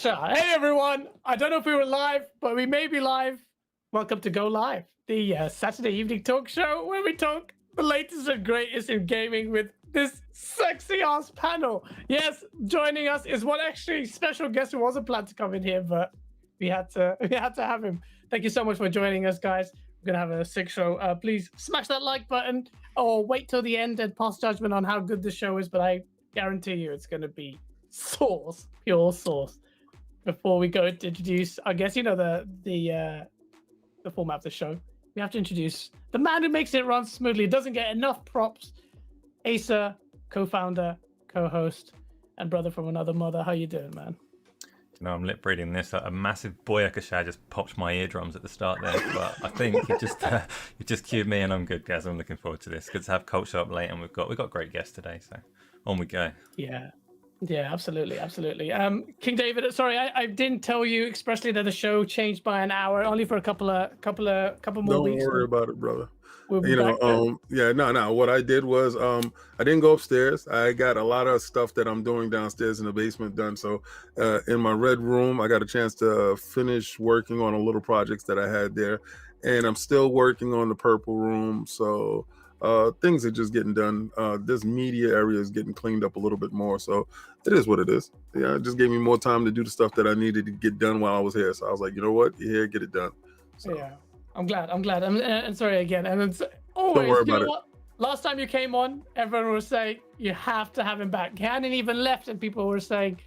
Hey everyone, I don't know if we were live, but we may be live. Welcome to Go Live, the Saturday evening talk show where we talk the latest and greatest in gaming with this sexy ass panel. Yes, joining us is one actually special guest who wasn't planned to come in here, but we had to have him. Thank you so much for joining us, guys. We're gonna have a sick show. Please smash that like button or wait till the end and pass judgment on how good the show is, but I guarantee you it's gonna be sauce, pure sauce. Before we go to introduce, I guess you know the format of the show. We have to introduce the man who makes it run smoothly, doesn't get enough props. Asa, co-founder, co-host, and brother from another mother. How you doing, man? You know, I'm lip reading this. A massive boyakasha just popped my eardrums at the start there, but I think you just cued me, and I'm good, guys. I'm looking forward to this. Good to have Colt show up late, and we've got great guests today, so on we go. Yeah, absolutely. King David, sorry, I didn't tell you expressly that the show changed by an hour, only for a couple more weeks. Don't worry about it, brother. We'll What I did was I didn't go upstairs. I got a lot of stuff that I'm doing downstairs in the basement done. So in my red room, I got a chance to finish working on a little projects that I had there, and I'm still working on the purple room. So things are just getting done. This media area is getting cleaned up a little bit more. So it is what it is. Yeah, it just gave me more time to do the stuff that I needed to get done while I was here. So I was like, you know what? You're here, get it done. So, yeah, I'm glad. I'm sorry again. And it's always, don't worry about it. What? Last time you came on, everyone was saying you have to have him back. He hadn't even left, and people were saying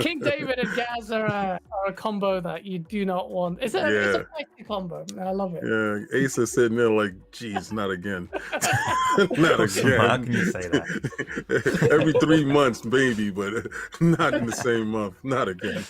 King David and Gaz are a combo that you do not want. It's a spicy combo. I love it. Yeah, Ace is sitting there like, geez, not again. Not again. How can you say that? Every 3 months, maybe, but not in the same month. Not again.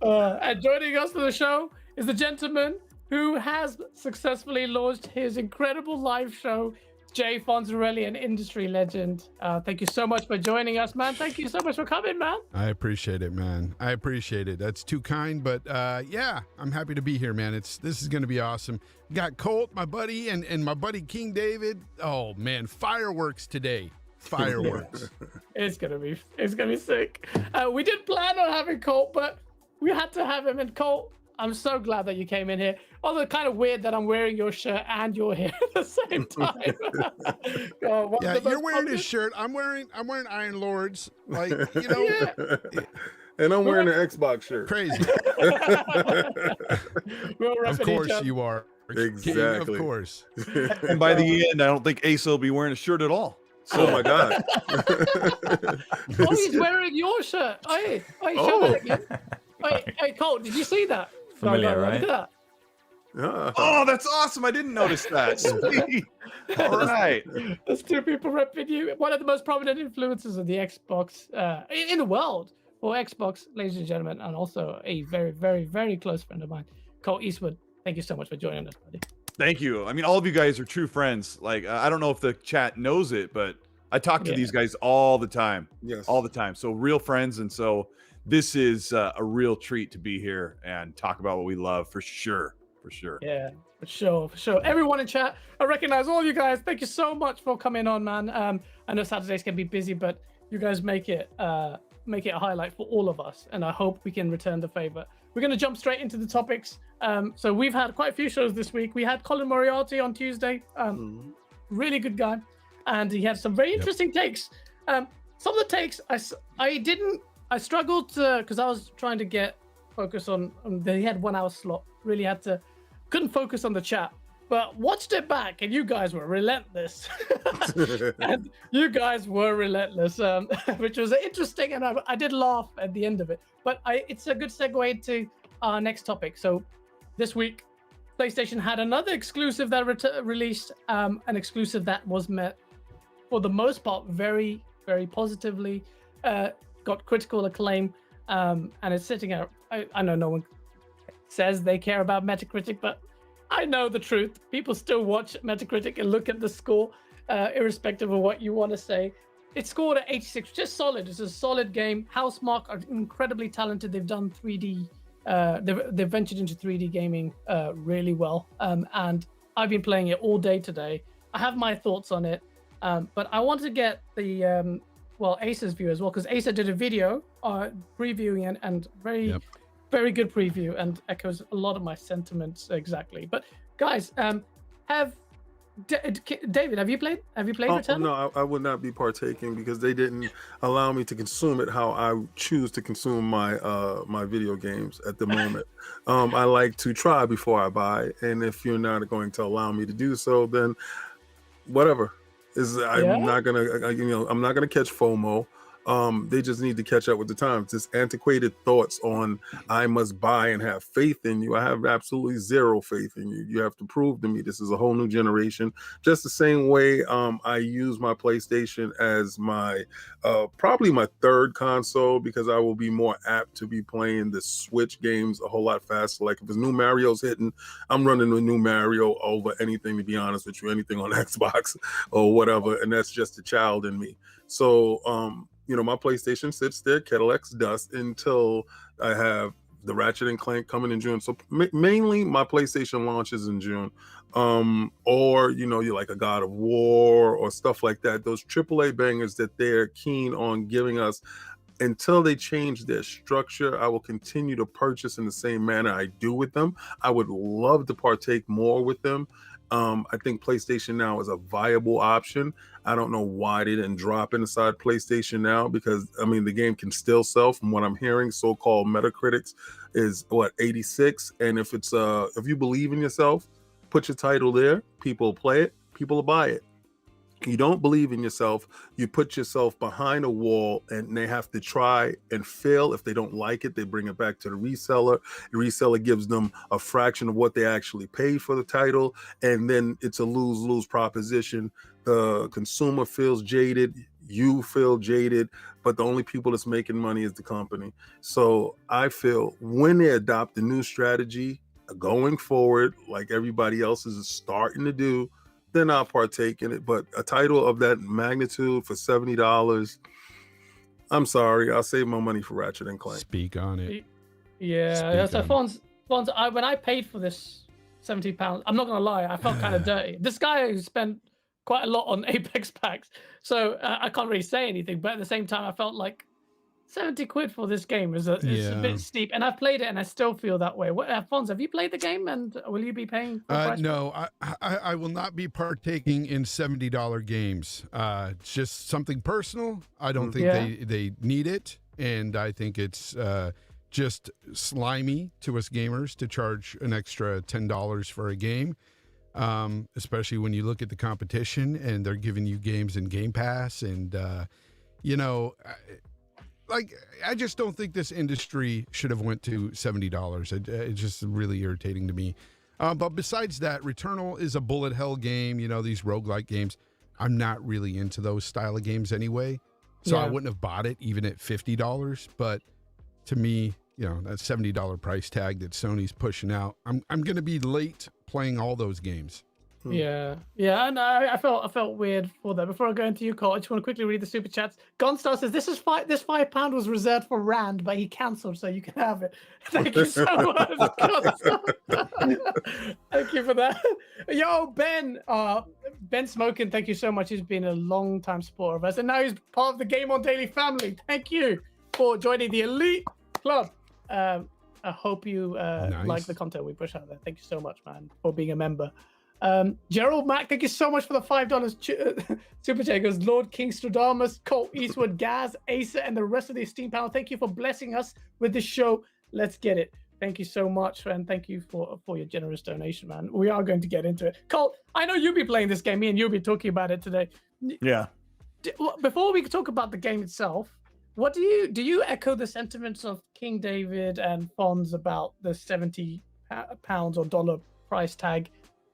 And joining us for the show is the gentleman who has successfully launched his incredible live show, Jay Fonzarelli, an industry legend. Thank you so much for joining us, man. Thank you so much for coming, man. I appreciate it, man. I appreciate it. That's too kind, but yeah, I'm happy to be here, man. This is going to be awesome. Got Colt, my buddy, and my buddy King David. Oh man, fireworks today. Fireworks. It's gonna be sick. We didn't plan on having Colt, but we had to have him. And Colt, I'm so glad that you came in here. Although kind of weird that I'm wearing your shirt and you're here at the same time. Yeah, you're wearing his shirt. I'm wearing Iron Lords. Like, you know. Yeah. And I'm wearing an Xbox shirt. Crazy. Of course you are. Exactly. King, of course. And by the end, I don't think Asa will be wearing a shirt at all. So, oh my God. Oh, he's wearing your shirt. Hey, show that again. Hey, Colt, did you see that? Familiar, right? Look at that. Oh, that's awesome. I didn't notice that. Sweet. All right. There's two people repping you. One of the most prominent influencers of the Xbox in the world for Xbox, ladies and gentlemen, and also a very, very, very close friend of mine, Colt Eastwood. Thank you so much for joining us, buddy. Thank you. I mean, all of you guys are true friends. Like, I don't know if the chat knows it, but I talk to these guys all the time. Yes. All the time. So real friends. And so this is a real treat to be here and talk about what we love for sure. For sure. Yeah, for sure. Everyone in chat, I recognize all you guys. Thank you so much for coming on, man. I know Saturdays can be busy, but you guys make it a highlight for all of us, and I hope we can return the favor. We're going to jump straight into the topics. So we've had quite a few shows this week. We had Colin Moriarty on Tuesday. Really good guy, and he had some very interesting takes. Some of the takes I struggled to, because I was trying to get focus on he had 1 hour slot. Really couldn't focus on the chat, but watched it back, and you guys were relentless. Which was interesting, and I did laugh at the end of it. But it's a good segue to our next topic. So this week, PlayStation had another exclusive that released, an exclusive that was met, for the most part, very, very positively, got critical acclaim, and it's sitting out. I know no one says they care about Metacritic, but I know the truth. People still watch Metacritic and look at the score, irrespective of what you want to say. It scored at 86, just solid. It's a solid game. Housemarque are incredibly talented. They've done 3D. They've ventured into 3D gaming really well. And I've been playing it all day today. I have my thoughts on it, but I want to get the Acer's view as well, because Acer did a video previewing and very good preview, and echoes a lot of my sentiments exactly. But guys, David, have you played Returnal? No, I would not be partaking because they didn't allow me to consume it how I choose to consume my my video games at the moment. I like to try before I buy, and if you're not going to allow me to do so, then whatever. I'm not gonna catch FOMO. They just need to catch up with the times. This antiquated thoughts on I must buy and have faith in you. I have absolutely zero faith in you. You have to prove to me this is a whole new generation. Just the same way I use my PlayStation as my probably my third console, because I will be more apt to be playing the Switch games a whole lot faster. Like if a new Mario's hitting, I'm running a new Mario over anything, to be honest with you, anything on Xbox or whatever. And that's just the child in me. So my PlayStation sits there, kettle X dust, until I have the Ratchet and Clank coming in June. So mainly my PlayStation launches in June. Or, you're like a God of War or stuff like that. Those AAA bangers that they're keen on giving us. Until they change their structure, I will continue to purchase in the same manner I do with them. I would love to partake more with them. I think PlayStation Now is a viable option. I don't know why they didn't drop inside PlayStation Now, because the game can still sell. From what I'm hearing, so-called Metacritics is 86, and if you believe in yourself, put your title there. People will play it. People will buy it. You don't believe in yourself, you put yourself behind a wall, and they have to try and fail. If they don't like it, they bring it back to the reseller. The reseller gives them a fraction of what they actually paid for the title, and then it's a lose-lose proposition. The consumer feels jaded, you feel jaded, but the only people that's making money is the company. So I feel when they adopt a new strategy going forward, like everybody else is starting to do, then I'll partake in it. But a title of that magnitude for $70, I'm sorry, I'll save my money for Ratchet and Clank. Speak on it. Yeah, so Fonz, when I paid for this £70, I'm not gonna lie, I felt kind of dirty. This guy who spent quite a lot on Apex packs, so I can't really say anything. But at the same time, I felt like 70 quid for this game is a bit steep, and I've played it and I still feel that way. Fonz, have you played the game, and will you be paying full price? No, I will not be partaking in $70 games. It's just something personal. I don't think they need it, and I think it's just slimy to us gamers to charge an extra $10 for a game, especially when you look at the competition and they're giving you games in Game Pass, and I just don't think this industry should have went to $70. It's just really irritating to me. But besides that, Returnal is a bullet hell game. These roguelike games, I'm not really into those style of games anyway. So I wouldn't have bought it even at $50. But to me, that $70 price tag that Sony's pushing out, I'm going to be late playing all those games. Yeah, and I felt weird for that. Before I go into you, Cole, I just want to quickly read the super chats. Gonstar says this £5 was reserved for Rand, but he cancelled, so you can have it. Thank you so much, Gonstar. Thank you for that. Yo, Ben Smoking, thank you so much. He's been a long time supporter of us, and now he's part of the GameOnDaily family. Thank you for joining the elite club. I hope you like the content we push out there. Thank you so much, man, for being a member. Gerald Mack, thank you so much for the $5 super chat. Goes Lord King Stradamus, Colt Eastwood, Gaz, Acer, and the rest of the esteemed panel. Thank you for blessing us with this show. Let's get it. Thank you so much, and thank you for your generous donation, man. We are going to get into it. Colt, I know you'll be playing this game. Me and you'll be talking about it today. Yeah. Before we talk about the game itself, What do you echo the sentiments of King David and Fonz about the £70 or dollar price tag,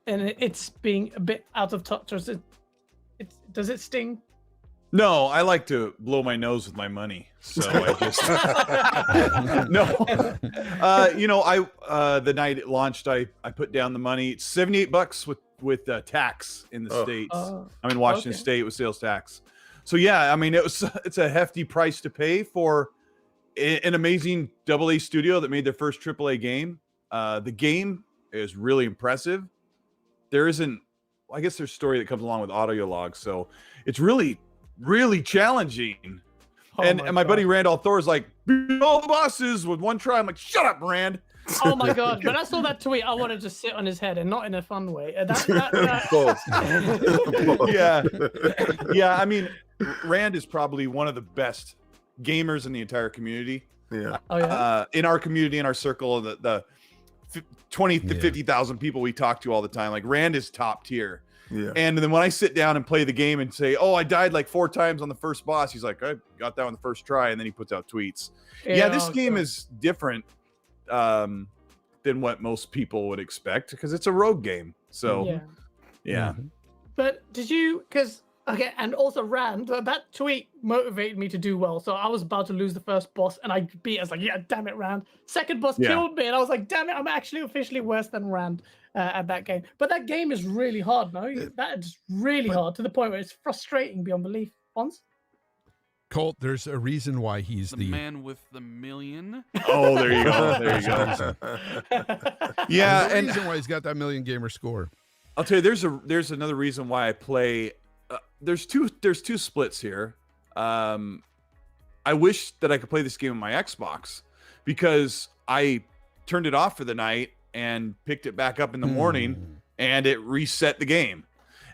and it's being a bit out of touch? Or does it sting? No, I like to blow my nose with my money, so I just no. The night it launched, I put down the money. It's $78 with tax in the states. I'm in Washington State with sales tax. So yeah, I mean it's a hefty price to pay for an amazing AA studio that made their first AAA game. The game is really impressive. There isn't, I guess there's a story that comes along with audio logs, so it's really challenging. And my buddy Randolph Thor is like, beat all the bosses with one try. I'm like, shut up, Rand. Oh my god! When I saw that tweet, I wanted to sit on his head, and not in a fun way. Yeah. I mean, Rand is probably one of the best gamers in the entire community. Yeah. Oh yeah. In our community, in our circle, the 20 to 50,000 people we talk to all the time, like Rand is top tier. Yeah. And then when I sit down and play the game and say, "Oh, I died like 4 times on the first boss," he's like, "I got that on the first try," and then he puts out tweets. Yeah, this game is different than what most people would expect because it's a rogue game. So yeah. But did you? Because and also Rand, that tweet motivated me to do well. So I was about to lose the first boss, and I beat it. I was like, "Yeah, damn it, Rand!" Second boss killed me, and I was like, "Damn it, I'm actually officially worse than Rand." At that game, but that game is really hard. No, that's really hard to the point where it's frustrating beyond belief. Fonz? Colt, there's a reason why he's the man with the million. Oh, there you go. There you go. Yeah, there's a reason why he's got that million gamer score. I'll tell you, there's another reason why I play. There's two splits here. I wish that I could play this game on my Xbox because I turned it off for the night and picked it back up in the morning, and it reset the game.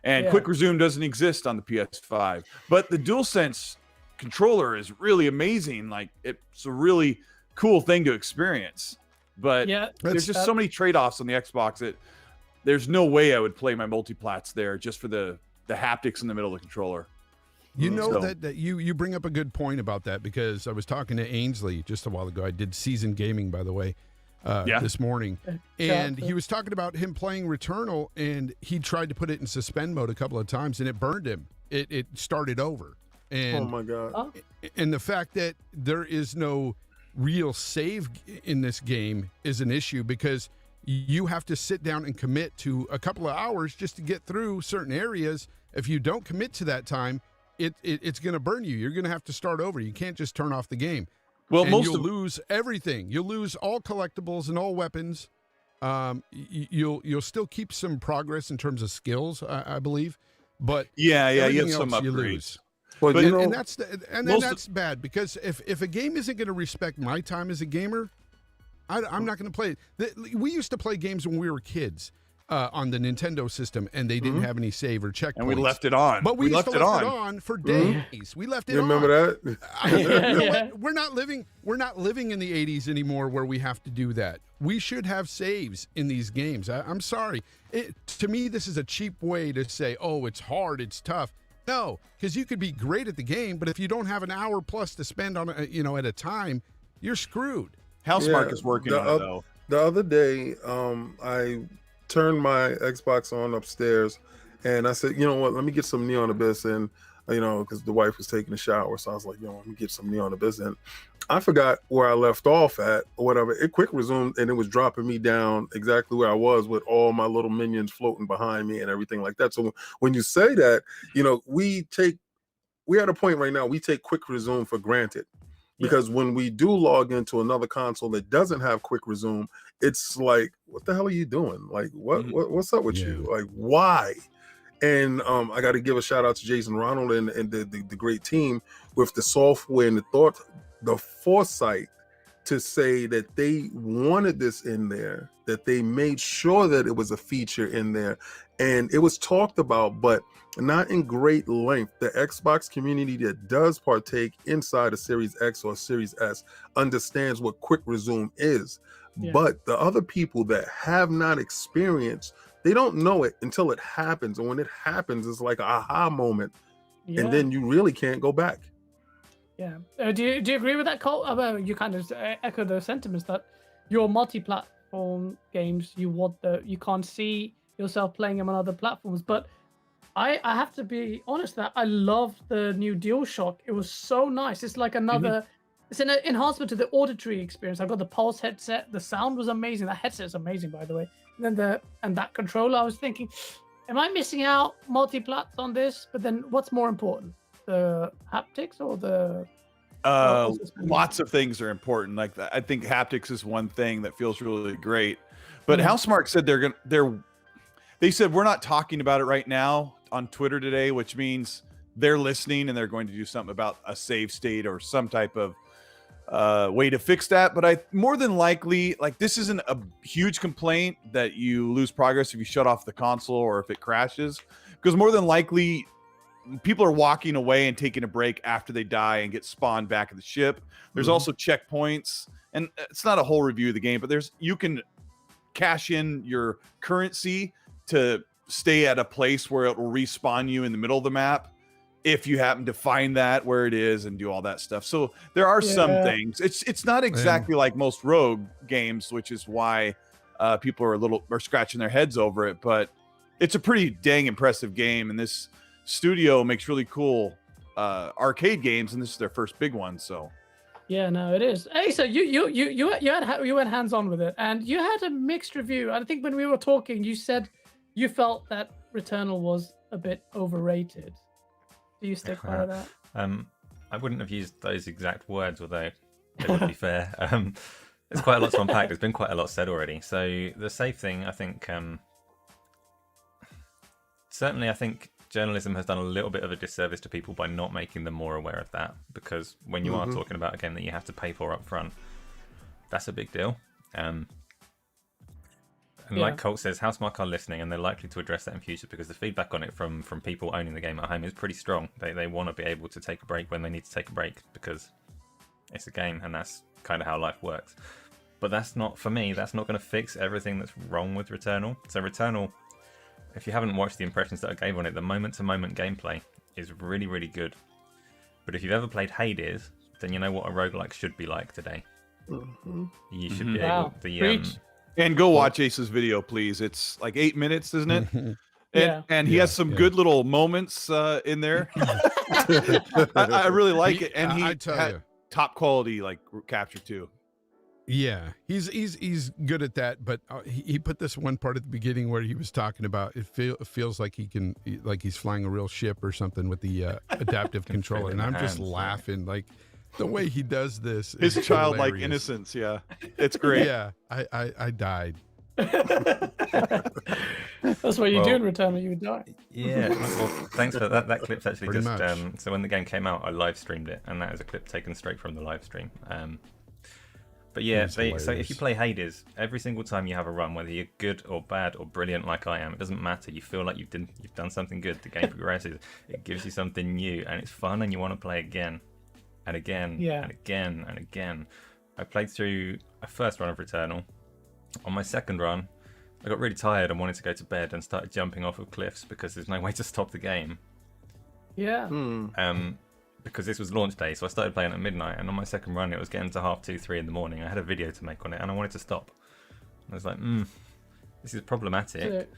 And quick resume doesn't exist on the PS5, but the DualSense controller is really amazing. Like, it's a really cool thing to experience. But there's just so many trade-offs on the Xbox that there's no way I would play my multiplats there just for the haptics in the middle of the controller. You know that you bring up a good point about that, because I was talking to Ainsley just a while ago. I did Season Gaming, by the way. This morning, and he was talking about him playing Returnal, and he tried to put it in suspend mode a couple of times, and it burned him. It started over. And oh my god! And the fact that there is no real save in this game is an issue, because you have to sit down and commit to a couple of hours just to get through certain areas. If you don't commit to that time, it's going to burn you. You're going to have to start over. You can't just turn off the game. Well, you'll lose everything. You'll lose all collectibles and all weapons. You'll still keep some progress in terms of skills, I believe. But you have some upgrades. You lose. Well, but, and that's bad, because if a game isn't going to respect my time as a gamer, I'm not going to play it. We used to play games when we were kids on the Nintendo system, and they didn't have any save or checkpoints. And we left it on. But we left it on for days. We left it on. Remember that? You know what? We're not living in the 80s anymore where we have to do that. We should have saves in these games. I'm sorry. To me, this is a cheap way to say, "Oh, it's hard, it's tough." No, because you could be great at the game, but if you don't have an hour plus to spend on at a time, you're screwed. Housemarque is working on it, though. The other day, I turned my Xbox on upstairs, and I said, "You know what? Let me get some Neon Abyss," and because the wife was taking a shower, so I was like, "Let me get some Neon Abyss," and I forgot where I left off at or whatever. It quick resumed, and it was dropping me down exactly where I was, with all my little minions floating behind me and everything like that. So when you say that, we're at a point right now, we take quick resume for granted. Because when we do log into another console that doesn't have quick resume, it's like, what the hell are you doing? Like, what's up with you? Like, why? And I got to give a shout out to Jason Ronald and the great team with the software and the foresight to say that they wanted this in there, that they made sure that it was a feature in there, and it was talked about, but not in great length. The Xbox community that does partake inside a Series X or Series S understands what quick resume is. But the other people that have not experienced, they don't know it until it happens. And when it happens, it's like an aha moment. And then you really can't go back. Yeah. Do you agree with that, Cole? Well, you kind of echo the sentiments that your multi-platform games, you can't see yourself playing them on other platforms. But I have to be honest that I love the new DualShock. It was so nice. It's like another. It's an enhancement to the auditory experience. I got the Pulse headset. The sound was amazing. That headset is amazing, by the way. And then that controller. I was thinking, am I missing out multi-plats on this? But then, what's more important, the haptics or the? Lots of things are important. Like that. I think haptics is one thing that feels really great. But Housemarque said they said we're not talking about it right now on Twitter today, which means they're listening and they're going to do something about a save state or some type of way to fix that. But I more than likely, like, this isn't a huge complaint that you lose progress if you shut off the console or if it crashes, because more than likely people are walking away and taking a break after they die and get spawned back at the ship. There's also checkpoints, and it's not a whole review of the game, but you can cash in your currency to stay at a place where it will respawn you in the middle of the map if you happen to find that where it is and do all that stuff. So there are some things. It's not exactly like most Rogue games, which is why people are scratching their heads over it, but it's a pretty dang impressive game, and this studio makes really cool arcade games, and this is their first big one. So yeah, no, it is. Hey, so you went hands on with it, and you had a mixed review. I think when we were talking, you said you felt that Returnal was a bit overrated. Do you stick by that? I wouldn't have used those exact words, although it would be fair. There's quite a lot to unpack. There's been quite a lot said already. So the safe thing, I think, certainly, I think journalism has done a little bit of a disservice to people by not making them more aware of that, because when you are talking about a game that you have to pay for up front, that's a big deal. And like Colt says, Housemarque are listening, and they're likely to address that in future, because the feedback on it from people owning the game at home is pretty strong. They want to be able to take a break when they need to take a break, because it's a game and that's kind of how life works. But that's not, for me, that's not going to fix everything that's wrong with Returnal. So Returnal, if you haven't watched the impressions that I gave on it, the moment-to-moment gameplay is really, really good. But if you've ever played Hades, then you know what a roguelike should be like today. You should be able to... And go watch Ace's video, please. It's like 8 minutes, isn't it? And he has some good little moments in there. I really like it. And he had top quality like capture too. Yeah, he's good at that, but he put this one part at the beginning where he was talking about it feels like he's flying a real ship or something with the adaptive controller, and I'm just laughing like the way he does this. His childlike innocence, it's great. Yeah, I died. That's what you do in Returnal, you would die. Yeah, well, thanks for that. That clip's actually Pretty just much. so when the game came out, I live streamed it, and that is a clip taken straight from the live stream. But yeah, so if you play Hades, every single time you have a run, whether you're good or bad or brilliant like I am, it doesn't matter. You feel like you've done something good. The game progresses. It gives you something new, and it's fun, and you want to play again and again and again and again. I played through a first run of Returnal. On my second run, I got really tired and wanted to go to bed and started jumping off of cliffs because there's no way to stop the game. Yeah. Because this was launch day, so I started playing at midnight, and on my second run it was getting to 2:30, 3 in the morning. I had a video to make on it, and I wanted to stop. I was like, this is problematic,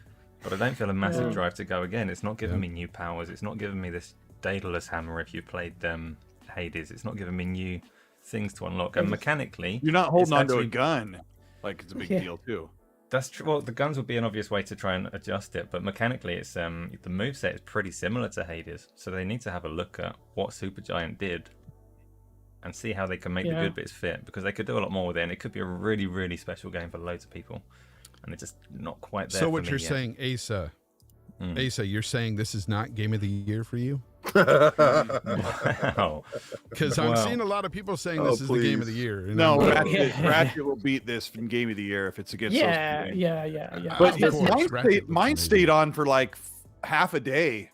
but I don't feel a massive drive to go again. It's not giving me new powers. It's not giving me this Daedalus hammer if you played Hades. It's not giving me new things to unlock. And mechanically... You're not holding onto a gun. Like, it's a big deal, too. That's true. Well, the guns would be an obvious way to try and adjust it, but mechanically, it's the moveset is pretty similar to Hades, so they need to have a look at what Supergiant did and see how they can make the good bits fit, because they could do a lot more with it, and it could be a really, really special game for loads of people, and it's just not quite there. So what you're yet. Saying, Asa, you're saying this is not Game of the Year for you? Wow. Because I'm seeing a lot of people saying this is the Game of the Year. No, Ratchet will beat this from Game of the Year if it's against those two games. But mine stayed on for like half a day.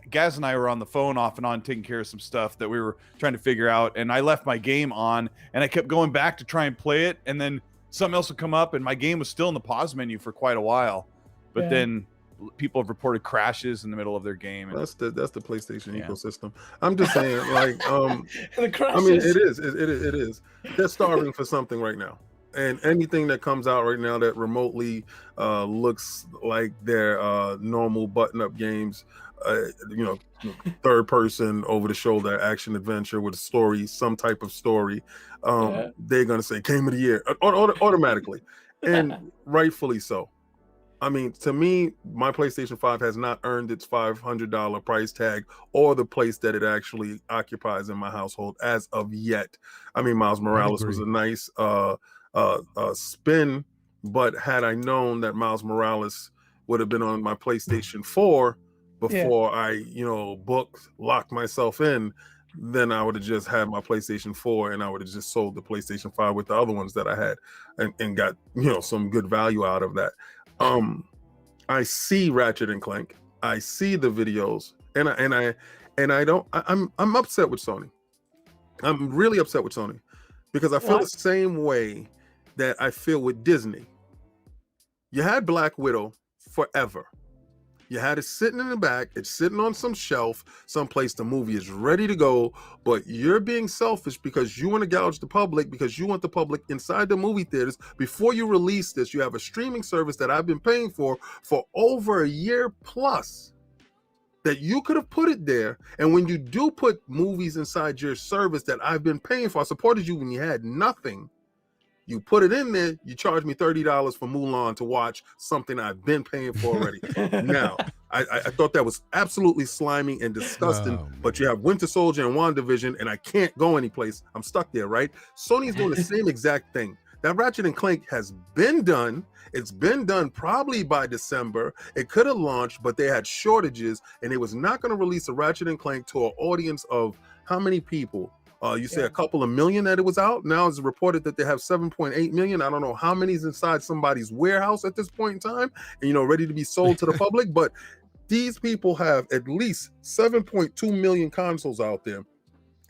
Gaz and I were on the phone off and on taking care of some stuff that we were trying to figure out, and I left my game on, and I kept going back to try and play it, and then something else would come up, and my game was still in the pause menu for quite a while. But then people have reported crashes in the middle of their game. And, That's the PlayStation Yeah. ecosystem. I'm just saying, like, The crashes. I mean, it is. They're starving for something right now, and anything that comes out right now that remotely looks like their normal button-up games, you know, third person over the shoulder action adventure with a story, some type of story, they're gonna say game of the year automatically, and rightfully so. I mean, to me, my PlayStation 5 has not earned its $500 price tag or the place that it actually occupies in my household as of yet. I mean, Miles Morales was a nice spin, but had I known that Miles Morales would have been on my PlayStation 4 before I, locked myself in, then I would have just had my PlayStation 4 and I would have just sold the PlayStation 5 with the other ones that I had and got, some good value out of that. I see Ratchet and Clank. I see the videos, and I'm upset with Sony. I'm really upset with Sony because I feel the same way that I feel with Disney. You had Black Widow forever. You had it sitting in the back. It's sitting on some shelf, someplace the movie is ready to go, but you're being selfish because you want to gouge the public, because you want the public inside the movie theaters. Before you release this, you have a streaming service that I've been paying for over a year plus that you could have put it there. And when you do put movies inside your service that I've been paying for, I supported you when you had nothing. You put it in there, you charge me $30 for Mulan to watch something I've been paying for already. Now, I thought that was absolutely slimy and disgusting, but you have Winter Soldier and WandaVision, and I can't go anyplace. I'm stuck there, right? Sony's doing the same exact thing. That Ratchet and Clank has been done. It's been done probably by December. It could have launched, but they had shortages, and it was not going to release a Ratchet and Clank to an audience of how many people? You say a couple of million that it was out. Now it's reported that they have 7.8 million. I don't know how many's inside somebody's warehouse at this point in time, and ready to be sold to the public. But these people have at least 7.2 million consoles out there.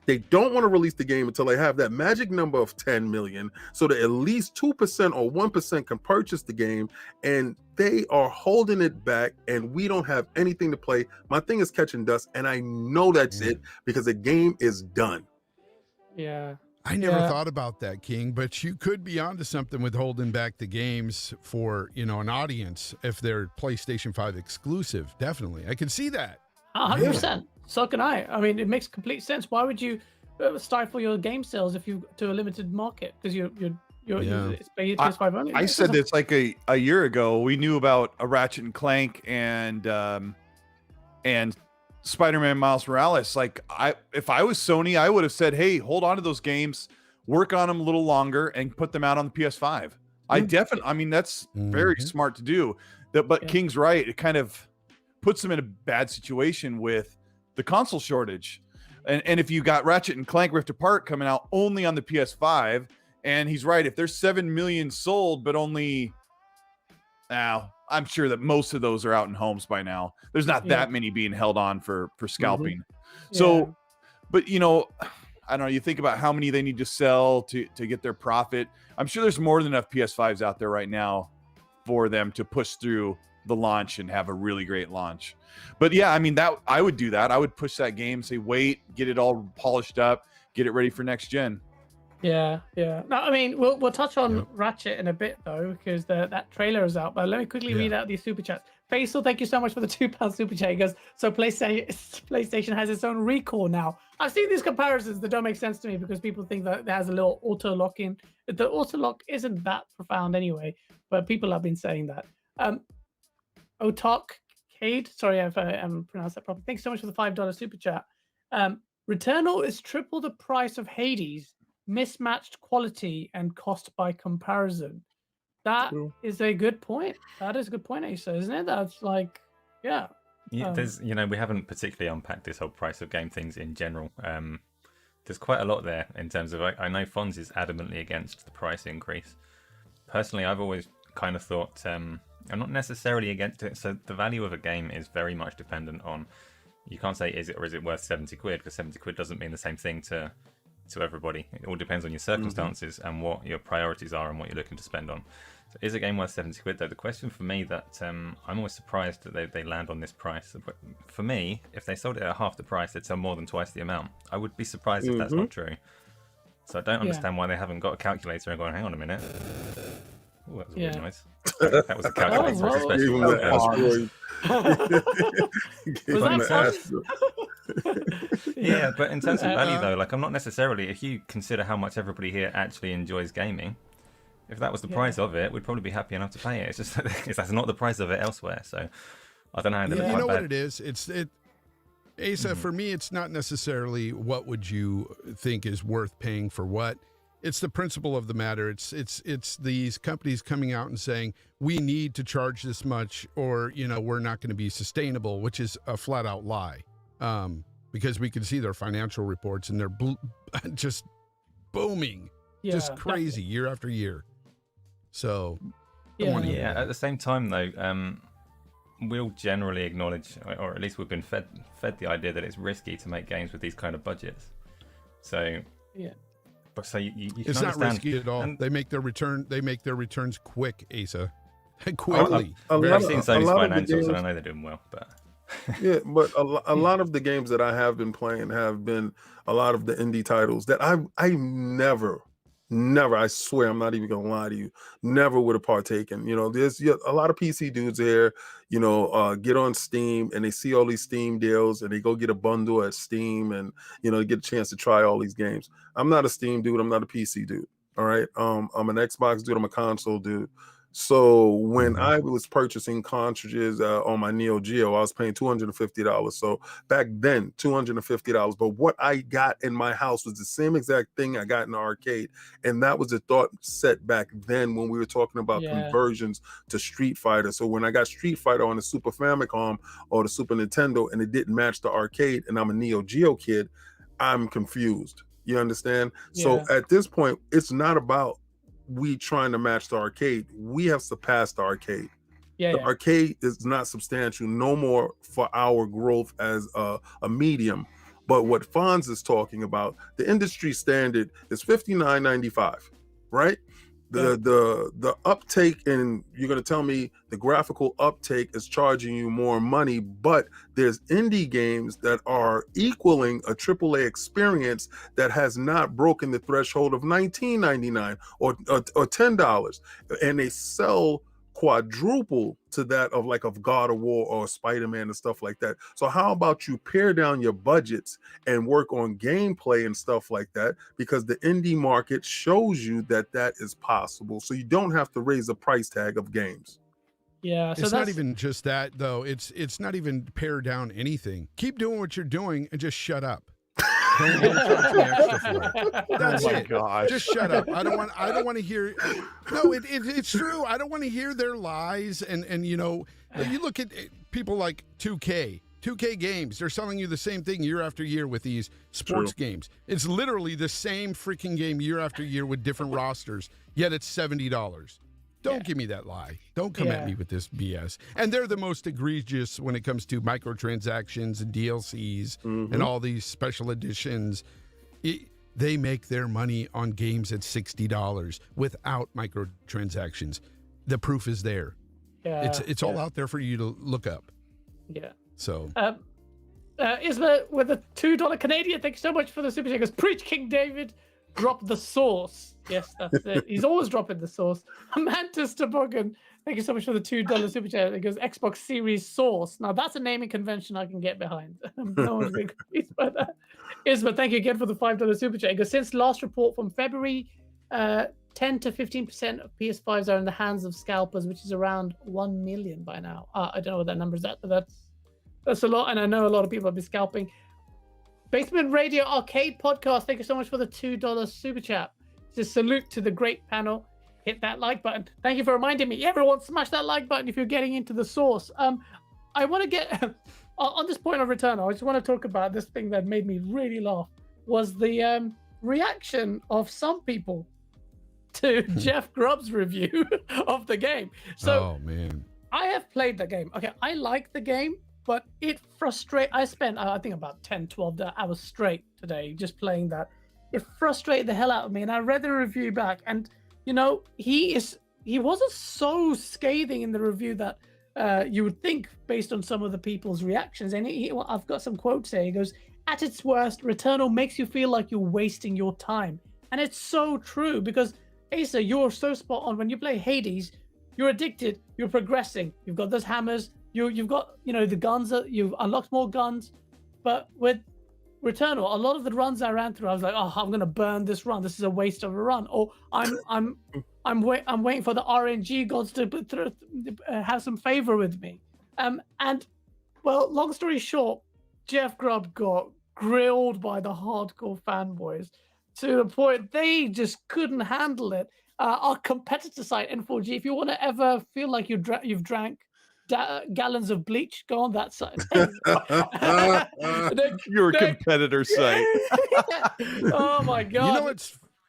They don't want to release the game until they have that magic number of 10 million, so that at least 2% or 1% can purchase the game, and they are holding it back, and we don't have anything to play. My thing is catching dust, and I know that's it because the game is done. Yeah. I never thought about that, King, but you could be onto something with holding back the games for, an audience if they're PlayStation 5 exclusive. Definitely. I can see that. 100%. So can I. I mean, it makes complete sense. Why would you stifle your game sales if you to a limited market? Because you're it's PS5 only. I said this like a year ago. We knew about a Ratchet and Clank and Spider-Man Miles Morales. Like, if I was Sony, I would have said, hey, hold on to those games, work on them a little longer, and put them out on the PS5. I mean, that's very smart to do. But King's right. It kind of puts them in a bad situation with the console shortage. And if you got Ratchet and Clank Rift Apart coming out only on the PS5, and he's right, if there's 7 million sold, but only now, I'm sure that most of those are out in homes by now. There's not that many being held on for scalping. So, but I don't know, you think about how many they need to sell to get their profit. I'm sure there's more than enough PS5s out there right now for them to push through the launch and have a really great launch. But yeah, I mean, that I would do that. I would push that game, say, wait, get it all polished up, get it ready for next gen. Yeah. No, I mean, we'll touch on Ratchet in a bit though, because that trailer is out. But let me quickly read out these super chats. Faisal, thank you so much for the £2 super chat. He goes, so PlayStation has its own recall now. I've seen these comparisons that don't make sense to me because people think that it has a little auto lock in. The auto lock isn't that profound anyway, but people have been saying that. Otok Cade, sorry if I haven't pronounced that properly. Thanks so much for the $5 super chat. Returnal is triple the price of Hades. Mismatched quality and cost by comparison. That is a good point. That is a good point, Asa, isn't it? That's like, there's, we haven't particularly unpacked this whole price of game things in general. There's quite a lot there in terms of, I know Fonz is adamantly against the price increase. Personally, I've always kind of thought, I'm not necessarily against it. So the value of a game is very much dependent on, you can't say, is it or is it worth 70 quid? Because 70 quid doesn't mean the same thing to to everybody. It all depends on your circumstances and what your priorities are and what you're looking to spend on. So is a game worth 70 quid though? The question for me that I'm always surprised that they land on this price. For me, if they sold it at half the price, they'd sell more than twice the amount. I would be surprised if that's not true. So I don't understand why they haven't got a calculator and going, hang on a minute. Oh, that was a weird noise. That was a calculator. Oh, Especially. Was that fun? Yeah, but in terms of value though, like I'm not necessarily, if you consider how much everybody here actually enjoys gaming, if that was the price of it, we'd probably be happy enough to pay it. It's just that's not the price of it elsewhere. So I don't know. You know what it is? Asa, for me, it's not necessarily what would you think is worth paying for what. It's the principle of the matter. It's these companies coming out and saying we need to charge this much, or we're not going to be sustainable, which is a flat out lie. Because we can see their financial reports and they're just booming, just crazy year after year. So, at the same time though, we'll generally acknowledge, or at least we've been fed the idea that it's risky to make games with these kind of budgets. So but so you can it's not understand. risky at all. And they make their returns quick, Asa. Quickly. I've seen Sony's financials and I know they're doing well, but yeah, but a lot of the games that I have been playing have been a lot of the indie titles that I never, I swear, I'm not even gonna lie to you, never would have partaken. There's a lot of PC dudes here, get on Steam and they see all these Steam deals and they go get a bundle at Steam and get a chance to try all these games. I'm not a Steam dude. I'm not a PC dude. All right. I'm an Xbox dude. I'm a console dude. So when I was purchasing cartridges on my Neo Geo, I was paying $250. So back then, $250. But what I got in my house was the same exact thing I got in the arcade. And that was the thought set back then when we were talking about conversions to Street Fighter. So when I got Street Fighter on the Super Famicom or the Super Nintendo and it didn't match the arcade and I'm a Neo Geo kid, I'm confused. You understand? Yeah. So at this point, it's not about we trying to match the arcade. We have surpassed the arcade. The arcade is not substantial no more for our growth as a medium. But what Fonz is talking about, the industry standard is $59.95, right? The uptake, and you're going to tell me the graphical uptake is charging you more money, but there's indie games that are equaling a AAA experience that has not broken the threshold of $19.99 or $10, and they sell quadruple to that of God of War or Spider-Man and stuff like that. So how about you pare down your budgets and work on gameplay and stuff like that, because the indie market shows you that is possible. So you don't have to raise the price tag of games. Yeah, so it's not even just that though. It's not even pare down anything. Keep doing what you're doing and just shut up. Don't charge me extra for it. That's it. Gosh. Just shut up. I don't want to hear. No, it's true. I don't want to hear their lies. And you look at people like 2K games. They're selling you the same thing year after year with these sports games. It's literally the same freaking game year after year with different rosters. Yet it's $70. Don't give me that lie. Don't come at me with this BS. And they're the most egregious when it comes to microtransactions and DLCs and all these special editions. They make their money on games at $60 without microtransactions. The proof is there. Yeah, it's all out there for you to look up. Yeah. So. Isma with a $2 Canadian. Thank you so much for the super chat. Preach King David. Drop the sauce. Yes, that's it. He's always dropping the sauce. Amantis Toboggan, thank you so much for the $2 super chat. It goes Xbox Series sauce. Now that's a naming convention I can get behind. No one's been pleased by that. Isma, thank you again for the $5 super chat. It goes, since last report from February, 10 to 15% of PS5s are in the hands of scalpers, which is around 1 million by now. I don't know what that number is at, but that's a lot, and I know a lot of people have been scalping. Basement Radio Arcade Podcast, thank you so much for the $2 super chat. Just salute to the great panel. Hit that like button. Thank you for reminding me. Everyone, smash that like button if you're getting into the source. I want to get on this point of Returnal. I just want to talk about this thing that made me really laugh. Was the reaction of some people to Jeff Grubb's review of the game. So, oh man, I have played the game. Okay, I like the game, but it frustrates. I spent I think about 10, 12 hours straight today just playing that. it frustrated the hell out of me. And I read the review back, and you know, he wasn't so scathing in the review that you would think based on some of the people's reactions. And I've got some quotes here. He goes, "At its worst, Returnal makes you feel like you're wasting your time." And it's so true, because Asa, you're so spot on. When you play Hades, you're addicted, you're progressing, you've got those hammers, you've got, you know, the guns, you've unlocked more guns. But with Returnal, a lot of the runs I ran through, I was like, oh, I'm gonna burn this run. This is a waste of a run. Or I'm waiting for the RNG gods to have some favor with me. And well, long story short, Jeff Grubb got grilled by the hardcore fanboys to the point they just couldn't handle it. Our competitor site, N4G, if you want to ever feel like you've drank gallons of bleach, go on that site. Your competitor site. Oh my god!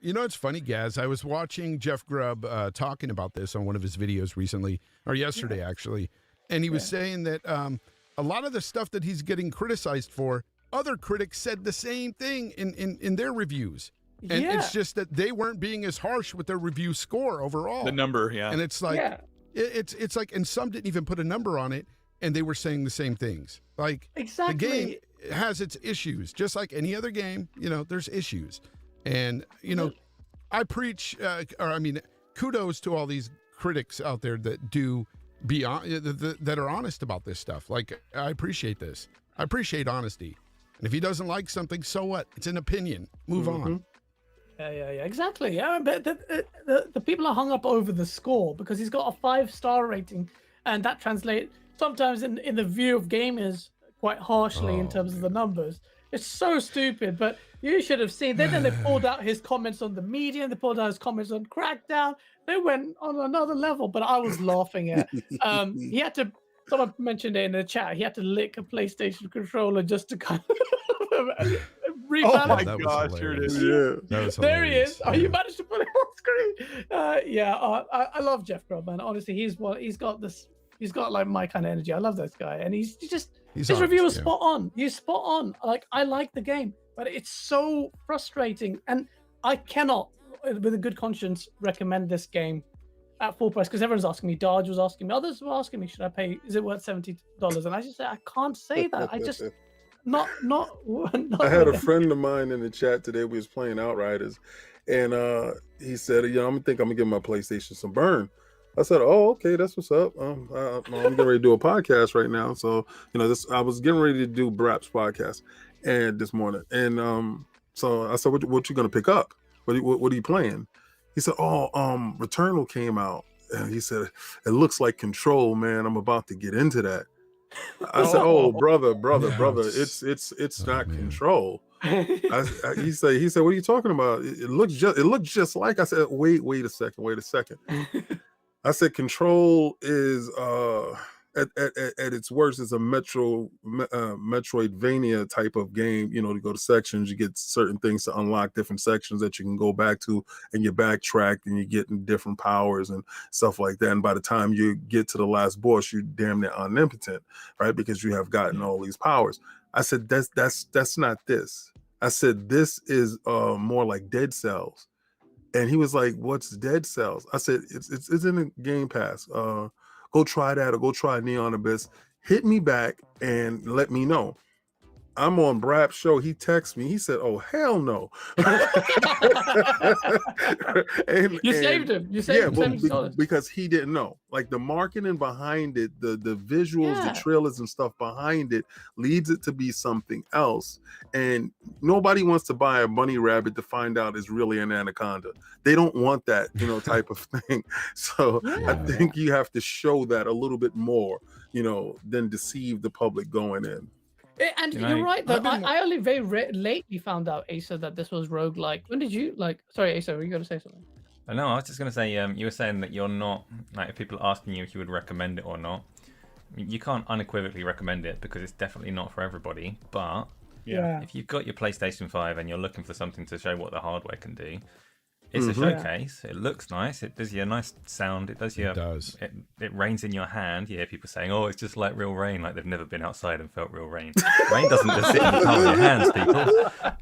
You know it's funny, Gaz. I was watching Jeff Grubb talking about this on one of his videos recently, or yesterday actually, and he was saying that a lot of the stuff that he's getting criticized for, other critics said the same thing in their reviews. And it's just that they weren't being as harsh with their review score overall. The number, yeah. And it's like, it's like, and some didn't even put a number on it, and they were saying the same things. Like, exactly. The game has its issues, just like any other game. You know, there's issues, and you know, I preach, kudos to all these critics out there that do that are honest about this stuff. Like, I appreciate this. I appreciate honesty. And if he doesn't like something, so what? It's an opinion. Move on. Yeah, exactly. Yeah, but the people are hung up over the score because he's got a 5-star rating, and that translates sometimes in the view of gamers quite harshly in terms of the numbers. It's so stupid, but you should have seen. Then they pulled out his comments on the Medium. They pulled out his comments on Crackdown. They went on another level, but I was laughing at. He had to. Someone mentioned it in the chat. He had to lick a PlayStation controller just to kind of rebalance. Oh my gosh, here it is. Yeah. There he is. Oh, you managed to put it on screen. I love Jeff Grubb, man. Honestly, he's got this. He's got like my kind of energy. I love this guy, and his review is spot on. He's spot on. Like, I like the game, but it's so frustrating, and I cannot, with a good conscience, recommend this game at full price, because everyone's asking me. Darge was asking me. Others were asking me, should I pay? Is it worth $70? And I just said, I can't say that. I just not. I had a friend of mine in the chat today. We was playing Outriders, and he said, I'm gonna give my PlayStation some burn. I said, oh, okay, that's what's up. I'm getting ready to do a podcast right now. So, I was getting ready to do Brap's podcast and this morning. And so I said, what you going to pick up? What are you playing? He said, Returnal came out. And he said, it looks like Control, man. I'm about to get into that. I said, brother, it's not man. Control. He said, what are you talking about? It looks just like. I said, wait a second. I said, Control is at its worst is a Metroidvania type of game. To go to sections, you get certain things to unlock different sections that you can go back to, and you backtrack and you get different powers and stuff like that. And by the time you get to the last boss, you're damn near omnipotent, right? Because you have gotten all these powers. I said, that's not this. I said, this is more like Dead Cells. And he was like, what's Dead Cells? I said, it's in the Game Pass. Go try that, or go try Neon Abyss. Hit me back and let me know. I'm on Brap's show. He texted me. He said, oh, hell no. You saved him. You saved him. Because he didn't know. Like, the marketing behind it, the visuals, the trailers and stuff behind it leads it to be something else. And nobody wants to buy a bunny rabbit to find out it's really an anaconda. They don't want that, type of thing. So I think you have to show that a little bit more, than deceive the public going in. And you're right, though. I only very lately found out, Asa, that this was roguelike. When did you, sorry, Asa, were you going to say something? No, I was just going to say, you were saying that you're not, if people are asking you if you would recommend it or not, you can't unequivocally recommend it because it's definitely not for everybody. But if you've got your PlayStation 5 and you're looking for something to show what the hardware can do, It's a Mhm. showcase. It looks nice. It does you a nice sound. It does you. It does. It rains in your hand. You hear people saying, "Oh, it's just like real rain," like they've never been outside and felt real rain. Rain doesn't just sit in the palm of your hands, people.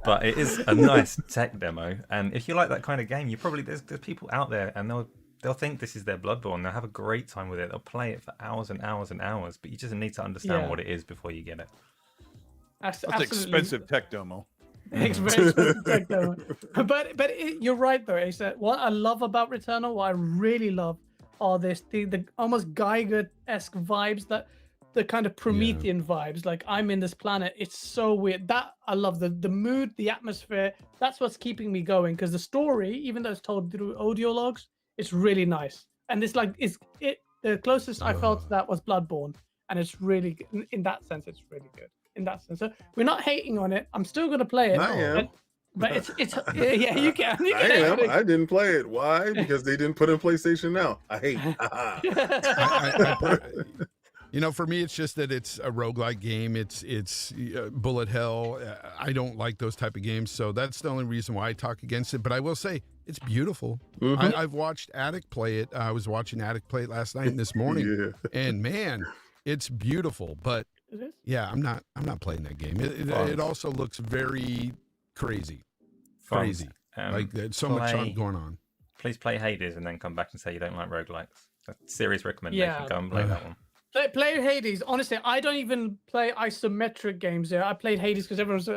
But it is a nice tech demo. And if you like that kind of game, you probably there's people out there, and they'll think this is their Bloodborne. They'll have a great time with it. They'll play it for hours and hours and hours. But you just need to understand what it is before you get it. That's expensive tech demo. It's very expensive tech demo. But you're right though, Ace. What I love about Returnal, what I really love, are the almost Geiger-esque vibes, that the kind of Promethean vibes. Like, I'm in this planet. It's so weird. That I love, the mood, the atmosphere. That's what's keeping me going. Because the story, even though it's told through audio logs, it's really nice. And it's like the closest I felt to that was Bloodborne, and it's really in that sense, it's really good. In that sense, so we're not hating on it. I'm still gonna play it. I am. But it's yeah, you can. You I can am. I didn't play it. Why? Because they didn't put in PlayStation Now. I hate. For me, it's just that it's a roguelike game. It's bullet hell. I don't like those type of games, so that's the only reason why I talk against it. But I will say it's beautiful. Mhm. I've watched Addict play it. I was watching Addict play it last night and this morning, and man, it's beautiful. But yeah, I'm not playing that game. It also looks very crazy. Like there's so much going on. Please play Hades and then come back and say you don't like roguelikes. A serious recommendation. Yeah. Go and play that one. Play Hades. Honestly, I don't even play isometric games there. I played Hades because everyone's.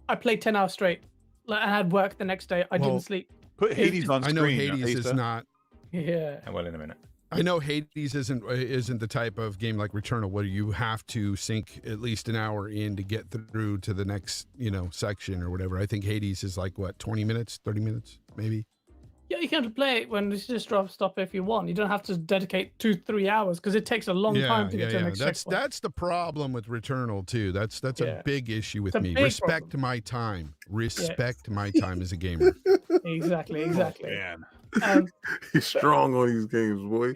I played 10 hours straight. Like, I had work the next day. I didn't sleep. Put Hades on screen. I know Hades is not. Yeah. Well, in a minute. I know Hades isn't the type of game like Returnal where you have to sink at least an hour in to get through to the next, section or whatever. I think Hades is like 20 minutes, 30 minutes, maybe. Yeah, you can play it when it's just stop if you want. You don't have to dedicate 2-3 hours because it takes a long time to get to the next checkpoint. That's the problem with Returnal too. That's a big issue with me. Respect my time. Respect my time as a gamer. Exactly. Oh, man. He's strong on these games, boy.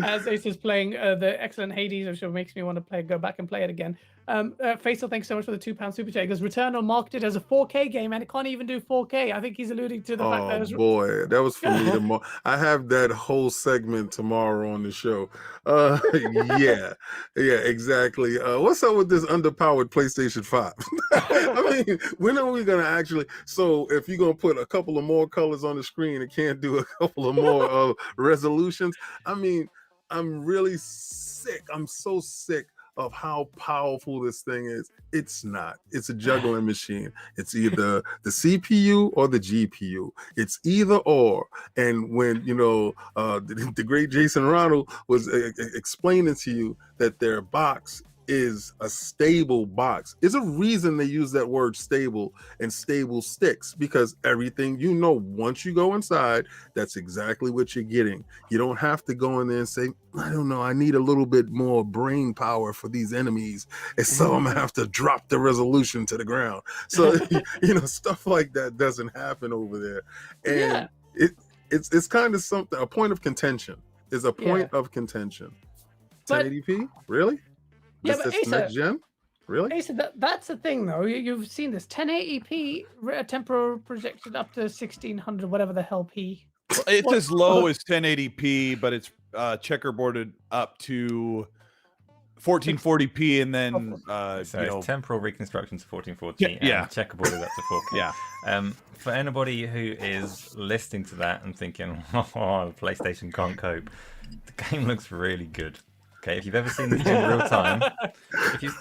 As Ace is playing the excellent Hades, which makes me want to go back and play it again. Faisal, thanks so much for the £2 super chat. Because Returnal marketed as a 4K game and it can't even do 4K. I think he's alluding to the fact that Oh boy, that was for me tomorrow. I have that whole segment tomorrow on the show. Yeah, exactly. What's up with this underpowered PlayStation 5? I mean, when are we gonna actually? So if you're gonna put a couple of more colors on the screen, it can't do a couple of more resolutions. I mean, I'm really sick. I'm so sick of how powerful this thing is. It's not. It's a juggling machine. It's either the CPU or the GPU. It's either or. And when the great Jason Ronald was explaining to you that their box is a stable box, is a reason they use that word stable, and stable sticks, because everything once you go inside, that's exactly what you're getting. You don't have to go in there and say, I don't know, I need a little bit more brain power for these enemies, and so I'm gonna have to drop the resolution to the ground. So stuff like that doesn't happen over there. And it's kind of something, a point of contention is a point of contention. 1080p, really? Yeah, This but Asa, next gen? Really? Asa, that's the thing, though. You've seen this 1080p temporal projected up to 1600, whatever the hell p. It's as low as 1080p, but it's checkerboarded up to 1440p, and then it's temporal reconstruction to 1440, and checkerboarded up to 4K. For anybody who is listening to that and thinking, "Oh, PlayStation can't cope," the game looks really good. Okay, if you've ever seen this game in real time, if you've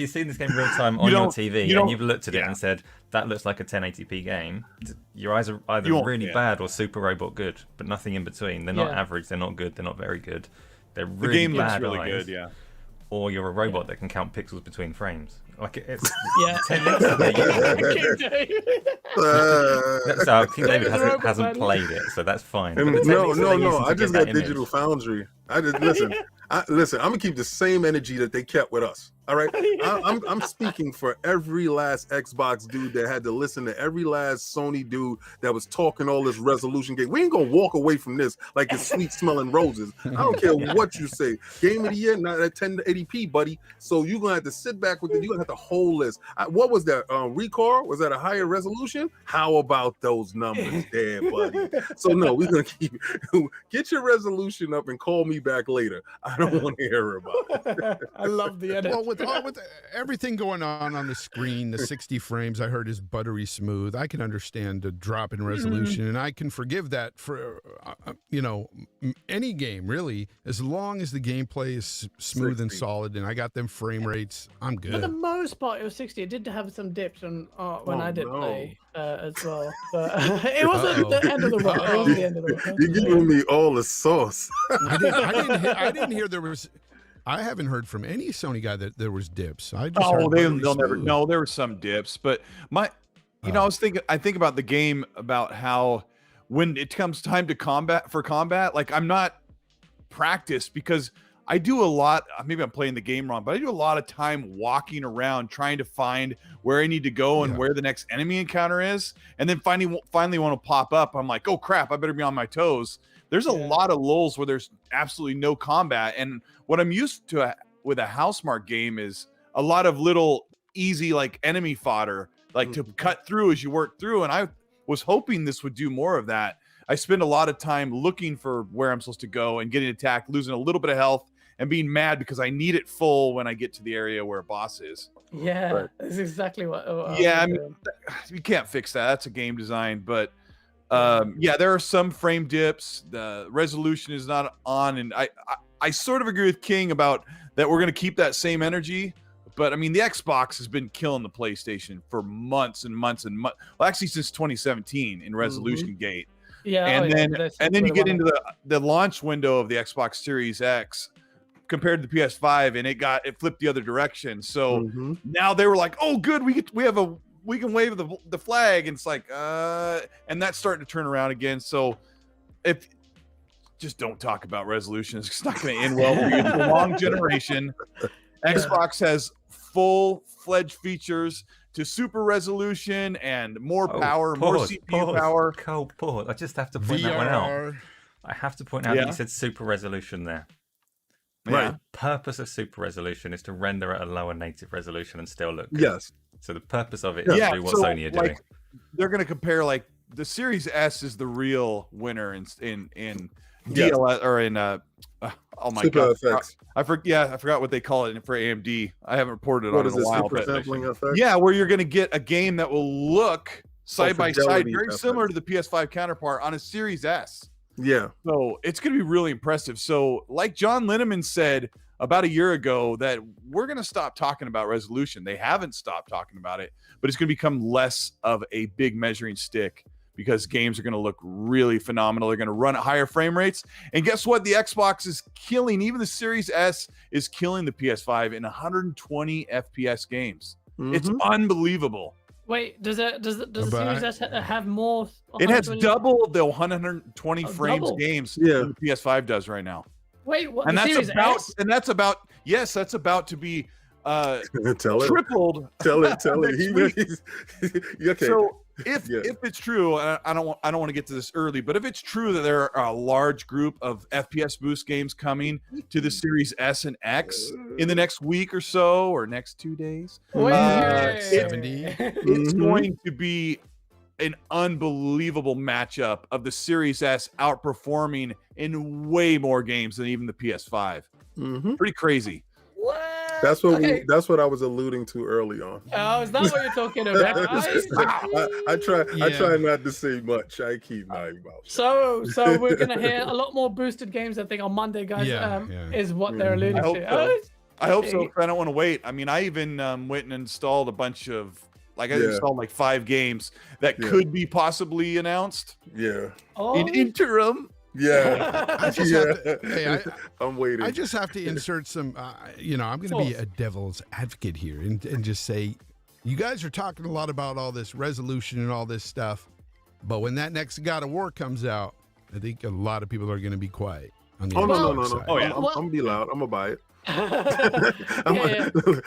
seen this game in real time on your TV and you've looked at it and said, that looks like a 1080p game, your eyes are either really bad or super robot good, but nothing in between. They're not average, they're not good, they're not very good. They're really the game bad looks really eyes. good, Or you're a robot that can count pixels between frames. Like it's 10 minutes. So King David hasn't played it, so that's fine. No. I just got Digital Foundry. I just listen. I'm gonna keep the same energy that they kept with us. All right, I'm speaking for every last Xbox dude that had to listen to every last Sony dude that was talking all this resolution game. We ain't gonna walk away from this like it's sweet smelling roses. I don't care what you say. Game of the year, not at 1080p, buddy. So you're gonna have to sit back with it. You're gonna have the whole list. What was that? Recore? Was that a higher resolution? How about those numbers there, buddy? So no, we're gonna get your resolution up and call me back later. I don't want to hear about it. I love the edit. Well, with everything going on the screen, the 60 frames I heard is buttery smooth. I can understand a drop in resolution, and I can forgive that for any game really, as long as the gameplay is smooth 60. and solid, and I got them frame rates. I'm good. For the most part, it was 60. It did have some dips when I did play as well, but it wasn't the end of the world. It wasn't the end of the world. You're giving me all the sauce. I didn't hear there was. I haven't heard from any Sony guy that there was dips. I just heard they'll buttery never. smooth. No, there were some dips, but I think about the game, about how when it comes time to combat, like I'm not practiced because I do a lot. Maybe I'm playing the game wrong, but I do a lot of time walking around trying to find where I need to go and where the next enemy encounter is, and then finally want to pop up. I'm like, oh crap, I better be on my toes. There's a lot of lulls where there's absolutely no combat. And what I'm used to with a Housemarque game is a lot of little easy like enemy fodder, like to cut through as you work through. And I was hoping this would do more of that. I spend a lot of time looking for where I'm supposed to go and getting attacked, losing a little bit of health, and being mad because I need it full when I get to the area where a boss is. Yeah, that's exactly what I mean, you can't fix that. That's a game design, but there are some frame dips. The resolution is not on, and I sort of agree with King about that. We're going to keep that same energy, but I mean the Xbox has been killing the PlayStation for months and months and months. Well, actually since 2017 in resolution gate. Yeah, and then you get into the launch window of the Xbox Series X compared to the PS5, and it flipped the other direction. So now they were like, oh good, we can wave the flag, and it's like and that's starting to turn around again. So if just don't talk about resolution, it's not going to end well for you. It's a long generation. Xbox has full-fledged features to super resolution and more power, more CPU power. Pause. I just have to point that one out. I have to point out that you said super resolution there. Right. The purpose of super resolution is to render at a lower native resolution and still look good. Yes. So the purpose of it is to do what Sony are doing. Like, they're going to compare like the Series S is the real winner in DLS or in oh my Super god, effects. I forgot what they call it for AMD. I haven't reported on it in a while. Super sampling effect? Yeah, where you're going to get a game that will look side by side, fidelity very effect. similar to the PS5 counterpart on a Series S. Yeah. So it's going to be really impressive. So like John Linneman said about a year ago, that we're going to stop talking about resolution. They haven't stopped talking about it, but it's going to become less of a big measuring stick because games are going to look really phenomenal. They're going to run at higher frame rates. And guess what? The Xbox is killing, even the Series S is killing the PS5 in 120 FPS games. It's unbelievable. Wait, does the Series S have more? It has double the 120 frames double? games than the PS5 does right now. Wait, what? And The Series S? that's about to be Tell it. tripled. Tell it. Okay. So if it's true, I don't want to get to this early, but if it's true that there are a large group of FPS boost games coming to the Series S and X in the next week or so, or next 2 days, 70. it's going to be an unbelievable matchup of the Series S outperforming in way more games than even the PS5. Pretty crazy. What? That's what I was alluding to early on. Oh, is that what you're talking about? I try not to say much. I keep my mouth shut. So we're gonna hear a lot more boosted games, I think, on Monday, guys. Is what they're alluding to. I hope so. I don't want to wait. I mean, I even went and installed a bunch of I installed like 5 games that could be possibly announced. Yeah. In interim. Yeah. I just have to, I'm waiting. I just have to insert some, I'm going to be a devil's advocate here and just say, you guys are talking a lot about all this resolution and all this stuff, but when that next God of War comes out, I think a lot of people are going to be quiet. On the no. side. Oh, yeah. I'm going to be loud. I'm going to buy it. Yeah.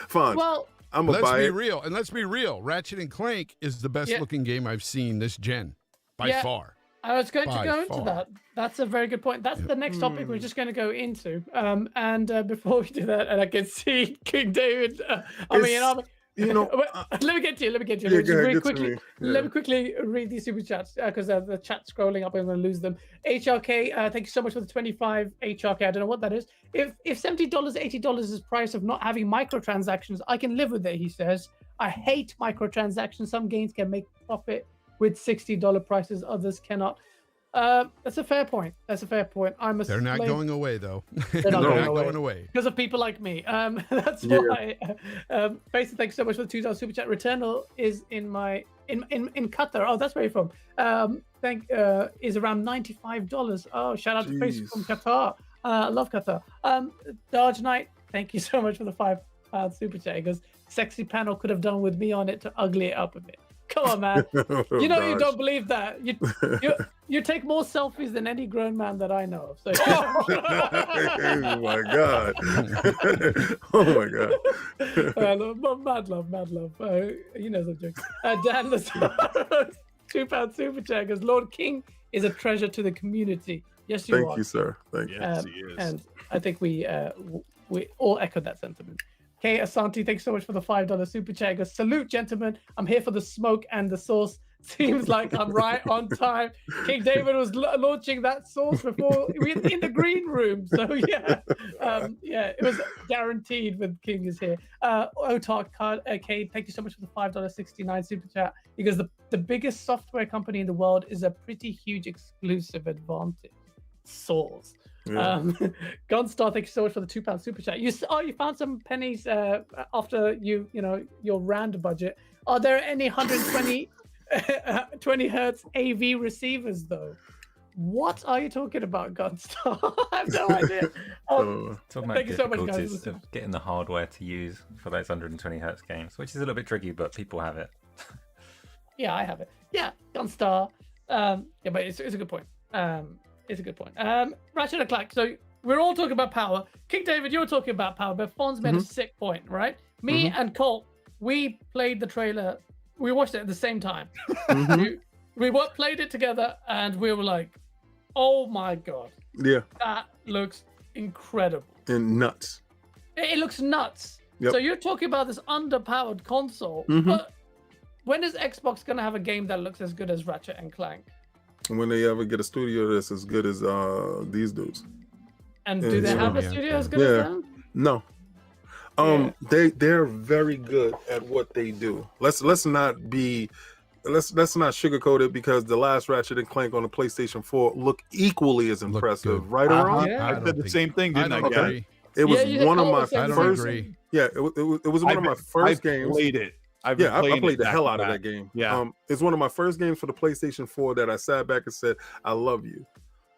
Fine. Well, I'm gonna Let's buy be it. real, and let's be real. Ratchet and Clank is the best looking game I've seen this gen by far. I was going to By go into far. that. That's a very good point. That's the next topic we're just going to go into. Before we do that, and I can see King David. Let me get to you. Let me get to you. Yeah, Just go ahead, very get to quickly. me. Let Yeah. me quickly read these super chats because the chat's scrolling up. I'm going to lose them. HRK, thank you so much for the 25 HRK. I don't know what that is. If $70, $80 is the price of not having microtransactions, I can live with it. He says. I hate microtransactions. Some games can make profit with $60 prices, others cannot. That's a fair point. They're not going away though. They're not going away because of people like me. That's Yeah. why. Basically, thanks so much for the $2 super chat. Returnal is in Qatar. Oh, that's where you're from. Is around $95. Oh, shout out to Facebook from Qatar. I love Qatar. Darge Knight, thank you so much for the £5 super chat. Because sexy panel could have done with me on it to ugly it up a bit. Come on, man. You know you don't believe that. You take more selfies than any grown man that I know of. So. Oh my god. Oh my god. Mad love. You know the joke. Dan Lazaro, £2 super chat because Lord King is a treasure to the community. Yes, you are. Thank you, sir. Thank you. Yes, he is. And I think we all echo that sentiment. Kay Asante, thanks so much for the $5 super chat. Goes, salute, gentlemen. I'm here for the smoke and the sauce. Seems like I'm right on time. King David was launching that sauce before we were in the green room. So it was guaranteed when King is here. Otark Cade, thank you so much for the $5.69 super chat. Because the biggest software company in the world is a pretty huge exclusive advantage. Sauce. Yeah. Gunstar, thank you so much for the £2 super chat. You found some pennies after your rand budget. Are there any 120 20 hertz AV receivers though? What are you talking about, Gunstar? I have no idea. Talking about thank you so much, guys. difficulties of getting the hardware to use for those 120 hertz games, which is a little bit tricky, but people have it. Yeah, I have it. Yeah, Gunstar. But it's a good point. It's a good point. Ratchet and Clank. So we're all talking about power. King David, you were talking about power, but Fonz made a sick point, right? Me and Colt, we played the trailer. We watched it at the same time. We played it together, and we were like, "Oh my god, Yeah. that looks incredible!" And nuts. It looks nuts. Yep. So you're talking about this underpowered console, but when is Xbox gonna have a game that looks as good as Ratchet and Clank? When they ever get a studio that's as good as these dudes. And do they have a studio as good as them? No. They're very good at what they do. Let's not sugarcoat it, because the last Ratchet and Clank on the PlayStation 4 look equally as impressive, good. right or wrong? Yeah. I said the same thing, didn't I? don't Yeah. agree. It was you one of call my the same I don't first. agree. Yeah, it was one of my first games. Played it. I played the hell out of that game. Yeah. It's one of my first games for the PlayStation 4 that I sat back and said, I love you.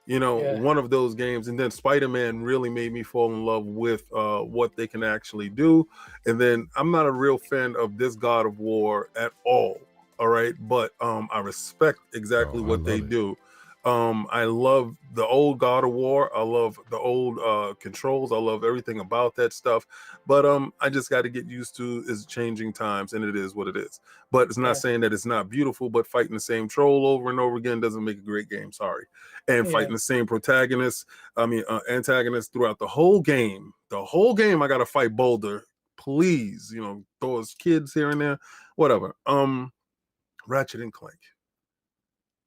Yeah. One of those games. And then Spider-Man really made me fall in love with what they can actually do. And then I'm not a real fan of this God of War at all. All right. But I respect exactly what they do. I love the old God of War. I love the old controls. I love everything about that stuff. But I just got to get used to is changing times, and it is what it is. But it's not saying that it's not beautiful, but fighting the same troll over and over again doesn't make a great game. Sorry. And fighting the same antagonist throughout the whole game. The whole game I got to fight Boulder. Please, those kids here and there, whatever. Ratchet and Clank.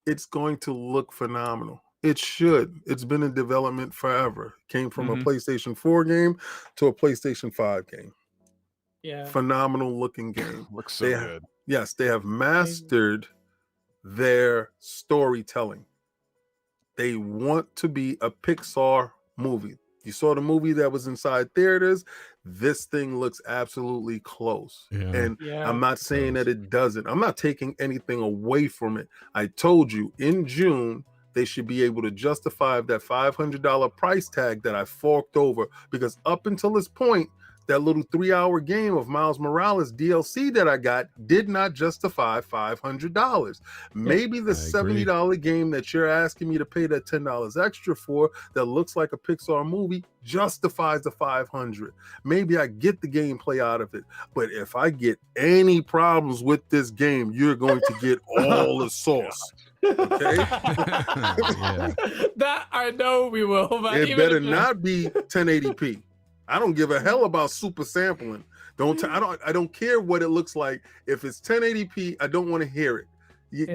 It's going to look phenomenal. It should. It's been in development forever. Came from a PlayStation 4 game to a PlayStation 5 game. Yeah. Phenomenal looking game. Looks so good. Yes, they have mastered their storytelling. They want to be a Pixar movie. You saw the movie that was inside theaters. This thing looks absolutely close. Yeah. And I'm not saying that it doesn't. I'm not taking anything away from it. I told you in June, they should be able to justify that $500 price tag that I forked over, because up until this point, that little 3-hour game of Miles Morales DLC that I got did not justify $500. Maybe the $70 game that you're asking me to pay that $10 extra for that looks like a Pixar movie justifies the $500. Maybe I get the gameplay out of it. But if I get any problems with this game, you're going to get all the sauce. Okay? That I know we will. But It better not be 1080p. I don't give a hell about super sampling. I don't care what it looks like. If it's 1080p, I don't want to hear it.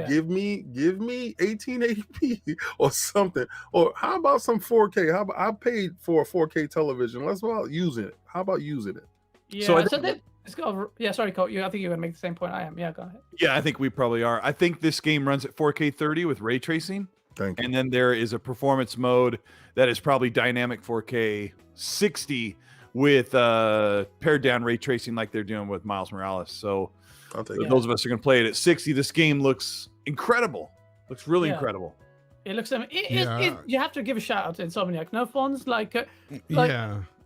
Give me 1880p or something. Or how about some 4K? How about, I paid for a 4K television. Let's about using it. How about using it? Yeah. So let's go. Yeah, sorry, Colt. I think you're gonna make the same point I am. Yeah, go ahead. Yeah, I think we probably are. I think this game runs at 4K 30 with ray tracing. Thank you. And then there is a performance mode that is probably dynamic 4K 60 with pared down ray tracing like they're doing with Miles Morales. So those of us who are going to play it at 60, this game looks incredible. Looks really incredible. It looks. You have to give a shout out to Insomniac. No Fonz,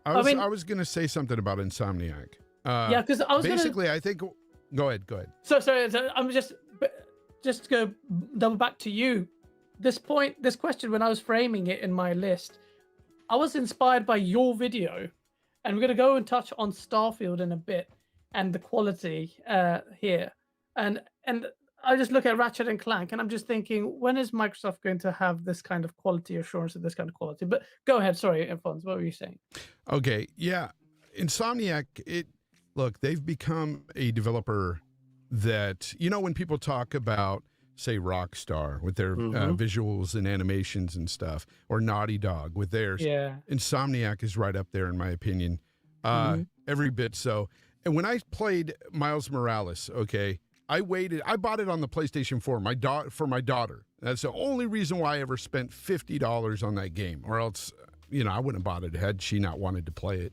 I was going to say something about Insomniac. Because I was basically. I think. Go ahead. So I'm just to go double back to you. This question, when I was framing it in my list, I was inspired by your video, and we're going to go and touch on Starfield in a bit and the quality here. And I just look at Ratchet and Clank, and I'm just thinking, when is Microsoft going to have this kind of quality assurance of this kind of quality? But go ahead. Sorry, Fonz, what were you saying? Okay, yeah. Insomniac, look, they've become a developer that, when people talk about, say, Rockstar with their visuals and animations and stuff, or Naughty Dog with theirs. Yeah. Insomniac is right up there, in my opinion. Every bit so. And when I played Miles Morales, I bought it on the PlayStation 4 for my daughter. That's the only reason why I ever spent $50 on that game, or else, I wouldn't have bought it had she not wanted to play it.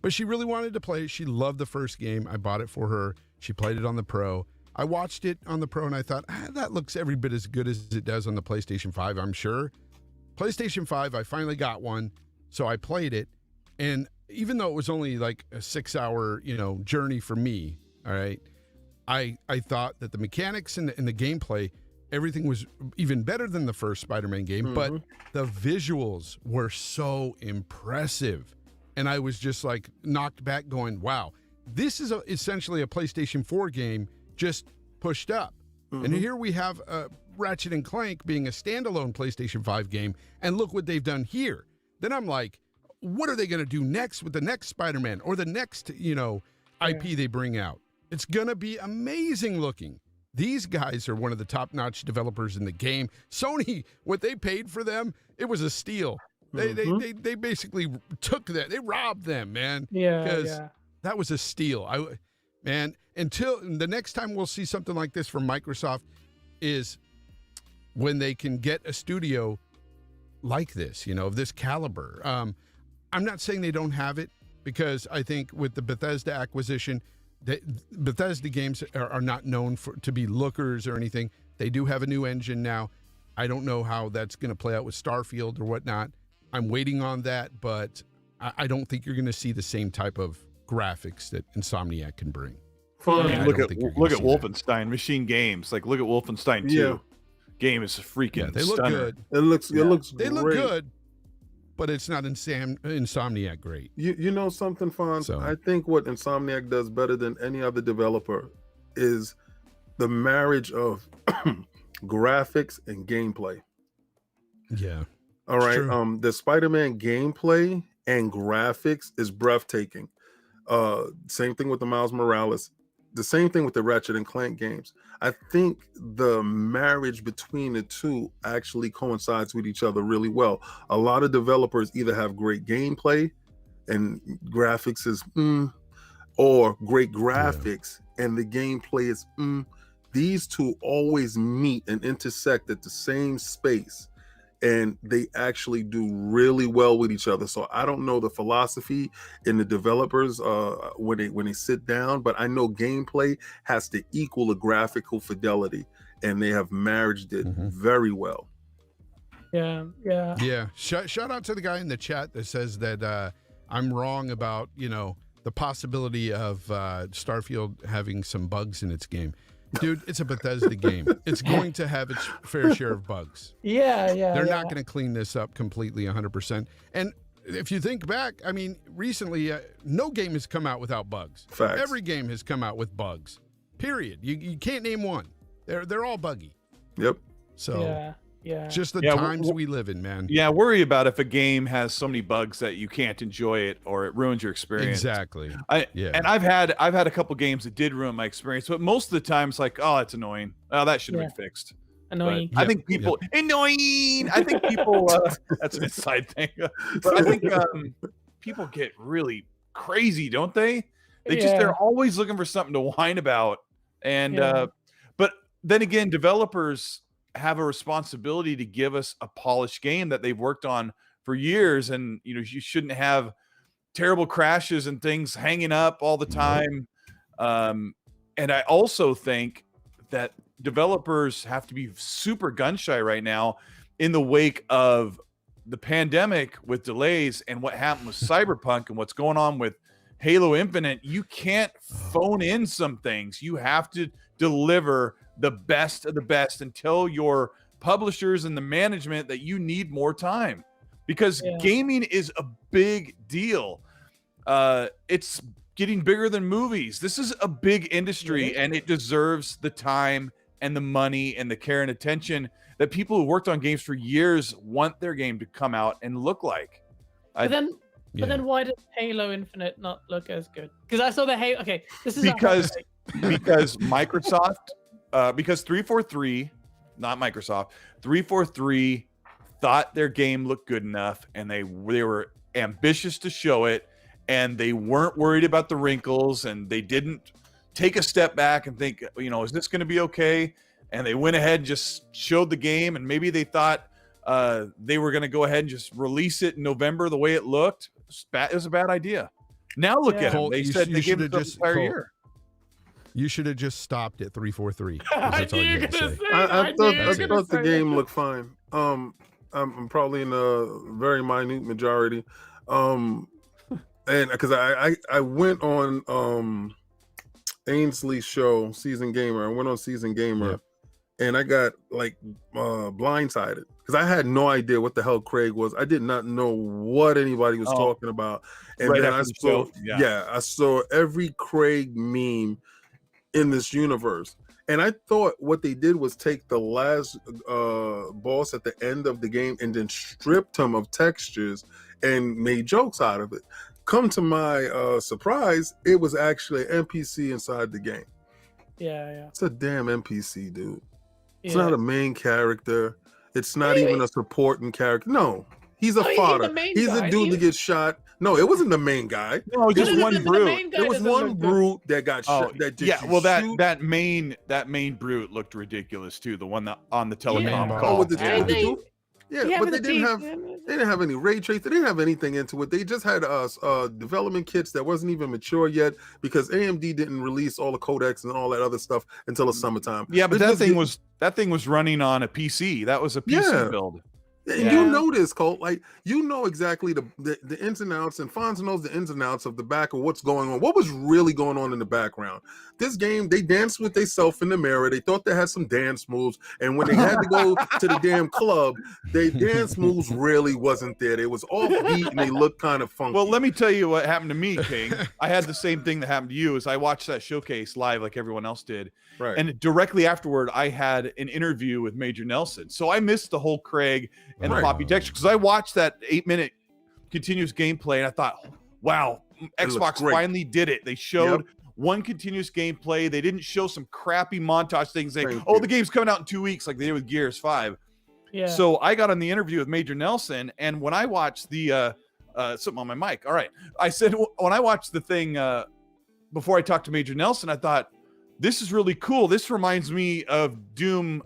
But she really wanted to play it. She loved the first game. I bought it for her. She played it on the Pro. I watched it on the Pro and I thought, that looks every bit as good as it does on the PlayStation 5, I'm sure. PlayStation 5, I finally got one, so I played it. And even though it was only like a 6-hour, journey for me, all right, I thought that the mechanics and the gameplay, everything was even better than the first Spider-Man game, but the visuals were so impressive. And I was just like knocked back going, wow, this is essentially a PlayStation 4 game just pushed up. And here we have Ratchet and Clank being a standalone PlayStation 5 game, and look what they've done here. Then I'm like, what are they going to do next with the next Spider-Man or the next, IP they bring out? It's going to be amazing looking. These guys are one of the top-notch developers in the game. Sony, what they paid for them, it was a steal. They basically took that. They robbed them, man. Because that was a steal. Until the next time we'll see something like this from Microsoft is when they can get a studio like this, of this caliber. I'm not saying they don't have it, because I think with the Bethesda acquisition, Bethesda games are not known to be lookers or anything. They do have a new engine now. I don't know how that's going to play out with Starfield or whatnot. I'm waiting on that, but I don't think you're going to see the same type of graphics that Insomniac can bring. Look at Wolfenstein Machine Games. Like, look at Wolfenstein 2. Yeah. Game is freaking they look stunner. good. It looks they look great. good, but it's not Insomniac great. You know something, Fonz? So. I think what Insomniac does better than any other developer is the marriage of graphics and gameplay. Yeah. All right. The Spider-Man gameplay and graphics is breathtaking. Same thing with the Miles Morales. The same thing with the Ratchet and Clank games. I think the marriage between the two actually coincides with each other really well. A lot of developers either have great gameplay and graphics is or great graphics and the gameplay is These two always meet and intersect at the same space, and they actually do really well with each other. So I don't know the philosophy in the developers when they sit down, but I know gameplay has to equal a graphical fidelity, and they have married it very well. Yeah. Shout out to the guy in the chat that says that I'm wrong about the possibility of Starfield having some bugs in its game. Dude, it's a Bethesda game. It's going to have its fair share of bugs. Yeah, yeah. They're yeah. not going to clean this up completely 100%. And if you think back, I mean, recently, no game has come out without bugs. Facts. Every game has come out with bugs. Period. You can't name one. They're all buggy. Yep. So Yeah. it's just the Yeah, times we live in, man. Yeah, worry about if a game has so many bugs that you can't enjoy it or it ruins your experience. Exactly. And I've had a couple games that did ruin my experience, but most of the time it's like, oh, it's annoying. Oh, that should have been fixed. Annoying. But I think people annoying. I think people that's an inside thing. But I think people get really crazy, don't they? They're always looking for something to whine about. And but then again, developers have a responsibility to give us a polished game that they've worked on for years, and you shouldn't have terrible crashes and things hanging up all the time. And I also think that developers have to be super gun shy right now in the wake of the pandemic with delays and what happened with Cyberpunk and what's going on with Halo Infinite. You can't phone in some things. You have to deliver the best of the best and tell your publishers and the management that you need more time, because gaming is a big deal. It's getting bigger than movies. This is a big industry, and it deserves the time and the money and the care and attention that people who worked on games for years want their game to come out and look like. But then why does Halo Infinite not look as good? Because I saw the Halo. Okay, this is because Microsoft, because 343, not Microsoft, 343 thought their game looked good enough, and they were ambitious to show it, and they weren't worried about the wrinkles, and they didn't take a step back and think, is this going to be okay? And they went ahead and just showed the game, and maybe they thought they were going to go ahead and just release it in November the way it looked. It was a bad idea. Now look at them. They said they gave it the entire year. You should have just stopped at 343. That's all you had to say. I thought the game looked fine. I'm probably in a very minute majority. And because I went on Ainsley's show, Season Gamer. I went on Season Gamer, and I got blindsided because I had no idea what the hell Craig was. I did not know what anybody was talking about. And then I saw, I saw every Craig meme in this universe. And I thought what they did was take the last boss at the end of the game and then stripped him of textures and made jokes out of it. Come to my surprise, it was actually an NPC inside the game. Yeah. It's a damn NPC, dude. It's not a main character. It's not even a supporting character. No, he's a fodder. He's a dude that gets shot. No, it wasn't the main guy. No, just one brute. There was one brute that got shot. That main brute looked ridiculous too. The one that on the telecom call. But they didn't have any ray trace. They didn't have anything into it. They just had development kits that wasn't even mature yet because AMD didn't release all the codecs and all that other stuff until the summertime. Yeah, but that thing was running on a PC. That was a PC build. And you know this, Colt. Like, you know exactly the ins and outs, and Fonz knows the ins and outs of the back of what's going on. What was really going on in the background? This game, they danced with themselves in the mirror. They thought they had some dance moves, and when they had to go to the damn club, their dance moves really wasn't there. They was offbeat and they looked kind of funky. Well, let me tell you what happened to me, King. I had the same thing that happened to you. Is I watched that showcase live like everyone else did, right? And directly afterward, I had an interview with Major Nelson, so I missed the whole Craig and the poppy texture because I watched that 8-minute continuous gameplay and I thought, wow, Xbox finally did it. They showed one continuous gameplay. They didn't show some crappy montage things saying, the game's coming out in 2 weeks like they did with Gears 5. Yeah. So I got on the interview with Major Nelson, and when I watched the something on my mic. All right. I said when I watched the thing before I talked to Major Nelson, I thought, this is really cool. This reminds me of Doom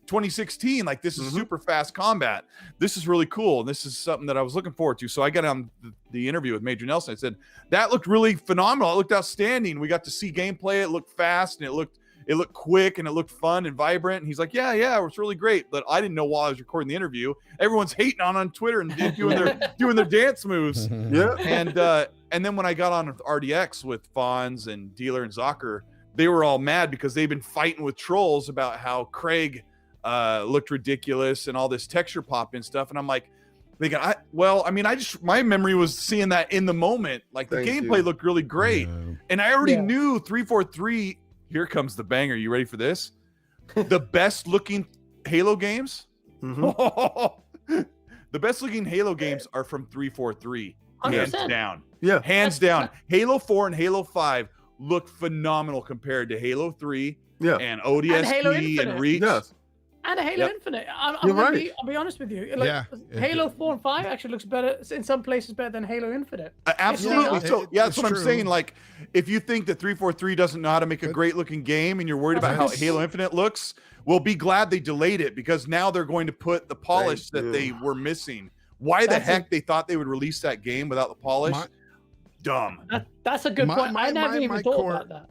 2016. Like, this is super fast combat. This is really cool. And this is something that I was looking forward to. So I got on the interview with Major Nelson. I said, that looked really phenomenal. It looked outstanding. We got to see gameplay. It looked fast and it it looked quick and it looked fun and vibrant. And he's like, yeah, it was really great. But I didn't know while I was recording the interview, everyone's hating on Twitter and doing their dance moves. Yeah. And then when I got on with RDX with Fonz and Dealer and Zocker, they were all mad because they've been fighting with trolls about how Craig looked ridiculous and all this texture pop and stuff. And I'm like, my memory was seeing that in the moment. Like the gameplay looked really great. Yeah. And I already knew 343. Here comes the banger. You ready for this? The best looking Halo games. Mm-hmm. The best looking Halo games are from 343. 100%. Hands down. Yeah. Hands down. Halo 4 and Halo 5 look phenomenal compared to Halo 3 and ODST and Reach. Yes. And Halo Infinite. I'll be honest with you. Like, Halo 4 and 5 actually looks better in some places better than Halo Infinite. Absolutely. So that's what I'm saying. Like, if you think that 343 doesn't know how to make a great looking game and you're worried about how Halo Infinite looks, well, be glad they delayed it because now they're going to put the polish that they were missing. Why the heck they thought they would release that game without the polish? Dumb. That's a good point. I never even thought about that.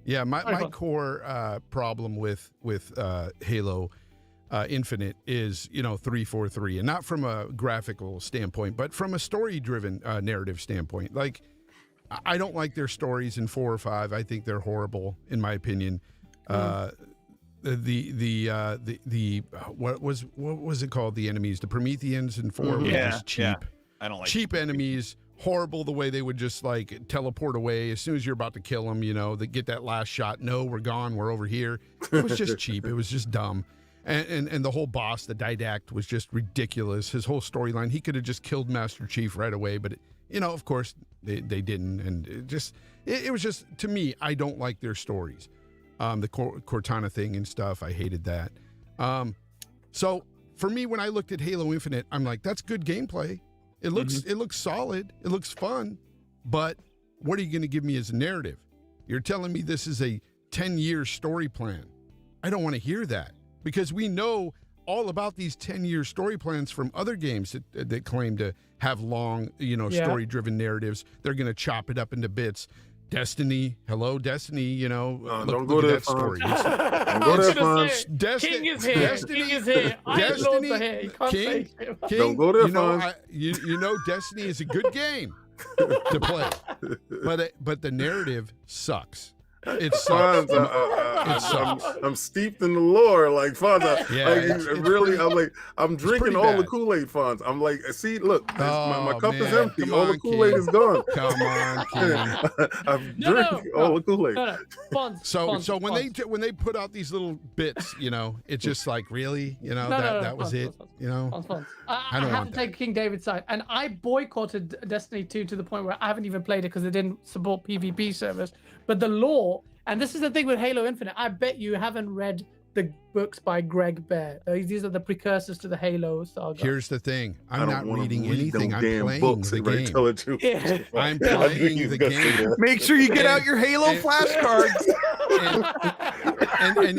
Yeah, my core problem with Halo Infinite is 343, and not from a graphical standpoint, but from a story-driven narrative standpoint. Like, I don't like their stories in 4 or 5. I think they're horrible, in my opinion. What was it called? The enemies, the Prometheans in 4 were just cheap. Yeah. I don't like cheap enemies. Horrible the way they would just like teleport away as soon as you're about to kill them, they get that last shot. No, we're gone. We're over here. It was just cheap. It was just dumb. And the whole boss, the Didact, was just ridiculous. His whole storyline, he could have just killed Master Chief right away. But, of course, they didn't. And it was just, to me, I don't like their stories. The Cortana thing and stuff, I hated that. So for me, when I looked at Halo Infinite, I'm like, that's good gameplay. It looks solid. It looks fun. But what are you going to give me as a narrative? You're telling me this is a 10-year story plan. I don't want to hear that because we know all about these 10-year story plans from other games that claim to have long, story-driven narratives. They're going to chop it up into bits. Destiny, hello, Destiny, don't go to that story. Don't go there, Fonz. King is here. King is here. Destiny, King, don't go there, Fonz. Destiny is a good game to play, but the narrative sucks. It sucks. I'm steeped in the lore, like Fonz. I'm drinking all the Kool-Aid, Fonz. I'm like, see, look, my cup is empty. All the Kool-Aid is gone. Come on, King. I'm drinking all the Kool-Aid. So when they put out these little bits, it's just like, really, that was it. I have to take King David's side, and I boycotted Destiny 2 to the point where I haven't even played it because it didn't support PvP service. But the lore, and this is the thing with Halo Infinite, I bet you haven't read the books by Greg Bear. These are the precursors to the Halo saga. Here's the thing. I'm not reading anything. I'm playing the game. I'm playing the game. Make sure you get out your Halo flashcards. And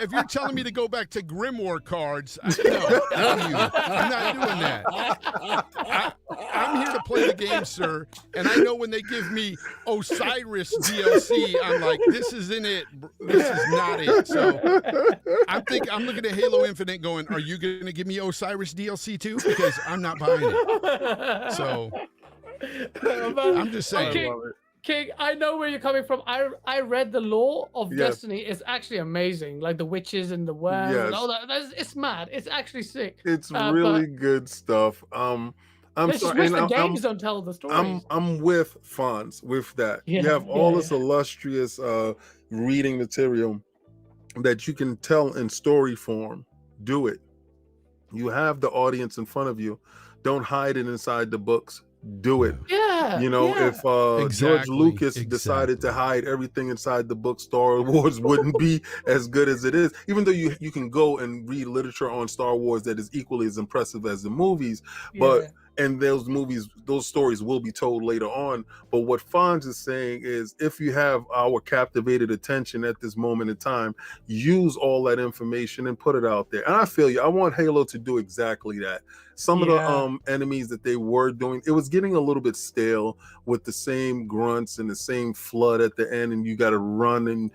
if you're telling me to go back to Grimoire cards, no, I'm not doing that. I'm here to play the game, sir. And I know when they give me Osiris DLC, I'm like, this isn't it. This is not it. So I'm looking at Halo Infinite going, are you going to give me Osiris DLC too? Because I'm not buying it. So I'm just saying. King, I know where you're coming from. I read the lore of Destiny. It's actually amazing. Like the witches and the worms and all that. It's mad. It's actually sick. It's really good stuff. I'm sorry. The games don't tell the stories. I'm with Fonz with that. You have all this illustrious reading material that you can tell in story form. Do it. You have the audience in front of you. Don't hide it inside the books. Do it. If George Lucas decided to hide everything inside the book, Star Wars wouldn't be as good as it is. Even though you can go and read literature on Star Wars that is equally as impressive as the movies, but and those stories will be told later on. But what Fonz is saying is, if you have our captivated attention at this moment in time, use all that information and put it out there. And I feel you. I want Halo to do exactly that. Some of the enemies that they were doing, it was getting a little bit stale with the same grunts and the same flood at the end, and you got to run and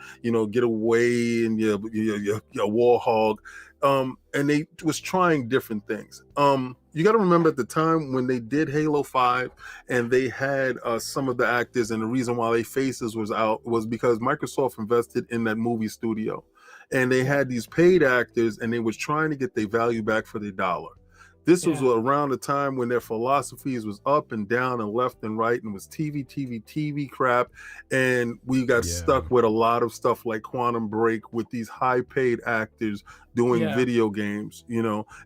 get away and your war hog. And they was trying different things. You got to remember at the time when they did Halo 5 and they had some of the actors, and the reason why their faces was out was because Microsoft invested in that movie studio, and they had these paid actors, and they was trying to get their value back for their dollar. This was around the time when their philosophies was up and down and left and right, and was TV crap. And we got stuck with a lot of stuff like Quantum Break with these high paid actors doing video games,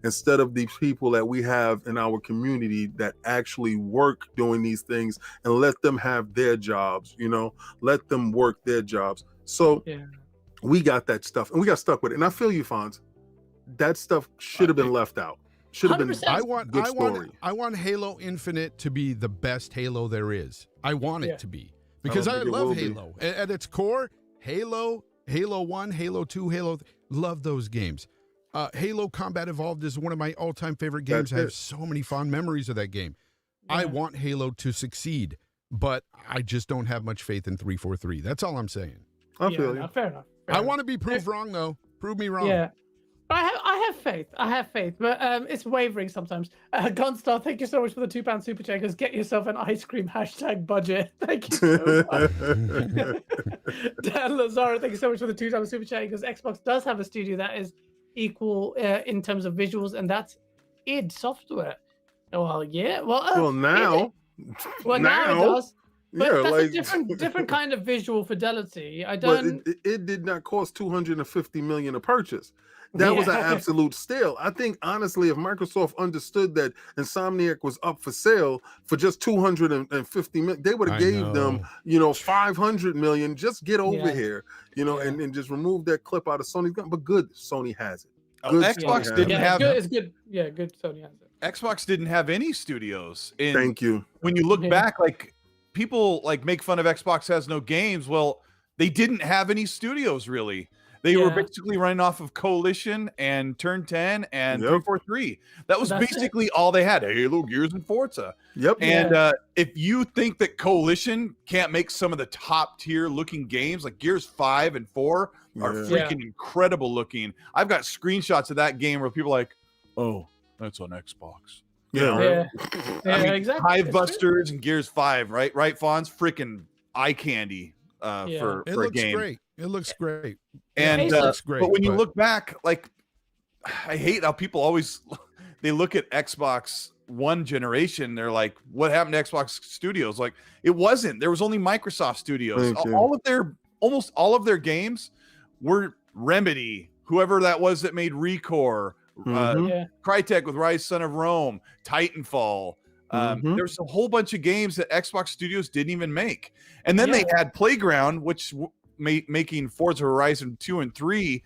instead of these people that we have in our community that actually work doing these things, and let them have their jobs, let them work their jobs. So we got that stuff and we got stuck with it. And I feel you, Fonz. That stuff should have been left out. Should have been. 100%. I want Halo Infinite to be the best Halo there is. I want it to be, because I love Halo. At its core, Halo 1, Halo 2, love those games. Halo Combat Evolved is one of my all-time favorite games. I have so many fond memories of that game. I want Halo to succeed, but I just don't have much faith in 343. That's all I'm saying. I feel you. Fair enough. I want to be proved wrong, though. Prove me wrong. Yeah. I have faith, but it's wavering sometimes. Gunstar, thank you so much for the £2 super chat. Because get yourself an ice cream #budget. Thank you so much. Dan Lazaro, thank you so much for the $2 super chat. Because Xbox does have a studio that is equal in terms of visuals, and that's id Software. Well, yeah. Well, now. Now it does. But that's like a different kind of visual fidelity. I don't. But it did not cost $250 million to purchase. That was an absolute steal. I think, honestly, if Microsoft understood that Insomniac was up for sale for just $250 million, they would have gave them, $500 million. Just get over here, and just remove that clip out of Sony's gun. But good, Sony has it. Good, Xbox didn't have. It's good. Yeah, good. Sony has it. Xbox didn't have any studios. Thank you. When you look back, like people make fun of Xbox has no games. Well, they didn't have any studios really. They were basically running off of Coalition and Turn 10 and 343. That was basically all they had. Halo, Gears, and Forza. Yep. And if you think that Coalition can't make some of the top tier looking games, like Gears 5 and 4 are freaking incredible looking. I've got screenshots of that game where people are like, oh, that's on Xbox. Exactly. Hive Busters and Gears 5, right, Fonz? Freaking eye candy for a game. Great. It looks great. And looks great, but when you look back, I hate how people always they look at Xbox One generation. They're like, what happened to Xbox Studios? Like, it wasn't. There was only Microsoft Studios. Almost all of their games were Remedy, whoever that was that made Recore, Crytek with Rise Son of Rome, Titanfall. There's a whole bunch of games that Xbox Studios didn't even make. And then they had Playground, which making Forza Horizon 2 and 3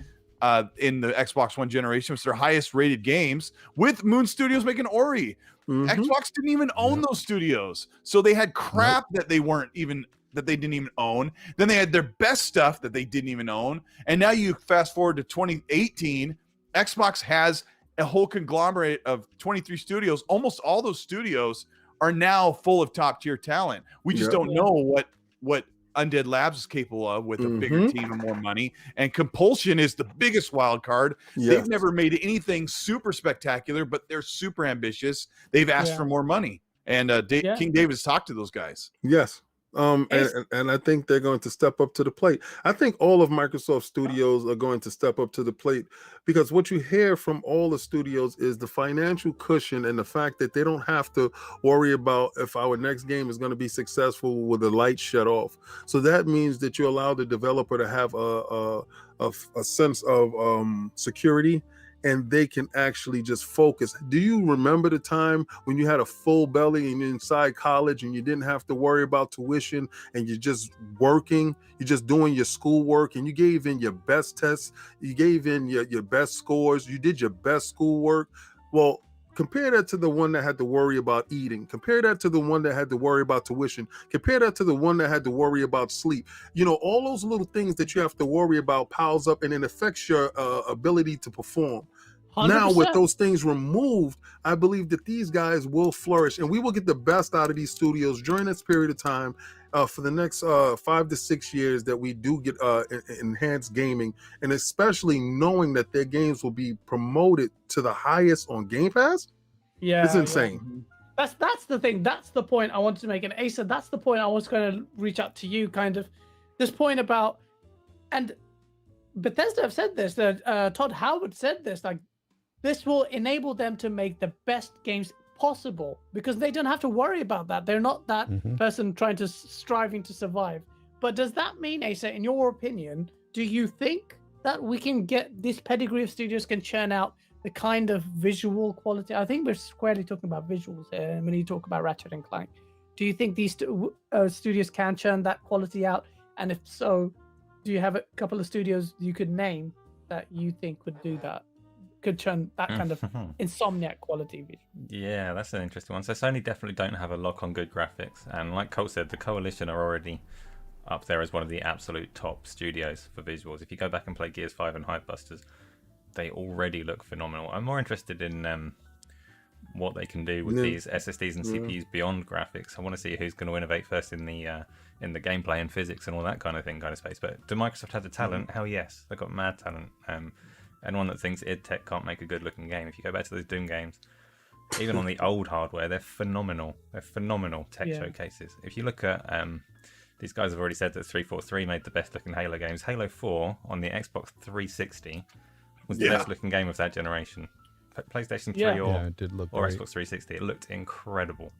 in the Xbox One generation was their highest rated games, with Moon Studios making Ori. Xbox didn't even own those studios. So they had crap that they didn't even own. Then they had their best stuff that they didn't even own. And now you fast forward to 2018, Xbox has a whole conglomerate of 23 studios. Almost all those studios are now full of top tier talent. We just don't know what Undead Labs is capable of with a bigger team and more money. And Compulsion is the biggest wild card. They've never made anything super spectacular, but they're super ambitious. They've asked for more money. And King David's talked to those guys. Yes. And I think they're going to step up to the plate. I think all of Microsoft studios are going to step up to the plate, because what you hear from all the studios is the financial cushion and the fact that they don't have to worry about if our next game is going to be successful with the lights shut off. So that means that you allow the developer to have a sense of security, and they can actually just focus. Do you remember the time when you had a full belly and you're inside college and you didn't have to worry about tuition and you're just working, you're just doing your schoolwork, and you gave in your best tests, you gave in your best scores, you did your best schoolwork? Well, compare that to the one that had to worry about eating. Compare that to the one that had to worry about tuition. Compare that to the one that had to worry about sleep. You know, all those little things that you have to worry about piles up, and it affects your ability to perform. 100%. Now, with those things removed, I believe that these guys will flourish, and we will get the best out of these studios during this period of time for the next 5 to 6 years that we do get enhanced gaming, and especially knowing that their games will be promoted to the highest on Game Pass. Yeah, It's insane. That's the thing. That's the point I wanted to make. And Asa, that's the point I was going to reach out to you, kind of this point about, and Bethesda have said this, that Todd Howard said this, like, this will enable them to make the best games possible because they don't have to worry about that. They're not that person striving to survive. But does that mean, Asa, in your opinion, do you think that we can get this pedigree of studios can churn out the kind of visual quality? I think we're squarely talking about visuals here when you talk about Ratchet and Clank. Do you think these studios can churn that quality out? And if so, do you have a couple of studios you could name that you think would do that? Could churn that kind of Insomniac quality. Yeah, that's an interesting one. So Sony definitely don't have a lock on good graphics, and like Cole said, the Coalition are already up there as one of the absolute top studios for visuals. If you go back and play Gears 5 and Hypebusters, they already look phenomenal. I'm more interested in what they can do with these SSDs and CPUs beyond graphics. I want to see who's going to innovate first in the gameplay and physics and all that kind of space. But do Microsoft have the talent? Hell yes, they've got mad talent. Anyone that thinks id Tech can't make a good looking game, if you go back to those Doom games, even on the old hardware, they're phenomenal. They're phenomenal tech showcases. If you look at these guys have already said that 343 made the best looking Halo games. Halo 4 on the Xbox 360 was the best looking game of that generation. PlayStation 3 or Xbox 360, it looked incredible.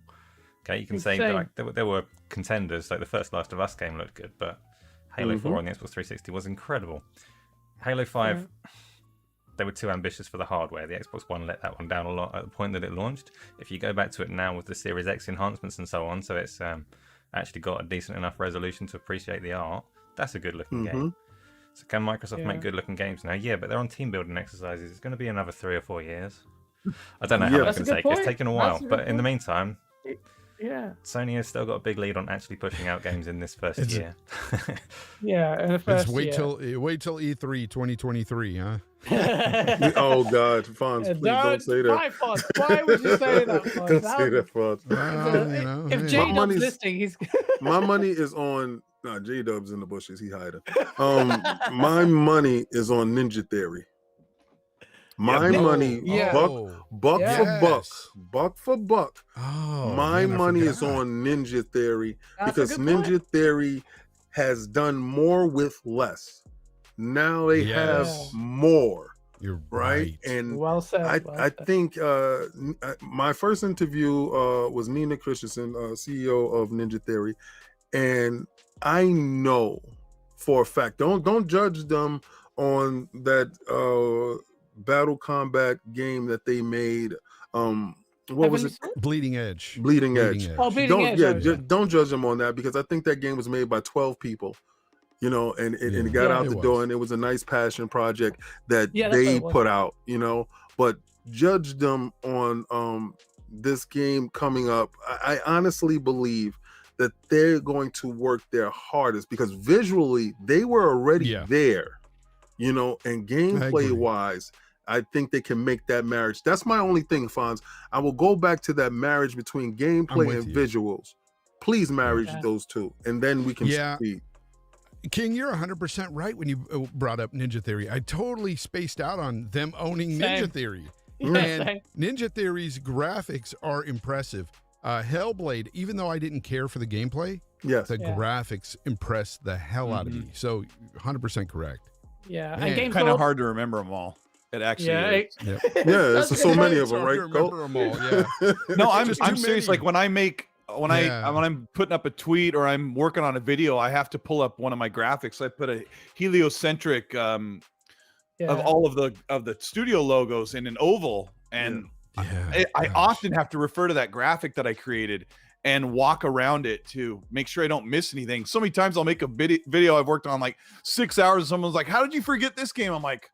Okay, you can say that, like, there were contenders, like the first Last of Us game looked good, but Halo 4 on the Xbox 360 was incredible. Halo 5, they were too ambitious for the hardware. The Xbox One let that one down a lot at the point that it launched. If you go back to it now with the Series X enhancements and so on, so it's actually got a decent enough resolution to appreciate the art, that's a good looking game. So can Microsoft make good looking games now? Yeah, but they're on team building exercises. It's going to be another 3 or 4 years. I don't know how that's going to take. It's taken a while, but in the meantime, Sony has still got a big lead on actually pushing out games in this first year. In the first wait till E3 2023, huh? Oh God, Fonz, please don't say that. Why, Fonz? Why would you say that, Fonz? Don't say that, Fonz. If J-Dub's listening, he's my money is on. Nah, J-Dub's in the bushes. He hiding. My money is on Ninja Theory. My money, buck for buck. Oh, my money is on Ninja Theory because Ninja Theory has done more with less. Now they have more. You're right. And well said. I think my first interview was Nina Christensen, CEO of Ninja Theory, and I know for a fact. Don't judge them on that battle combat game that they made. What was it? Bleeding Edge. Bleeding Edge. Oh, Bleeding Edge. Don't judge them on that because I think that game was made by 12 people. You know, and it got out the door, and it was a nice passion project that they put out. You know, but judge them on this game coming up. I honestly believe that they're going to work their hardest because visually they were already there. You know, and gameplay wise, I think they can make that marriage. That's my only thing, Fonz. I will go back to that marriage between gameplay and visuals. Please marry those two, and then we can succeed. King, you're 100% right when you brought up Ninja Theory. I totally spaced out on them owning Ninja Theory. And Ninja Theory's graphics are impressive. Hellblade, even though I didn't care for the gameplay, the graphics impressed the hell out of me. So 100% correct. Yeah, and games kind of hard to remember them all. It actually is. There's so many of them, right? Remember them all, No, I'm serious. Like when I'm putting up a tweet or I'm working on a video, I have to pull up one of my graphics. I put a heliocentric of all of the studio logos in an oval, and I often have to refer to that graphic that I created and walk around it to make sure I don't miss anything. So many times I'll make a video I've worked on like 6 hours, and someone's like, "How did you forget this game?" I'm like,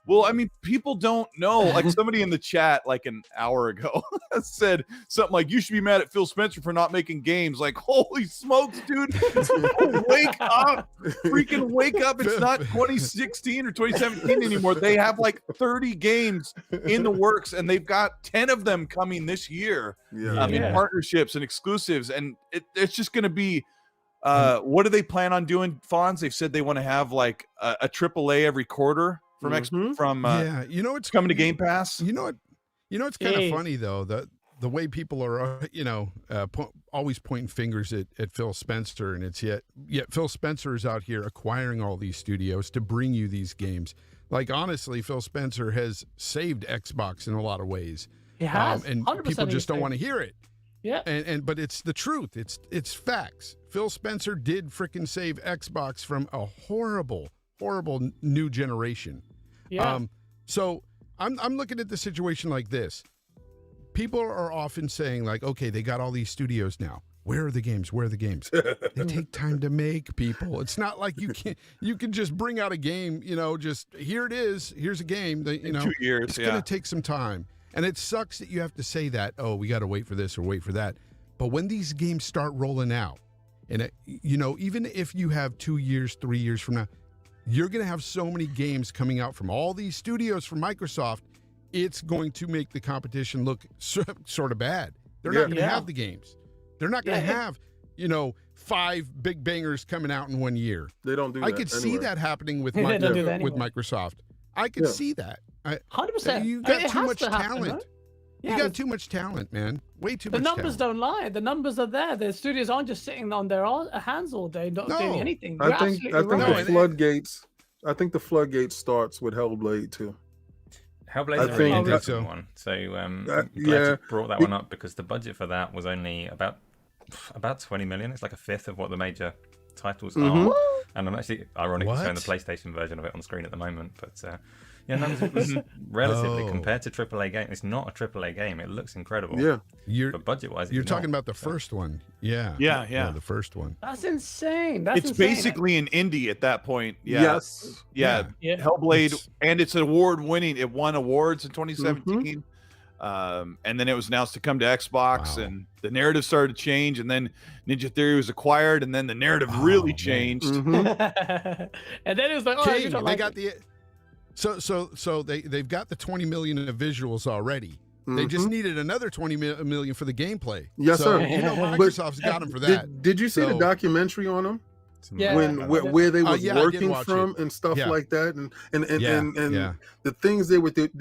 Well, I mean, people don't know. Like somebody in the chat, like an hour ago, said something like, "You should be mad at Phil Spencer for not making games." Like, holy smokes, dude! Wake up, freaking wake up! It's not 2016 or 2017 anymore. They have like 30 games in the works, and they've got 10 of them coming this year in partnerships and exclusives. And it's just going to be. What do they plan on doing, Fonz? They've said they want to have like a AAA every quarter from you know, it's coming to Game Pass. You know it's kind of funny though, the way people are always pointing fingers at Phil Spencer, and it's yet Phil Spencer is out here acquiring all these studios to bring you these games. Like honestly, Phil Spencer has saved Xbox in a lot of ways. He has, and people just don't want to hear it. Yeah, but it's the truth. It's facts. Phil Spencer did frickin' save Xbox from a horrible new generation. Yeah. So I'm looking at the situation like this. People are often saying like, okay, they got all these studios now. Where are the games? Where are the games? They take time to make, people. It's not like you can just bring out a game, just here it is. Here's a game that, In 2 years, it's going to take some time. And it sucks that you have to say that, oh, we got to wait for this or wait for that. But when these games start rolling out, and even if you have 2 years, 3 years from now, you're going to have so many games coming out from all these studios from Microsoft, it's going to make the competition look sort of bad. They're not going to have the games. They're not going to have, 5 big bangers coming out in 1 year. They don't do that. I could see that happening with They don't do that with anyway. Microsoft. I could see that. 100%. You got It too has much to happen, talent. right? You got too much talent, man. Way too The much numbers talent. don't lie. The numbers are there. The studios aren't just sitting on their hands all day, not doing anything. I think right. the floodgates. I think the floodgates starts with Hellblade too. Hellblade's a really interesting one. So glad you brought that one up, because the budget for that was only about 20 million. It's like a fifth of what the major titles are. And I'm actually ironically showing the PlayStation version of it on screen at the moment. But it was relatively compared to AAA game. It's not a AAA game. It looks incredible. Yeah, but budget-wise, you're talking about the first one. Yeah, the first one. That's insane. It's basically an indie at that point. Yes. Yeah. Hellblade, and it's award-winning. It won awards in 2017. And then it was announced to come to Xbox, and the narrative started to change, and then Ninja Theory was acquired, and then the narrative really changed. And then it was like, they got the. So they've got the 20 million in the visuals already. They just needed another 20 million for the gameplay. Yes, sir. Microsoft's got them for that. Did you see the documentary on them? Yeah. Where they was working from it. and stuff like that, and the things they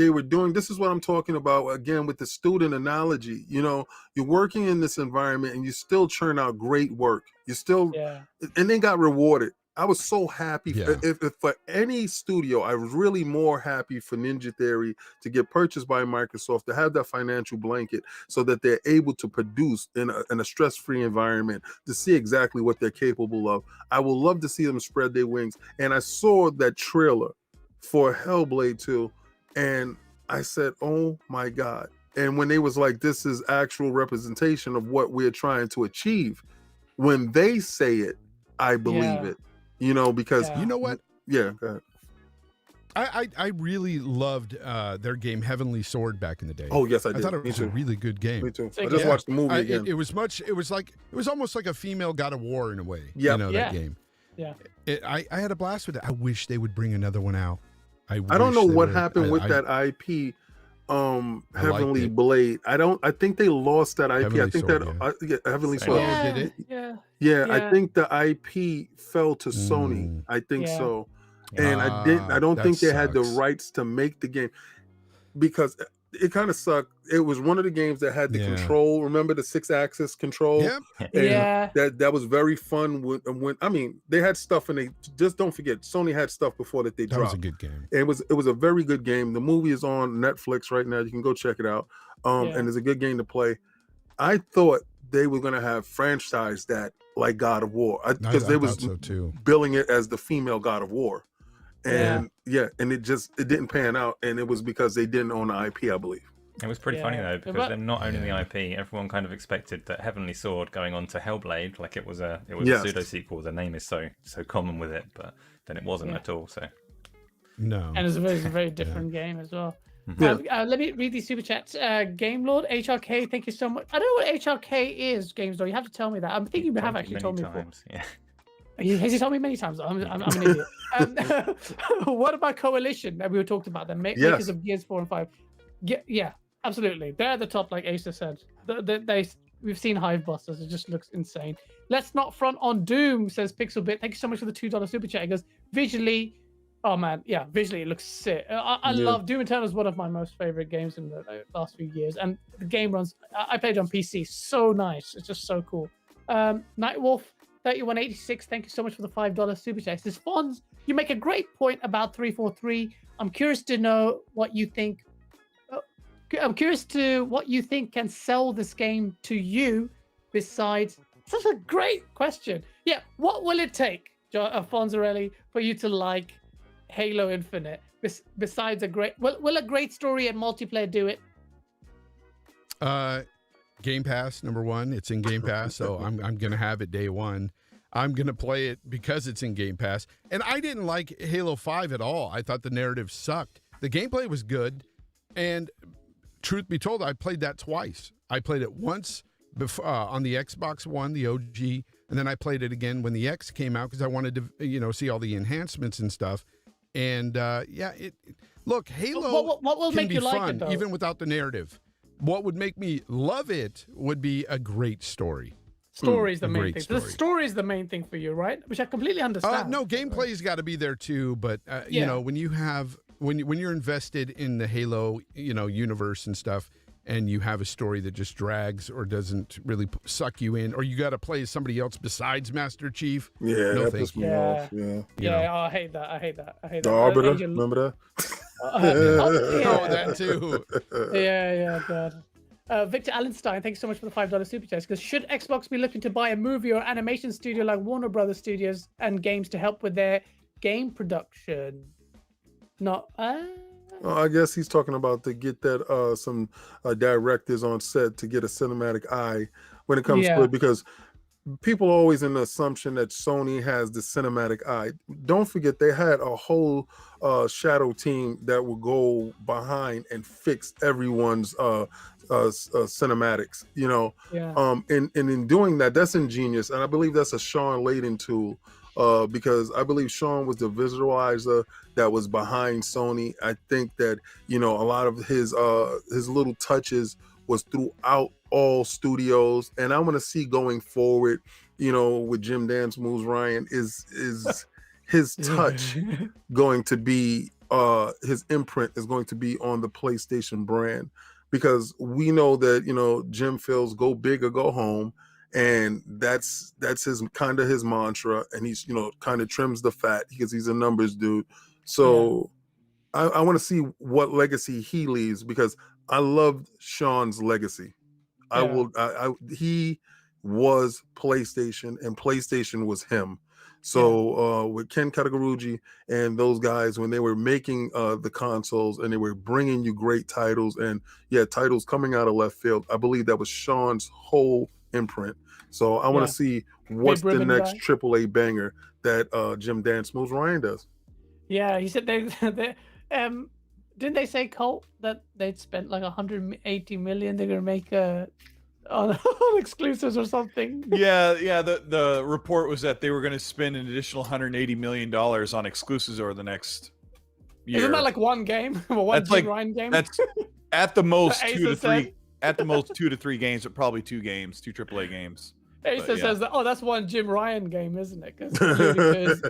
were doing. This is what I'm talking about again with the student analogy. You're working in this environment and you still churn out great work. You still and they got rewarded. I was so happy. If for any studio, I was really more happy for Ninja Theory to get purchased by Microsoft, to have that financial blanket so that they're able to produce in a stress-free environment, to see exactly what they're capable of. I would love to see them spread their wings. And I saw that trailer for Hellblade 2, and I said, oh my God. And when they was like, this is actual representation of what we're trying to achieve, when they say it, I believe it. Because you know what? Yeah, go ahead. I really loved their game Heavenly Sword back in the day. Oh yes, I did. I thought it was a really good game. Me too. I just watched the movie again. It was almost like a female God of War in a way. Yeah, that game. Yeah. I had a blast with it. I wish they would bring another one out. I don't know what happened with that IP. Heavenly Blade. I think they lost that IP. Heavenly I think Sword, Heavenly Sword. Did it? Yeah. I think the IP fell to Sony. I think so. And I don't think they had the rights to make the game, because it kind of sucked. It was one of the games that had the control. Remember the 6-axis control? Yep. And that was very fun. When I mean, they had stuff, and they just don't forget, Sony had stuff before that they dropped. That was a good game. It was a very good game. The movie is on Netflix right now. You can go check it out. And it's a good game to play. I thought they were gonna have franchised that like God of War, because they was billing it as the female God of War. And and it didn't pan out, and it was because they didn't own the IP, I believe. It was pretty funny though, because them not owning the IP, everyone kind of expected that Heavenly Sword going on to Hellblade, like it was a pseudo sequel. The name is so common with it, but then it wasn't at all. So No. And it's a very different game as well. Yeah. Let me read these super chats. Game Lord HRK, thank you so much. I don't know what HRK is, Games Lord. You have to tell me that. I think you have actually told me before. Yeah. Has he told me many times? I'm an idiot. What about Coalition that we were talking about? The makers of Gears 4 and 5. Yeah, absolutely. They're the top, like Asa said. We've seen Hive Busters. It just looks insane. Let's not front on Doom, says Pixelbit. Thank you so much for the $2 super chat. It goes, visually, oh man, yeah, visually it looks sick. I love Doom Eternal is one of my most favorite games in the last few years, and the game runs. I played it on PC, so nice. It's just so cool. Nightwolf 3186, thank you so much for the $5 super chat. It says, Fonz, you make a great point about 343. I'm curious to know what you think. I'm curious to what you think can sell this game to you. Besides, such a great question. Yeah, what will it take, Fonzarelli, for you to like Halo Infinite? Besides will a great story and multiplayer do it? Game Pass, number one. It's in Game Pass, so I'm gonna have it day one. I'm gonna play it because it's in Game Pass. And I didn't like Halo 5 at all. I thought the narrative sucked. The gameplay was good, and truth be told, I played that twice. I played it once before on the Xbox One, the OG, and then I played it again when the X came out because I wanted to, see all the enhancements and stuff. And look, Halo what will can make be you fun like it, though? even without the narrative. What would make me love it would be a great story. Story is the main thing. Story. The story is the main thing for you, right? Which I completely understand. No, gameplay's got to be there too. But when you have when you're invested in the Halo, universe and stuff, and you have a story that just drags or doesn't really suck you in, or you got to play as somebody else besides Master Chief. Yeah, no, that thank pissed you. me off. Yeah. Oh, I hate that. The Arbiter, remember that? Oh, that too. Yeah, God. Victor Allenstein, thanks so much for the $5 super chat. Because should Xbox be looking to buy a movie or animation studio like Warner Brothers Studios and games to help with their game production? Not. I guess he's talking about to get that some directors on set to get a cinematic eye when it comes to it, because people are always in the assumption that Sony has the cinematic eye. Don't forget they had a whole shadow team that would go behind and fix everyone's cinematics, and in doing that, that's ingenious, and I believe that's a Sean Layden tool, because I believe Sean was the visualizer that was behind Sony. I think that a lot of his little touches was throughout all studios, and I want to see going forward, with Jim Dance Moves Ryan, is his touch going to be his imprint is going to be on the PlayStation brand, because we know that Jim feels go big or go home, and that's his kind of his mantra, and he's kind of trims the fat because he's a numbers dude. So I want to see what legacy he leaves, because I loved Sean's legacy. He was PlayStation and PlayStation was him. So with Ken Kataguruji and those guys, when they were making the consoles and they were bringing you great titles, and titles coming out of left field, I believe that was Sean's whole imprint. So I want to see what's the next AAA banger that Jim Dance Moves Ryan does. Yeah, he said they didn't they say, Colt, that they'd spent like 180 million? They're gonna make on exclusives or something. Yeah. The report was that they were going to spend an additional $180 million on exclusives over the next year. Isn't that like one game? One Jim Ryan game? That's at the most 2 to 3. At the most 2 to 3 games, but probably 2 games, 2 AAA games. Asa says that, that's one Jim Ryan game, isn't it? Because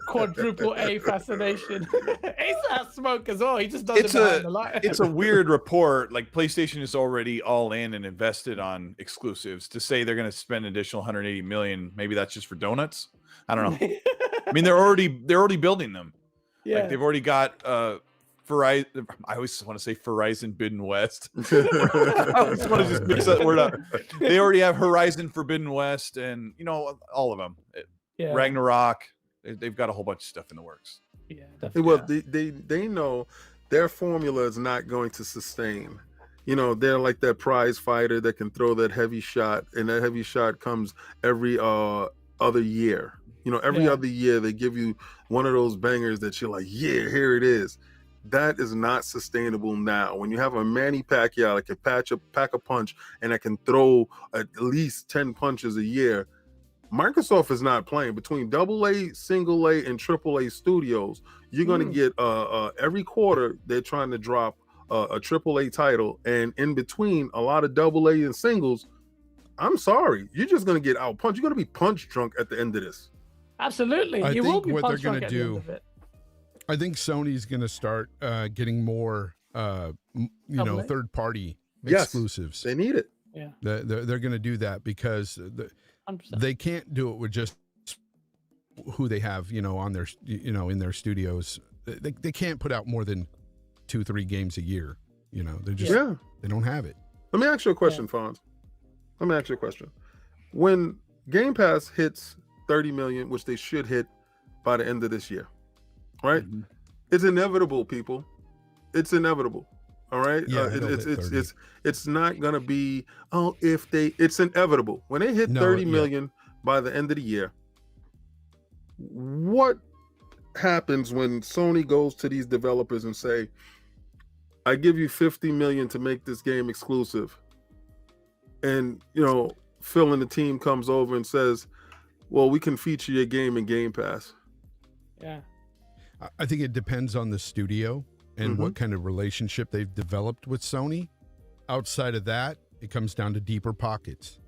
quadruple A fascination. Asa has smoke as well. He just does it behind the line. It's a weird report. Like, PlayStation is already all in and invested on exclusives. To say they're going to spend an additional 180 million, maybe that's just for donuts. I don't know. I mean, they're already building them. Yeah, like, they've already got Verizon. I always want to say Verizon Forbidden West. I just want to just mix that word up. They already have Horizon Forbidden West, and all of them. Ragnarok. They've got a whole bunch of stuff in the works. Yeah, well, they know their formula is not going to sustain. They're like that prize fighter that can throw that heavy shot, and that heavy shot comes every other year. Every Yeah. other year they give you one of those bangers that you're like, yeah, here it is. That is not sustainable now. When you have a Manny Pacquiao that can pack a punch and that can throw at least 10 punches a year, Microsoft is not playing. Between AA, single A, and AAA studios, you're going to get every quarter they're trying to drop a AAA title, and in between a lot of AA and singles. I'm sorry, you're just going to get out punched. You're going to be punch drunk at the end of this. Absolutely. I You will think be what they're punch drunk gonna at the end do- of it. I think Sony's going to start getting more, AA? third-party Yes. exclusives. They need it. Yeah. They're going to do that because 100%. they can't do it with just who they have, on their, in their studios. They can't put out more than 2-3 games a year. They just Yeah. they don't have it. Let me ask you a question, Fonz. Let me ask you a question. When Game Pass hits 30 million, which they should hit by the end of this year, right? Mm-hmm. It's inevitable, people. It's inevitable. All right. Yeah, it'll hit 30. It's not gonna be it's inevitable. When they hit No, 30 yeah. million by the end of the year, what happens when Sony goes to these developers and say, I give you 50 million to make this game exclusive? And Phil and the team comes over and says, well, we can feature your game in Game Pass. Yeah. I think it depends on the studio and what kind of relationship they've developed with Sony. Outside of that, it comes down to deeper pockets.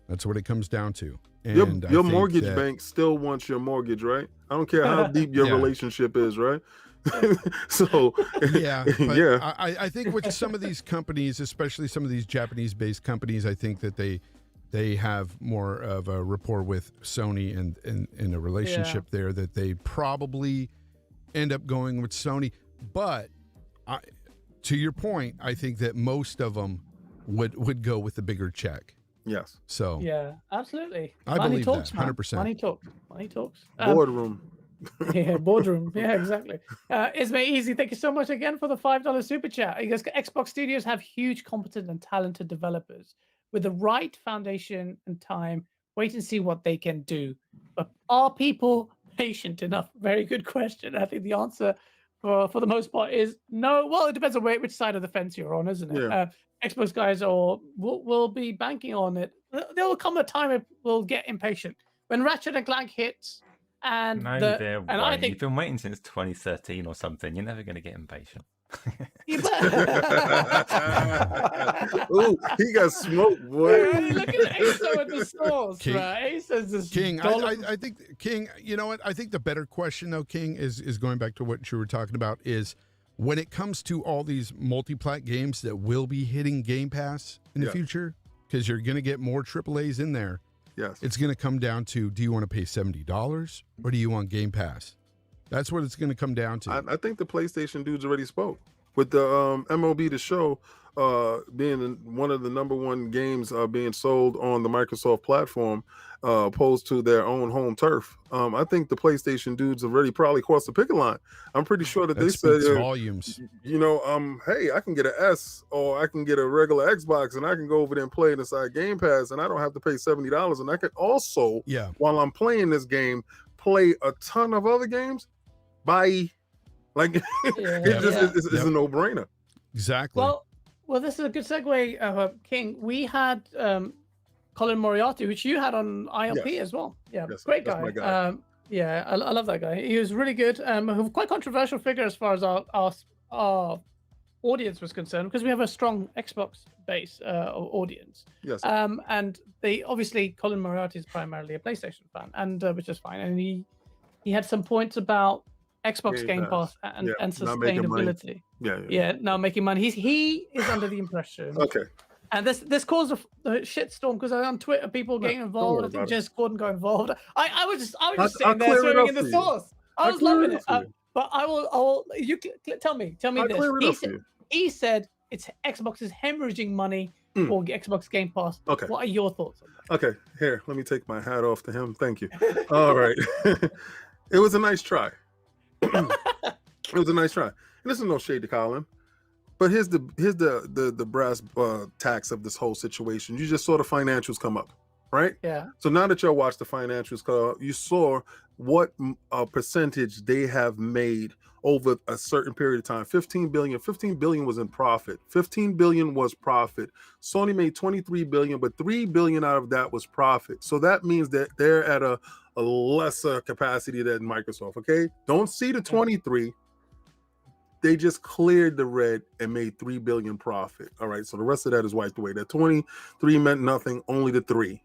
That's what it comes down to. And Your I think mortgage that- bank still wants your mortgage, right? I don't care how deep your Yeah. relationship is, right? So Yeah, but yeah. I think with some of these companies, especially some of these Japanese-based companies, I think that they have more of a rapport with Sony and a relationship there that they probably end up going with Sony. But to your point, I think that most of them would go with the bigger check. Yes. So Yeah, absolutely. I Money believe talks, that, man. 100%. Money talks. Money talks. Boardroom. Yeah, boardroom. Yeah, exactly. Ismay Easy, thank you so much again for the $5 super chat. You guys, Xbox Studios have huge, competent, and talented developers with the right foundation and time. Wait and see what they can do. But are people patient enough? Very good question. I think the answer for the most part is no. Well, it depends on which side of the fence you're on, isn't it? Yeah. Xbox guys will be banking on it. There will come a time it will get impatient when Ratchet and Clank hits. And No, there and I won't. think You've been waiting since 2013 or something. You're never going to get impatient. Ooh, he got smoked, boy. Look at Asa with the sauce, King- right? Asa's just King, dollar- I think King, you know what? I think the better question though, King, is going back to what you were talking about, is when it comes to all these multi-plat games that will be hitting Game Pass in the Yeah. future, because you're going to get more AAAs in there. Yes. It's going to come down to, do you want to pay $70 or do you want Game Pass? That's what it's going to come down to. I think the PlayStation dudes already spoke with the MLB The Show being one of the number one games being sold on the Microsoft platform, opposed to their own home turf. I think the PlayStation dudes have already probably crossed the picket line. I'm pretty sure that That they said, speaks volumes. hey, I can get an S or I can get a regular Xbox and I can go over there and play it inside Game Pass and I don't have to pay $70. And I can also, Yeah. while I'm playing this game, play a ton of other games. Bye. Like it's a no-brainer. Exactly. Well, this is a good segue, King. We had Colin Moriarty, which you had on ILP Yes. as well. Yeah, Yes, great that's guy. my guy. Yeah, I love that guy. He was really good. Quite controversial figure as far as our audience was concerned, because we have a strong Xbox base audience. Yes. And they obviously Colin Moriarty is primarily a PlayStation fan, and which is fine. And he had some points about Xbox Game Pass and not making money. sustainability. Yeah. Yeah, now making money. He is under the impression. Okay. And this caused a shitstorm because on Twitter people getting don't involved. worry I think about it. Jez Gordon got involved. I was just I'll sitting there clear it swimming up in the for you. sauce. I I'll was clear loving it it. up for you. But I will. You tell me I'll this. clear it up for you. He said it's Xbox is hemorrhaging money for Xbox Game Pass. Okay. What are your thoughts on that? Okay, here, let me take my hat off to him. Thank you. All right. It was a nice try. It was a nice try. And this is no shade to Colin, but here's the brass tacks of this whole situation. You just saw the financials come up, right? Yeah. So now that y'all watched the financials, you saw what percentage they have made over a certain period of time. 15 billion was in profit. 15 billion was profit. Sony made 23 billion, but 3 billion out of that was profit. So that means that they're at a lesser capacity than Microsoft. Okay, don't see the 23. They just cleared the red and made 3 billion profit. All right, so the rest of that is wiped away. That 23 meant nothing. Only the 3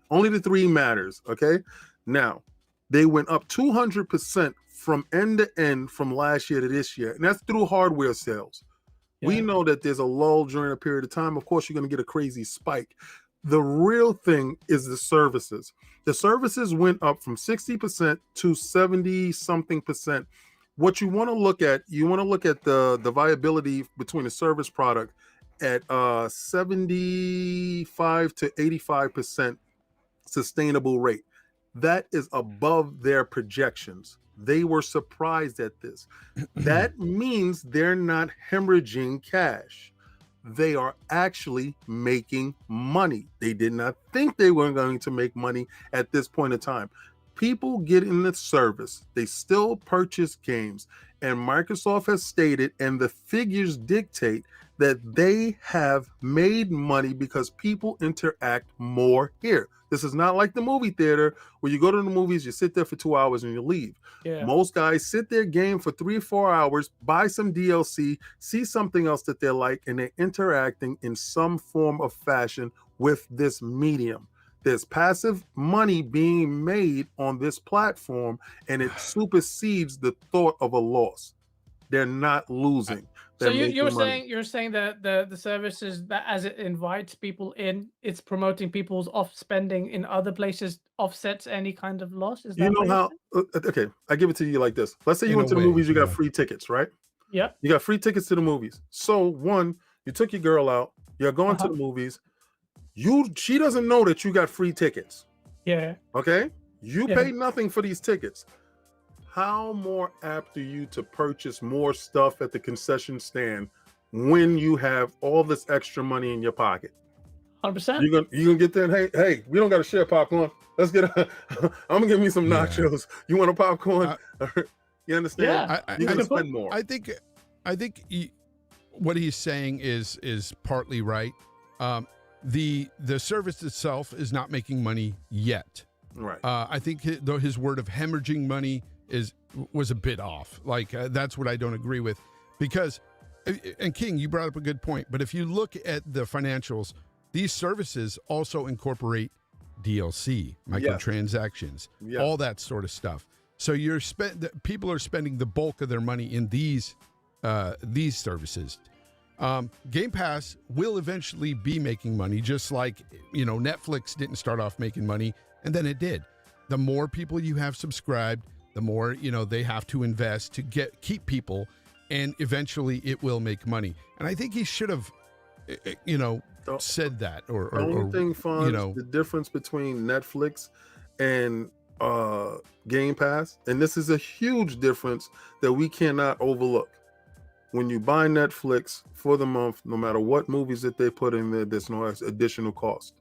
matters. Okay, now they went up 200% from end to end from last year to this year, and that's through hardware sales. We know that there's a lull during a period of time. Of course, you're going to get a crazy spike. The real thing is the services. The services went up from 60% to 70 something percent. What you want to look at, the viability between the service product at 75 to 85% sustainable rate. That is above their projections. They were surprised at this. That means they're not hemorrhaging cash. They are actually making money. They did not think they were going to make money at this point in time. People get in the service. They still purchase games. And Microsoft has stated, and the figures dictate, that they have made money because people interact more here. This is not like the movie theater where you go to the movies, you sit there for 2 hours and you leave. Yeah. Most guys sit there, game for 3 or 4 hours, buy some DLC, see something else that they like, and they're interacting in some form of fashion with this medium. There's passive money being made on this platform, and it supersedes the thought of a loss. They're not losing. So They're making money. you're saying that the services, that as it invites people in, it's promoting people's off spending in other places, offsets any kind of loss. Is that You know what you're how? saying? Okay, I give it to you like this. Let's say you In went a to the way, movies, you got yeah. free tickets, right? Yeah. You got free tickets to the movies. So one, you took your girl out. You're going to the movies. She doesn't know that you got free tickets. Yeah. Okay, you Yeah. pay nothing for these tickets. How more apt are you to purchase more stuff at the concession stand when you have all this extra money in your pocket? 100%. You're gonna get there and hey, we don't got to share popcorn. Let's get I'm gonna give me some Yeah. nachos. You want a popcorn? You understand? Yeah. You're gonna Good point. spend more. I think what he's saying is partly right. The service itself is not making money yet. Right. I think though his word of hemorrhaging money was a bit off. Like that's what I don't agree with, because and King, you brought up a good point. But if you look at the financials, these services also incorporate DLC, microtransactions, all that sort of stuff. So people are spending the bulk of their money in these services. Game Pass will eventually be making money, just like Netflix didn't start off making money, and then it did. The more people you have subscribed, the more they have to invest to keep people, and eventually it will make money. And I think he should have, said that. The only thing, Fonz, the difference between Netflix and Game Pass, and this is a huge difference that we cannot overlook. When you buy Netflix for the month, no matter what movies that they put in there, there's no additional cost.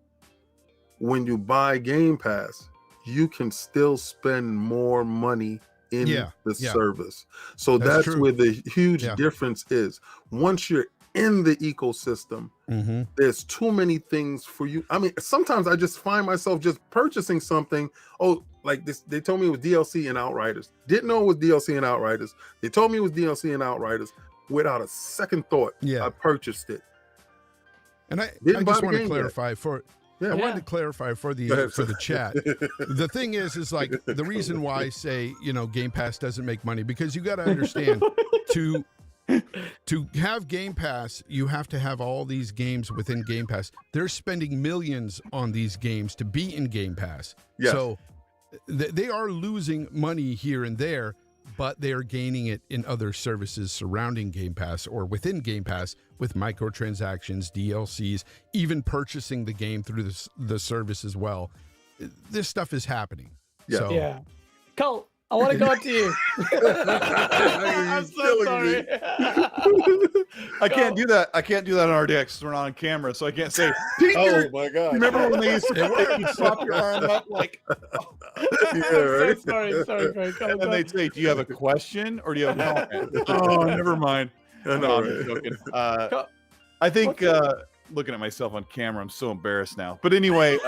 When you buy Game Pass, you can still spend more money in the service. So that's where the huge difference is. Once you're in the ecosystem, there's too many things for you. I mean, sometimes I just find myself just purchasing something. Oh, like this, they told me it was DLC and Outriders. Didn't know it was DLC and Outriders. They told me it was DLC and Outriders. Without a second thought, I purchased it. And I just want to clarify I wanted to clarify for the chat. The thing is like the reason why I say Game Pass doesn't make money, because you got to understand to have Game Pass, you have to have all these games within Game Pass. They're spending millions on these games to be in Game Pass. Yes. So they are losing money here and there, but they are gaining it in other services surrounding Game Pass or within Game Pass with microtransactions, DLCs, even purchasing the game through the service as well. This stuff is happening. Yeah. Yeah. Cole, I want to go to you. I'm so killing sorry. me. I can't do that. I can't do that on RDX. We're not on camera, so I can't say. Oh my god! Remember when they used to make you prop your arm up like, Yeah, I'm right? so sorry, Frank. Oh, and God. they'd say, "Do you have a question or do you have a comment?" Oh, never mind. I No, know, I'm right? joking. Co- I think looking at myself on camera, I'm so embarrassed now. But anyway,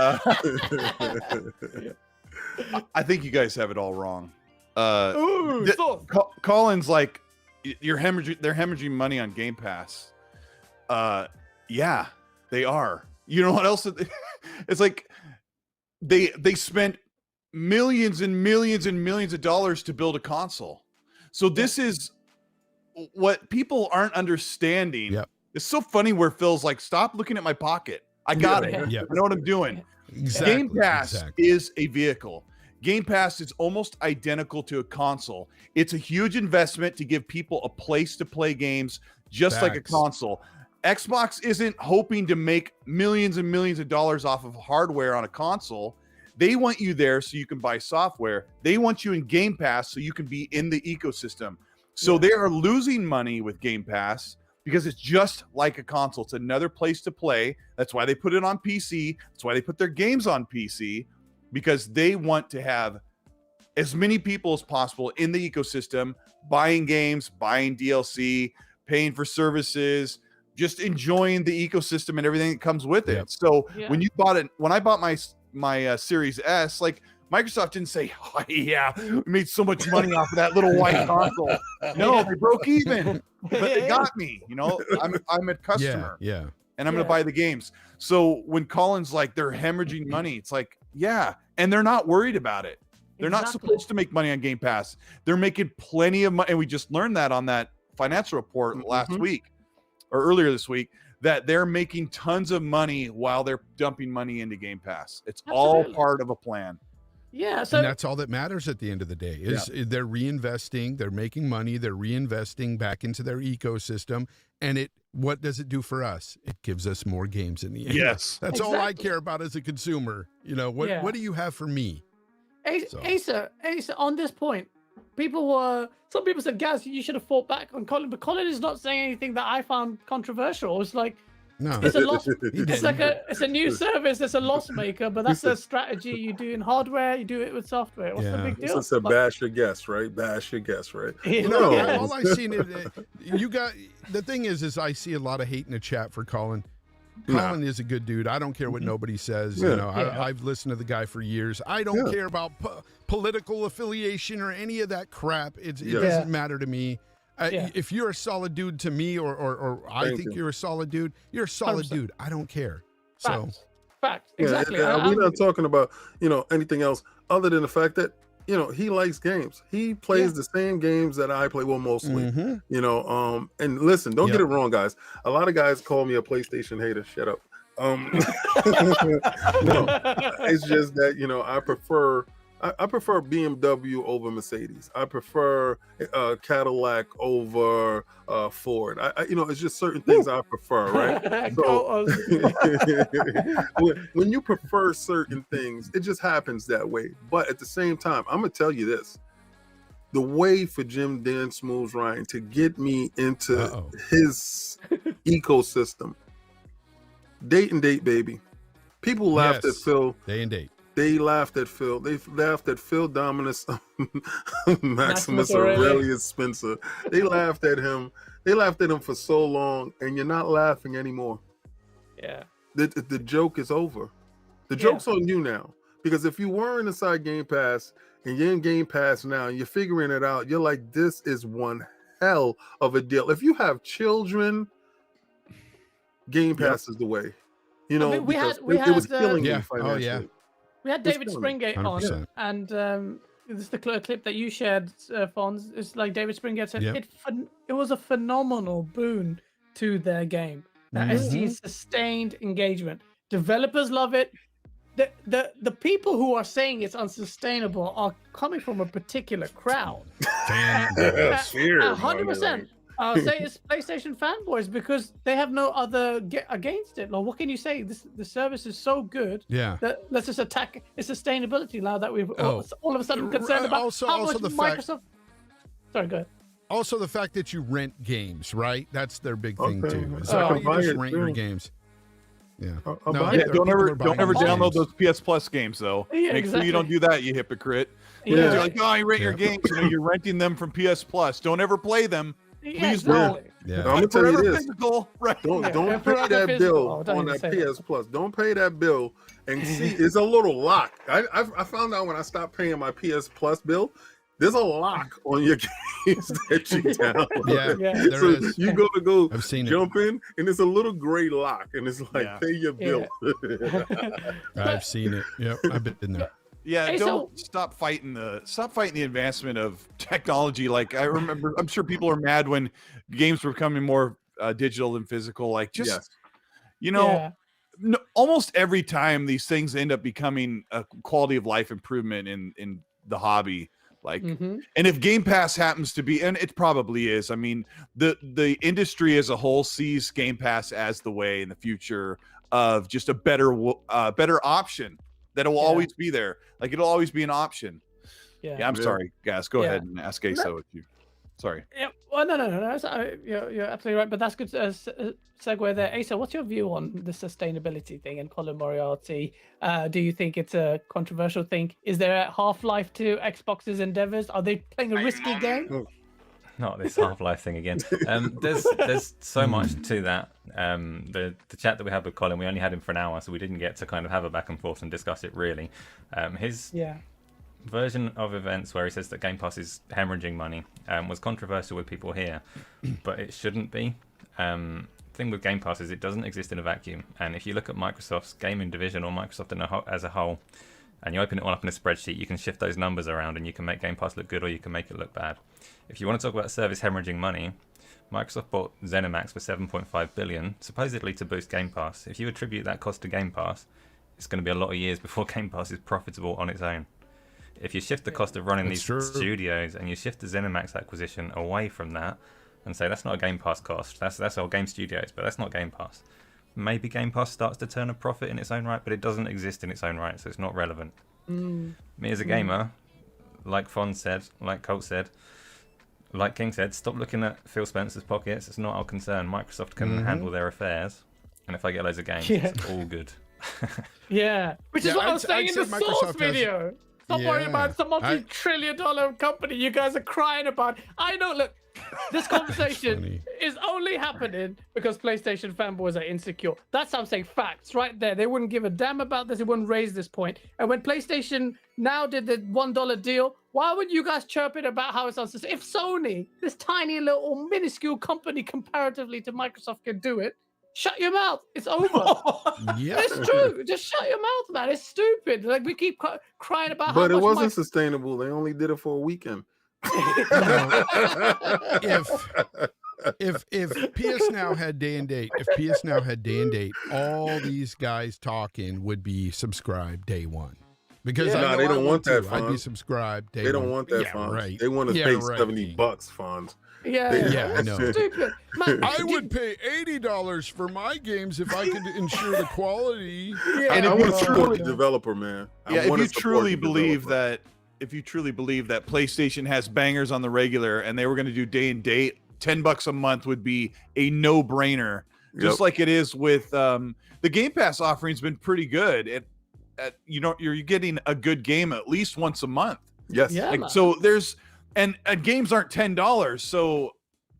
I think you guys have it all wrong. Ooh, th- sauce. Colin's like, they're hemorrhaging money on Game Pass. Yeah, they are. You know what else? It's like they spent millions and millions and millions of dollars to build a console. So this is what people aren't understanding. Yep. It's so funny where Phil's like, stop looking at my pocket. I got it. Yeah. I know what I'm doing. Exactly. Game Pass exactly. is a vehicle. Game Pass is almost identical to a console. It's a huge investment to give people a place to play games, just like a Facts. console. Xbox isn't hoping to make millions and millions of dollars off of hardware on a console. They want you there so you can buy software. They want you in Game Pass so you can be in the ecosystem. So they are losing money with Game Pass because it's just like a console. It's another place to play. That's why they put it on PC. That's why they put their games on PC, because they want to have as many people as possible in the ecosystem, buying games, buying DLC, paying for services, just enjoying the ecosystem and everything that comes with it. Yep. So Yeah. when I bought my Series S, like Microsoft didn't say, "Oh yeah, we made so much money off of that little white console." No, they broke even, but they got me. You know, I'm a customer. Yeah. And I'm going to buy the games. So when Colin's like, they're hemorrhaging money, it's like, yeah. And they're not worried about it. They're not Exactly. supposed to make money on Game Pass. They're making plenty of money. And we just learned that on that financial report last week or earlier this week, that they're making tons of money while they're dumping money into Game Pass. It's all Absolutely. part of a plan. Yeah, so And that's all that matters at the end of the day is they're reinvesting, they're making money, they're reinvesting back into their ecosystem. And what does it do for us? It gives us more games in the end. Yes. That's all I Exactly. care about as a consumer. You know, what do you have for me? So- Asa, on this point, some people said, Gaz, you should have fought back on Colin, but Colin is not saying anything that I found controversial. It's like, No. it's a loss. He It's didn't. like it's a new service. It's a loss maker, but that's a strategy you do in hardware. You do it with software. What's the Yeah. big This deal? is a bash your guess, right? Bash your guess, right? Yeah. No, No. all I seen the thing is I see a lot of hate in the chat for Colin. Nah. Colin is a good dude. I don't care what nobody says. Yeah. You know, Yeah. I've listened to the guy for years. I don't Yeah. care about political affiliation or any of that crap. It Yeah. doesn't matter to me. Yeah. If you're a solid dude to me, or I Thank think you. you're a solid dude, you're a solid 100%. dude. I don't care. So Facts. Yeah, Exactly. and we're not talking about anything else other than the fact that he likes games. He plays the same games that I play. Well, mostly. mhm. And listen, don't get Yep. it wrong, guys. A lot of guys call me a PlayStation hater. Shut up. No, it's just that I prefer BMW over Mercedes. I prefer Cadillac over Ford. It's just certain things I prefer, right? So, when you prefer certain things, it just happens that way. But at the same time, I'm gonna tell you this: the way for Jim Dan Smooth Ryan to get me into his ecosystem, date and date, baby. People laughed at Yes. Phil. Day and date. They laughed at Phil. They laughed at Phil Dominus, Maximus Aurelius. Aurelius Spencer. They laughed at him. They laughed at him for so long, and you're not laughing anymore. Yeah. The joke is over. The joke's on you now. Because if you weren't inside Game Pass and you're in Game Pass now and you're figuring it out, you're like, this is one hell of a deal. If you have children, Game Pass is the way. I mean, we because had- it was had, killing Yeah. me Oh, financially. yeah. We had It's David killing Springate on, 100%. and this is the clip that you shared, Fonz. It's like David Springate said, Yep. it was a phenomenal boon to their game. That has seen sustained engagement. Developers love it. The people who are saying it's unsustainable are coming from a particular crowd. Fan- Fear, 100%. I'll say it's PlayStation fanboys because they have no other against it. Like, what can you say? The service is so good. Yeah. That let's just attack its sustainability now that we've all of a sudden concerned about also how much the Microsoft. fact- Sorry, go ahead. Also, the fact that you rent games, right? That's their big thing Okay. too. Is I that can you buy just it, rent too. your games? Yeah. I'll No, buy yeah, it. Don't ever people are buying download games. those PS Plus games though. Yeah, Make sure you don't do that, you hypocrite. Yeah. You're like, oh, you rent your games. You're renting them from PS Plus. Don't ever play them. Please don't. exactly. Yeah. I'm gonna tell you Forever this. physical. Right. Don't Yeah, pay forever that physical. bill Don't on even that say PS Plus. Don't pay that bill and see. It's a little lock. I found out when I stopped paying my PS Plus bill. There's a lock on your games that you download. Yeah, Yeah. there So is. you go I've seen it. jump in, and it's a little gray lock, and it's like Yeah. pay your bill. I've seen it. Yep, I've been there. Yeah, Hey, don't stop fighting the advancement of technology. Like I remember, I'm sure people are mad when games were becoming more digital than physical. Like just Yes. Yeah. no, almost every time these things end up becoming a quality of life improvement in the hobby. Like, Mhm. and if Game Pass happens to be, and it probably is. I mean, the industry as a whole sees Game Pass as the way in the future of just a better option that will Yeah. always be there. Like it'll always be an option. Yeah. Yeah, I'm Yeah. sorry, guys. Go Yeah. ahead and ask Asa what you. Sorry. Yeah. Well, no. You're absolutely right. But that's good segue there. Asa, what's your view on the sustainability thing and Colin Moriarty? Do you think it's a controversial thing? Is there a half-life to Xbox's endeavors? Are they playing a risky game? Not this Half-Life thing again. There's so much to that. The chat that we had with Colin, we only had him for an hour, so we didn't get to kind of have a back and forth and discuss it really. His Yeah. version of events where he says that Game Pass is hemorrhaging money was controversial with people here, but it shouldn't be. Thing with Game Pass is it doesn't exist in a vacuum, and if you look at Microsoft's gaming division or Microsoft as a whole, and you open it all up in a spreadsheet, you can shift those numbers around and you can make Game Pass look good or you can make it look bad. If you want to talk about service hemorrhaging money, Microsoft bought ZeniMax for $7.5 billion, supposedly to boost Game Pass. If you attribute that cost to Game Pass, it's going to be a lot of years before Game Pass is profitable on its own. If you shift the cost of running That's these true. studios and you shift the ZeniMax acquisition away from that and say that's not a Game Pass cost, that's our game studios, but that's not Game Pass. Maybe Game Pass starts to turn a profit in its own right, but it doesn't exist in its own right, so it's not relevant. Me as a gamer, like Fon said, like Colt said, like King said, stop looking at Phil Spencer's pockets. It's not our concern. Microsoft can handle their affairs, and if I get loads of games, it's all good. Yeah. Which is Yeah, what I I'd was say- saying I'd in the say source Microsoft has- video. Stop worrying about Yeah. some multi-trillion-dollar company you guys are crying about. I know, look, this conversation funny. is only happening because PlayStation fanboys are insecure. That's how I'm saying facts right there. They wouldn't give a damn about this. They wouldn't raise this point. And when PlayStation now did the $1 deal, why would you guys chirp it about how it's unsustainable? If Sony, this tiny little minuscule company comparatively to Microsoft, can do it, shut your mouth. It's over. Yeah. It's true. Just shut your mouth, man. It's stupid. Like we keep crying about But how it much wasn't sustainable. They only did it for a weekend. If PS Now had day and date, all these guys talking would be subscribed day one. Because Yeah. I Nah, know they I don't would want that, too. I'd be Fonz. subscribed day They don't one. want that Yeah, funds. right. They want to Yeah, pay right. $70 funds. Yeah, Yeah, I it's know. stupid. Man, I would pay $80 for my games if I could ensure the quality. Yeah, And I if want you to support the truly- developer, man. I Yeah, if wanna you support truly the believe developer. that PlayStation has bangers on the regular and they were going to do day and date, $10 a month would be a no-brainer. Just Yep. like it is with the Game Pass offering's been pretty good. You're getting a good game at least once a month. Yes. Yeah. Like, man. so there's and games aren't $10, so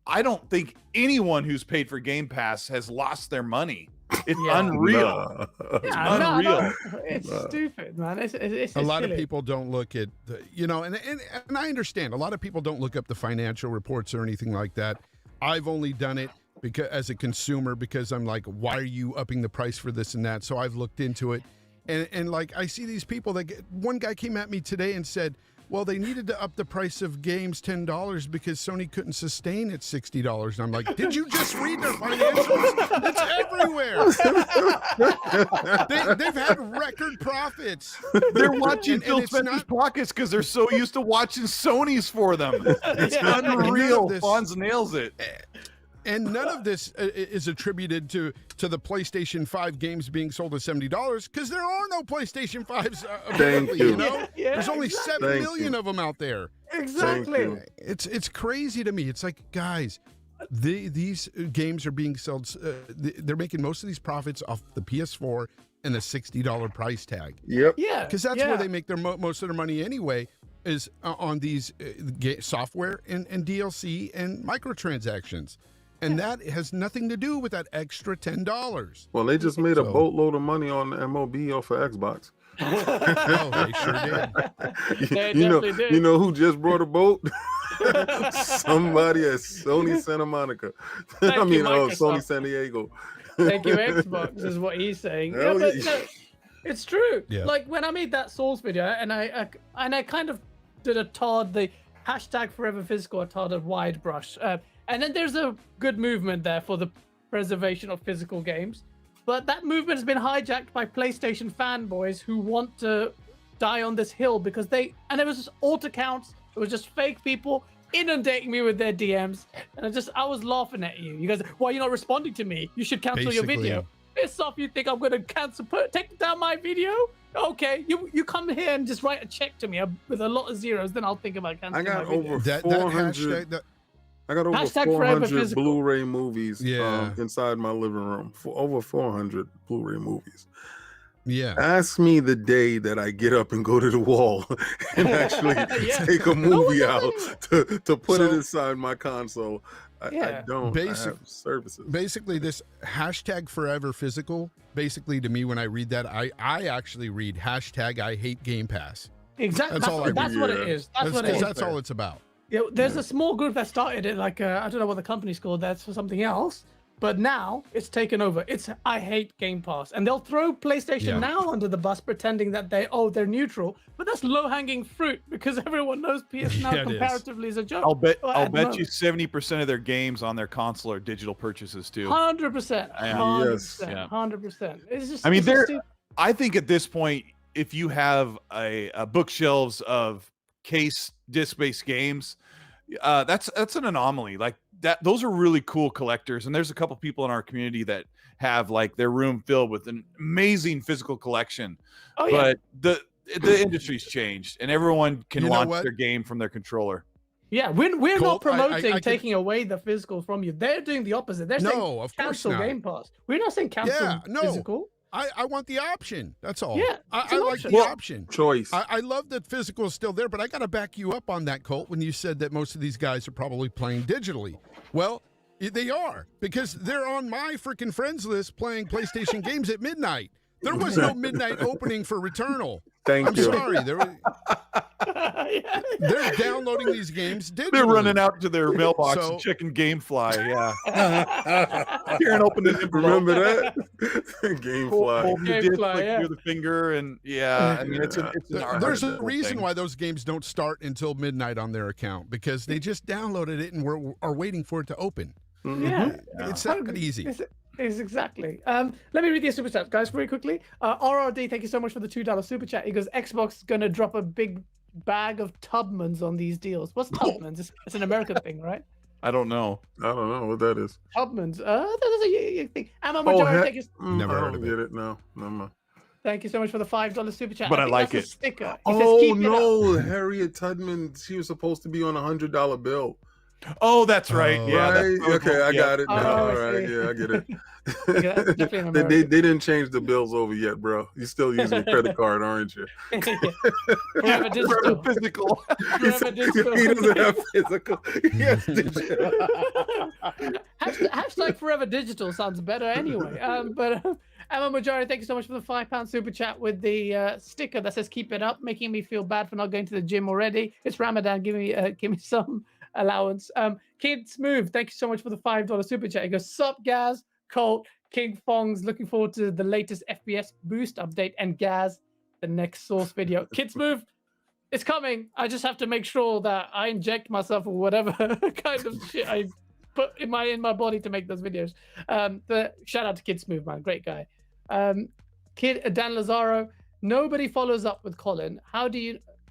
I don't think anyone who's paid for Game Pass has lost their money. It's Yeah. unreal. Nah. Yeah, no, unreal. it's stupid, man. It's A lot silly. of people don't look at the, and I understand a lot of people don't look up the financial reports or anything like that. I've only done it because as a consumer, because I'm like, why are you upping the price for this and that? So I've looked into it, and like I see these people that one guy came at me today and said, well, they needed to up the price of games $10 because Sony couldn't sustain its $60. And I'm like, did you just read their financials? It's everywhere. They've had record profits. They're watching And Phil it's Spencer's not- pockets because they're so used to watching Sony's for them. It's unreal. this- Fonz nails it. And none of this is attributed to the PlayStation 5 games being sold at $70 because there are no PlayStation 5s available, you. you know? Yeah, There's only exactly. 7 Thank million you. of them out there. Exactly. you. It's crazy to me. It's like, guys, these games are being sold. They're making most of these profits off the PS4 and the $60 price tag Yep. Yeah. because that's where they make their most of their money anyway. Is on these software and DLC and microtransactions, and that has nothing to do with that extra $10. Well, they just made a So- boatload of money on the MOB off of Xbox. Oh, they sure did. They you know, definitely did. you know who just brought a boat? Somebody at Sony Santa Monica. Thank you, Sony Microsoft. San Diego. Thank you, Xbox, is what he's saying. Hell Yeah, but yeah. no, it's true. Yeah. Like when I made that Souls video, and I kind of did the hashtag Forever Physical, I tarred a wide brush, and then there's a good movement there for the preservation of physical games, but that movement has been hijacked by PlayStation fanboys who want to die on this hill because it was just alt accounts, it was just fake people inundating me with their DMs, and I was laughing at you. You guys, why are you not responding to me? You should cancel your video. Piss off! You think I'm gonna take down my video? Okay, you come here and just write a check to me with a lot of zeros, then I'll think about I canceling my got video. over That 400. hashtag, I got over Hashtag Forever 400 Physical. Blu-ray movies Yeah. inside my living room. For over 400 Blu-ray movies. yeah. Ask me the day that I get up and go to the wall and actually Yeah. take a movie out to put it So- inside my console. I Yeah. don't. I Basic- have services. Basically, this hashtag Forever Physical. Basically, to me, when I read that, I actually read hashtag I hate Game Pass. Exactly. That's all I That's what it Yeah. is. That's what it is. That's all it's about. Yeah, there's a small group that started it, like I don't know what the company's called. That's for something else. But now it's taken over. It's I hate Game Pass, and they'll throw PlayStation Yeah. Now under the bus, pretending that they're neutral. But that's low-hanging fruit because everyone knows PS Now Yeah, it is. comparatively is a joke. I'll bet Well, you 70% of their games on their console are digital purchases too. 100%. Yeah. 100%. Yeah. 100%. It's just. I mean, it's just they're- I think at this point, if you have a bookshelves of case disc-based games, that's an anomaly. Like that, those are really cool collectors. And there's a couple people in our community that have like their room filled with an amazing physical collection. Oh yeah. But the industry's changed, and everyone can You know launch what? their game from their controller. Yeah, we're not Colt, I promoting can- taking away the physical from you. They're doing the opposite. They're saying No, of course cancel not. Game Pass. We're not saying cancel Yeah, no. physical. I want the option. That's all. Yeah, I it's an like option. the Well, option. Choice. I love that physical is still there, but I got to back you up on that, Colt, when you said that most of these guys are probably playing digitally. Well, they are, because they're on my freaking friends list playing PlayStation games at midnight. There was no midnight opening for Returnal. Thank I'm you. sorry. Yeah. They're downloading these games digitally. They're running out to their mailbox So- and checking GameFly. Yeah, Kieran opened an envelope. Remember that? Gamefly. Hold the disc, GameFly, like yeah. through the finger, and yeah, I mean it's an There's a whole reason thing. why those games don't start until midnight on their account, because they just downloaded it and are waiting for it to open. Yeah. It's that easy. It's exactly. Let me read these super chats, guys, very quickly. RRD, thank you so much for the $2 super chat. He goes, Xbox is gonna drop a big bag of Tubmans on these deals. What's Tubmans? It's an American thing, right? I don't know. I don't know what that is. Tubmans. That is a thing. Ammo Majority, thank you. Never I heard don't of it. get it. No, never mind. Thank you so much for the $5 super chat. But I think like that's a it. sticker. It says, Oh "Keep it up." no, Harriet Tubman. She was supposed to be on a $100 bill. Oh, that's right. Oh. Yeah. Right? Okay, I got it. Oh, Now. I All right, see. yeah, I get it. Yeah, that's definitely an they American. didn't change the bills over yet, bro. You still using a credit card, aren't you? Forever digital. Physical. Forever digital. He doesn't have physical. Yes, digital. Hashtag Forever Digital sounds better anyway. But Emma Majority, thank you so much for the £5 super chat with the sticker that says "Keep it up," making me feel bad for not going to the gym already. It's Ramadan. Give me some allowance. Kid Smooth, thank you so much for the $5 super chat. He goes, "Sup, Gaz, Colt, King Fongs. Looking forward to the latest FPS boost update and Gaz, the next Source video." Kid Smooth, it's coming. I just have to make sure that I inject myself with whatever kind of shit I put in my body to make those videos. But shout out to Kid Smooth, man, great guy. Dan Lazaro. Nobody follows up with Colin.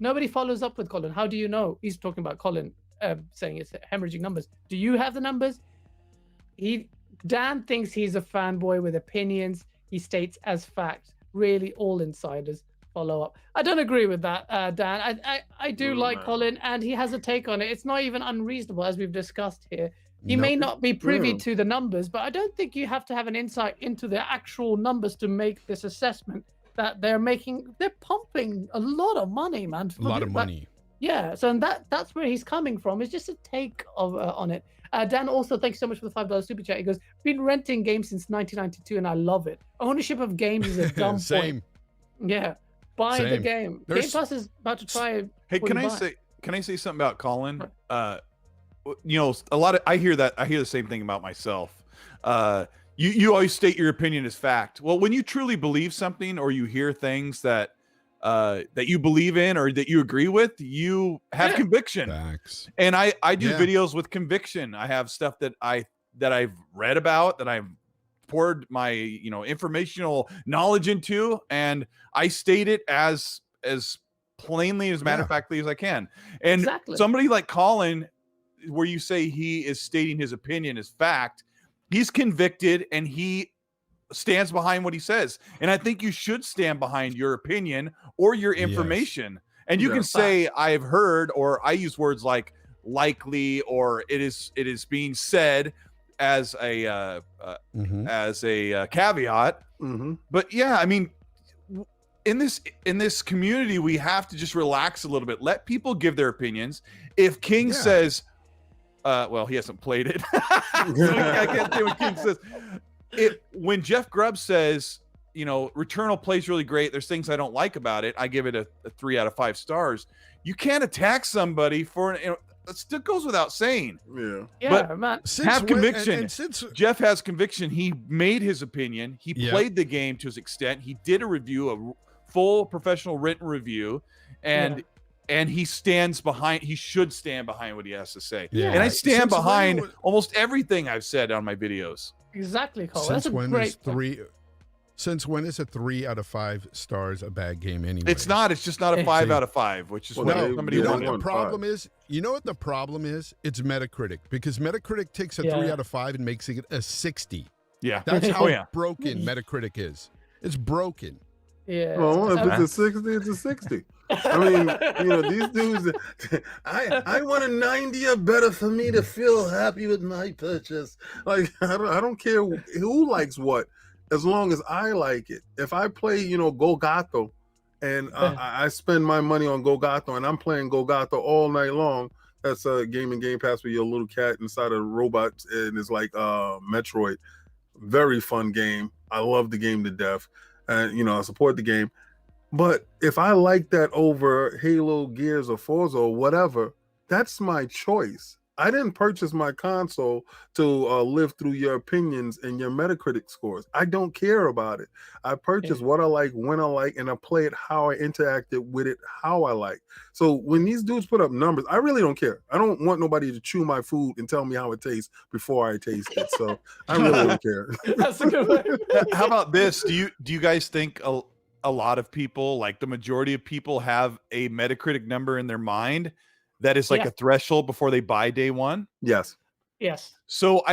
Nobody follows up with Colin. How do you know? He's talking about Colin, saying it's hemorrhaging numbers. Do you have the numbers? Dan thinks he's a fanboy with opinions. He states as fact. Really, all insiders follow up. I don't agree with that, Dan. I do like Colin, and he has a take on it. It's not even unreasonable, as we've discussed here. He may not be privy to the numbers, but I don't think you have to have an insight into the actual numbers to make this assessment that they're pumping a lot of money, man. A lot of money. Yeah, so that's where he's coming from. It's just a take on it. Dan, also, thanks so much for the $5 super chat. He goes, been renting games since 1992 and I love it. Ownership of games is a dumb Same. point. Yeah, buy the Same. game. There's- Game Pass is about to try. Hey, can I say something about Colin? You know, I hear the same thing about myself. You always state your opinion as fact. Well, when you truly believe something or you hear things that you believe in or that you agree with, you have conviction. Facts. And I do videos with conviction. I have stuff that I've read about, that I've poured my informational knowledge into, and I state it as plainly, as matter of factly as I can. And somebody like Colin, where you say he is stating his opinion as fact, he's convicted and he stands behind what he says. And I think you should stand behind your opinion or your information. And you can say I've heard, or I use words like likely, or it is being said as a caveat. But yeah, I mean, in this community, we have to just relax a little bit. Let people give their opinions. If King says, well, he hasn't played it. So I can't say what King says. When Jeff Grubb says, Returnal plays really great, there's things I don't like about it, I give it a 3 out of 5 stars. You can't attack somebody for it still goes without saying. But man. Have conviction. Since Jeff has conviction, he made his opinion. He played the game to his extent. He did a review, a full professional written review, and he stands behind. He should stand behind what he has to say. And I stand behind almost everything I've said on my videos. Exactly, Cole. That's a great Since when is a 3 out of 5 stars a bad game anyway? It's not. It's just not a 5 out of 5, which is what somebody wanted. The problem is, what the problem is? It's Metacritic, because Metacritic takes a 3 out of 5 and makes it a 60. Yeah, that's how broken Metacritic is. It's broken. Yeah. Well, if it's a 60, it's a 60. I mean, these dudes. I want a 90 or better for me to feel happy with my purchase. Like I don't care who likes what, as long as I like it. If I play, Go Gato, and I spend my money on Go Gato, and I'm playing Go Gato all night long. That's a game in Game Pass where you're a little cat inside a robot, and it's like Metroid. Very fun game. I love the game to death, and I support the game. But if I like that over Halo, Gears, or Forza or whatever, that's my choice. I didn't purchase my console to live through your opinions and your Metacritic scores. I don't care about it. I purchase what I like, when I like, and I play it how I interacted with it, how I like. So when these dudes put up numbers, I really don't care. I don't want nobody to chew my food and tell me how it tastes before I taste it. So I really don't care. That's a good way. How about this? Do you guys think a lot of people, like the majority of people, have a Metacritic number in their mind that is like a threshold before they buy day one? Yes. So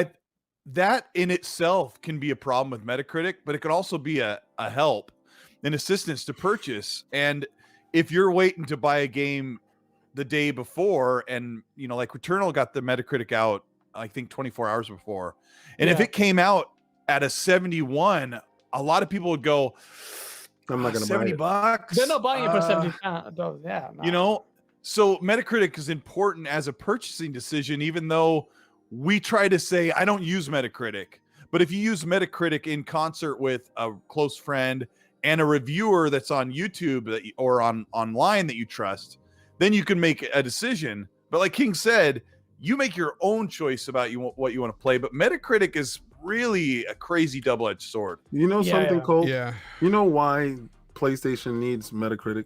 that in itself can be a problem with Metacritic, but it could also be a help, an assistance to purchase. And if you're waiting to buy a game the day before, and like Returnal got the Metacritic out, I think 24 hours before, and if it came out at a 71, a lot of people would go, I'm not going to buy it. $70. They're not buying it for $70. Yeah, no. So Metacritic is important as a purchasing decision, even though we try to say, I don't use Metacritic. But if you use Metacritic in concert with a close friend and a reviewer that's on YouTube or online that you trust, then you can make a decision. But like King said, you make your own choice about what you want to play. But Metacritic is really a crazy double-edged sword. You know something, Cole? Yeah. You know why PlayStation needs Metacritic?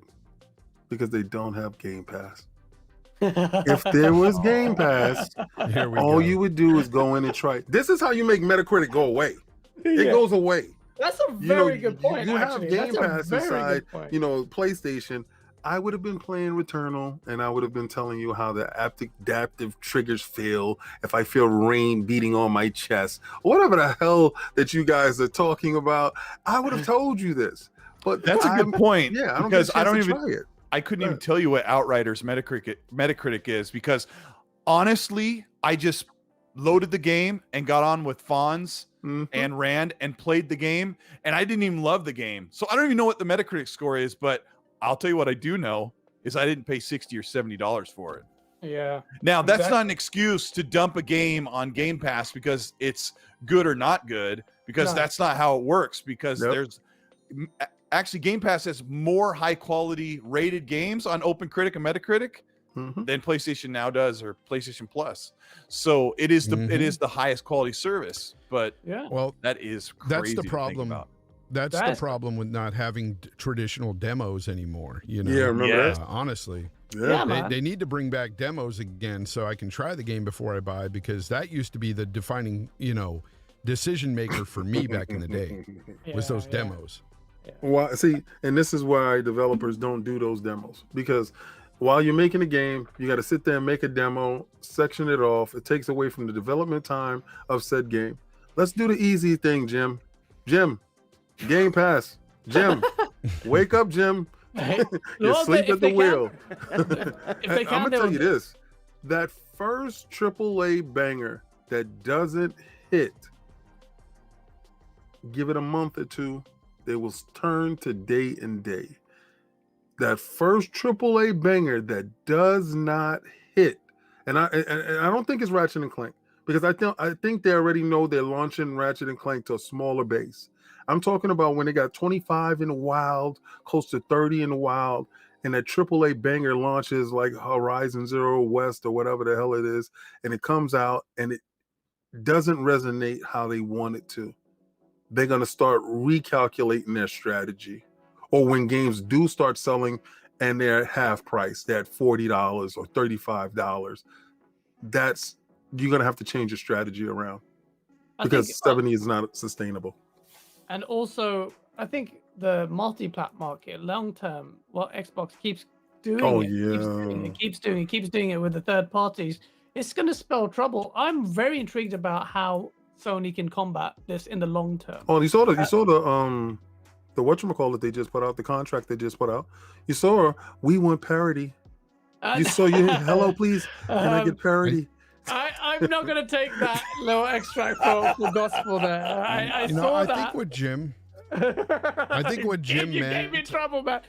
Because they don't have Game Pass. If there was Game Pass, Here we all go. you would do is go in and try. This is how you make Metacritic go away. It goes away. That's a very good point. You have actually. Game That's a Pass very inside, good point. PlayStation. I would have been playing Returnal, and I would have been telling you how the adaptive triggers feel if I feel rain beating on my chest, whatever the hell that you guys are talking about. I would have told you this. But That's a good point. Yeah, I don't because get a I chance don't to even. try it. I couldn't even tell you what Outriders Metacritic is because honestly, I just loaded the game and got on with Fonz and Rand and played the game, and I didn't even love the game. So I don't even know what the Metacritic score is, but I'll tell you what I do know is I didn't pay $60 or $70 for it. Yeah. Now, that's not an excuse to dump a game on Game Pass because it's good or not good, because that's not how it works, because there's actually Game Pass has more high quality rated games on OpenCritic and Metacritic than PlayStation Now does, or PlayStation Plus. So it is the highest quality service, but well, that is crazy that's the to think problem. about. That's the problem with not having traditional demos anymore. You know, Yeah, remember that? honestly, they need to bring back demos again so I can try the game before I buy, because that used to be the defining, decision maker for me back in the day was those demos. Well, see, and this is why developers don't do those demos, because while you're making a game, you got to sit there and make a demo, section it off. It takes away from the development time of said game. Let's do the easy thing, Jim. Game Pass. Jim, wake up, Jim. You're asleep at the wheel. I'm going to tell you this. That first AAA banger that doesn't hit, give it a month or two, they will turn to day and day. That first AAA banger that does not hit, and I don't think it's Ratchet and Clank, because I think they already know they're launching Ratchet and Clank to a smaller base. I'm talking about when they got 25 in the wild, close to 30 in the wild, and that AAA banger launches like Horizon Zero West or whatever the hell it is, and it comes out and it doesn't resonate how they want it to. They're going to start recalculating their strategy. Or when games do start selling and they're at half price, they're at $40 or $35, you're going to have to change your strategy around, because 70 is not sustainable. And also, I think the multi-plat market, long term, what Xbox keeps doing, keeps doing it with the third parties, it's going to spell trouble. I'm very intrigued about how Sony can combat this in the long term. Oh, you saw the whatchamacallit they just put out, the contract they just put out. You saw we want parity. You saw hello, please. Can I get parity? I'm not going to take that little extract for gospel there. I saw that. I think what Jim You meant. gave me trouble, man.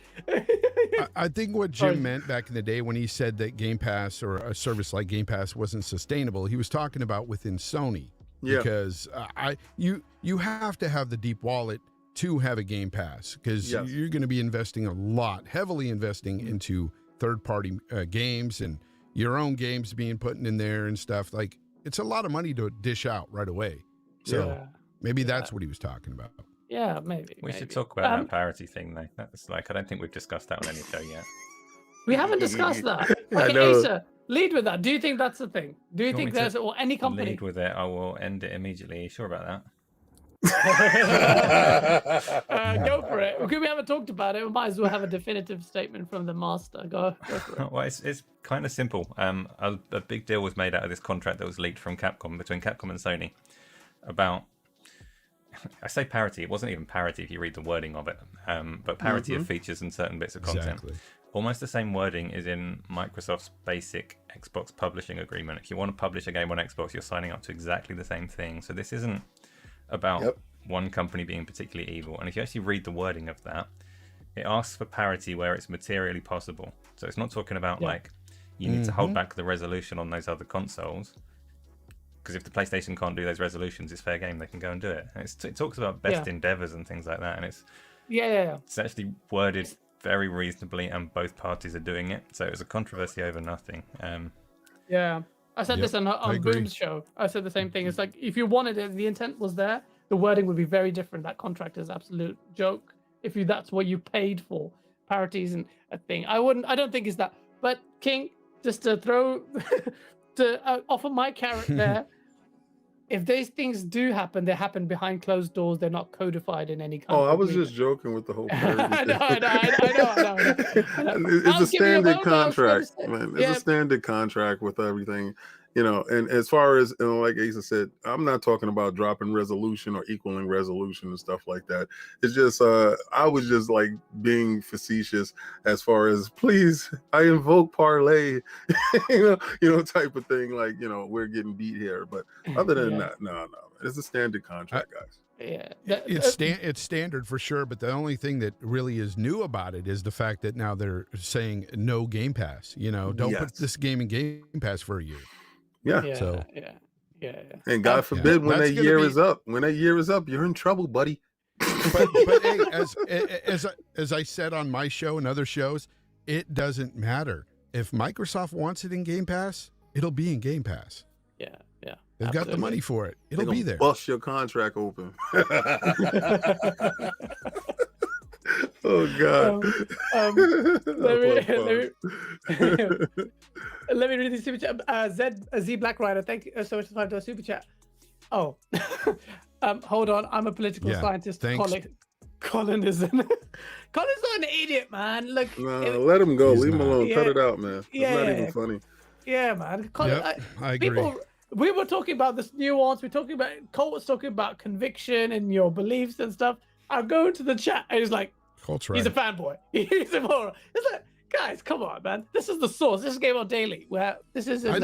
I think what Jim meant back in the day when he said that Game Pass or a service like Game Pass wasn't sustainable, he was talking about within Sony. Yeah. Because you have to have the deep wallet to have a Game Pass, because you're going to be investing heavily investing into third-party games and your own games being put in there and stuff. Like, it's a lot of money to dish out right away. So maybe that's what he was talking about. Yeah, maybe. We should talk about that parity thing, though. That's I don't think we've discussed that on any show yet. We haven't discussed that. Okay, Asa, lead with that. Do you think that's the thing? Do you think there's or any company? Lead with it. I will end it immediately. Are you sure about that? Go for it. Because we haven't talked about it, we might as well have a definitive statement from the master. Go for it. Well, it's kind of simple. A big deal was made out of this contract that was leaked from Capcom, between Capcom and Sony, about, I say parity, it wasn't even parity if you read the wording of it, but parity of features and certain bits of content. Exactly. Almost the same wording is in Microsoft's basic Xbox publishing agreement. If you want to publish a game on Xbox, you're signing up to exactly the same thing. So this isn't about one company being particularly evil. And if you actually read the wording of that, it asks for parity where it's materially possible. So it's not talking about like you need to hold back the resolution on those other consoles, because if the PlayStation can't do those resolutions, it's fair game, they can go and do it. And it talks about best endeavors and things like that, and it's it's actually worded very reasonably, and both parties are doing it. So it was a controversy over nothing. I said this on Boom's show. I said the same thing. It's like, if you wanted it, the intent was there, the wording would be very different. That contract is absolute joke. If that's what you paid for. parity isn't a thing. I don't think it's that. But King, just to throw, to offer my carrot there. If these things do happen, they happen behind closed doors. They're not codified in any kind Oh, of I was agreement. just joking with the whole parody I know. It's a standard I was gonna contract, say- man. It's yeah. a standard contract with everything, and as far as like Asa said, I'm not talking about dropping resolution or equaling resolution and stuff like that. It's just I was just like being facetious as far as, please, I invoke parlay, type of thing. Like, we're getting beat here, but other than that, no, it's a standard contract, guys. Yeah, It's standard for sure, but the only thing that really is new about it is the fact that now they're saying no Game Pass. Don't put Yes. this game in Game Pass for a year. Yeah. yeah. And God forbid when That's that gonna year be- is up. When that year is up, you're in trouble, buddy. But hey, as I said on my show and other shows, it doesn't matter. If Microsoft wants it in Game Pass, it'll be in Game Pass. Yeah. They've got the money for it. It'll be there. Bust your contract open. Oh God. Let me read the super chat. Z Black Rider, thank you so much for $5 super chat. Oh, hold on. I'm a political scientist. Thanks. Colin is Colin's not an idiot, man. Look, Let him go. He's Leave him not. alone. Cut Yeah. it out, man. It's not even funny. yeah, man. Colin, Yep, I agree. We were talking about this nuance. We're talking about Colt was talking about conviction and your beliefs and stuff. I go into the chat and he's like, Colt's right. he's a fanboy. He's a moron. It's like, guys, come on, man. This is the source. This is GameOnDaily. Where this is. I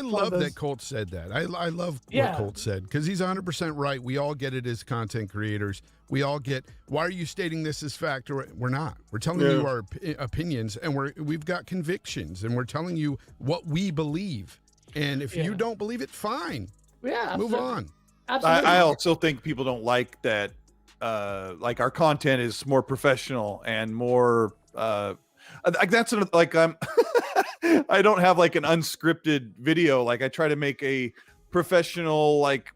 love that Colt said that. I love what Colt said because he's 100% right. We all get it as content creators. We all get, why are you stating this as fact? Or we're not. We're telling you our opinions, and we've got convictions, and we're telling you what we believe. And if you don't believe it, fine. Yeah, move on. Absolutely. I also think people don't like that. Like our content is more professional and more. Like that's like I'm. I don't have like an unscripted video. Like I try to make a professional. Like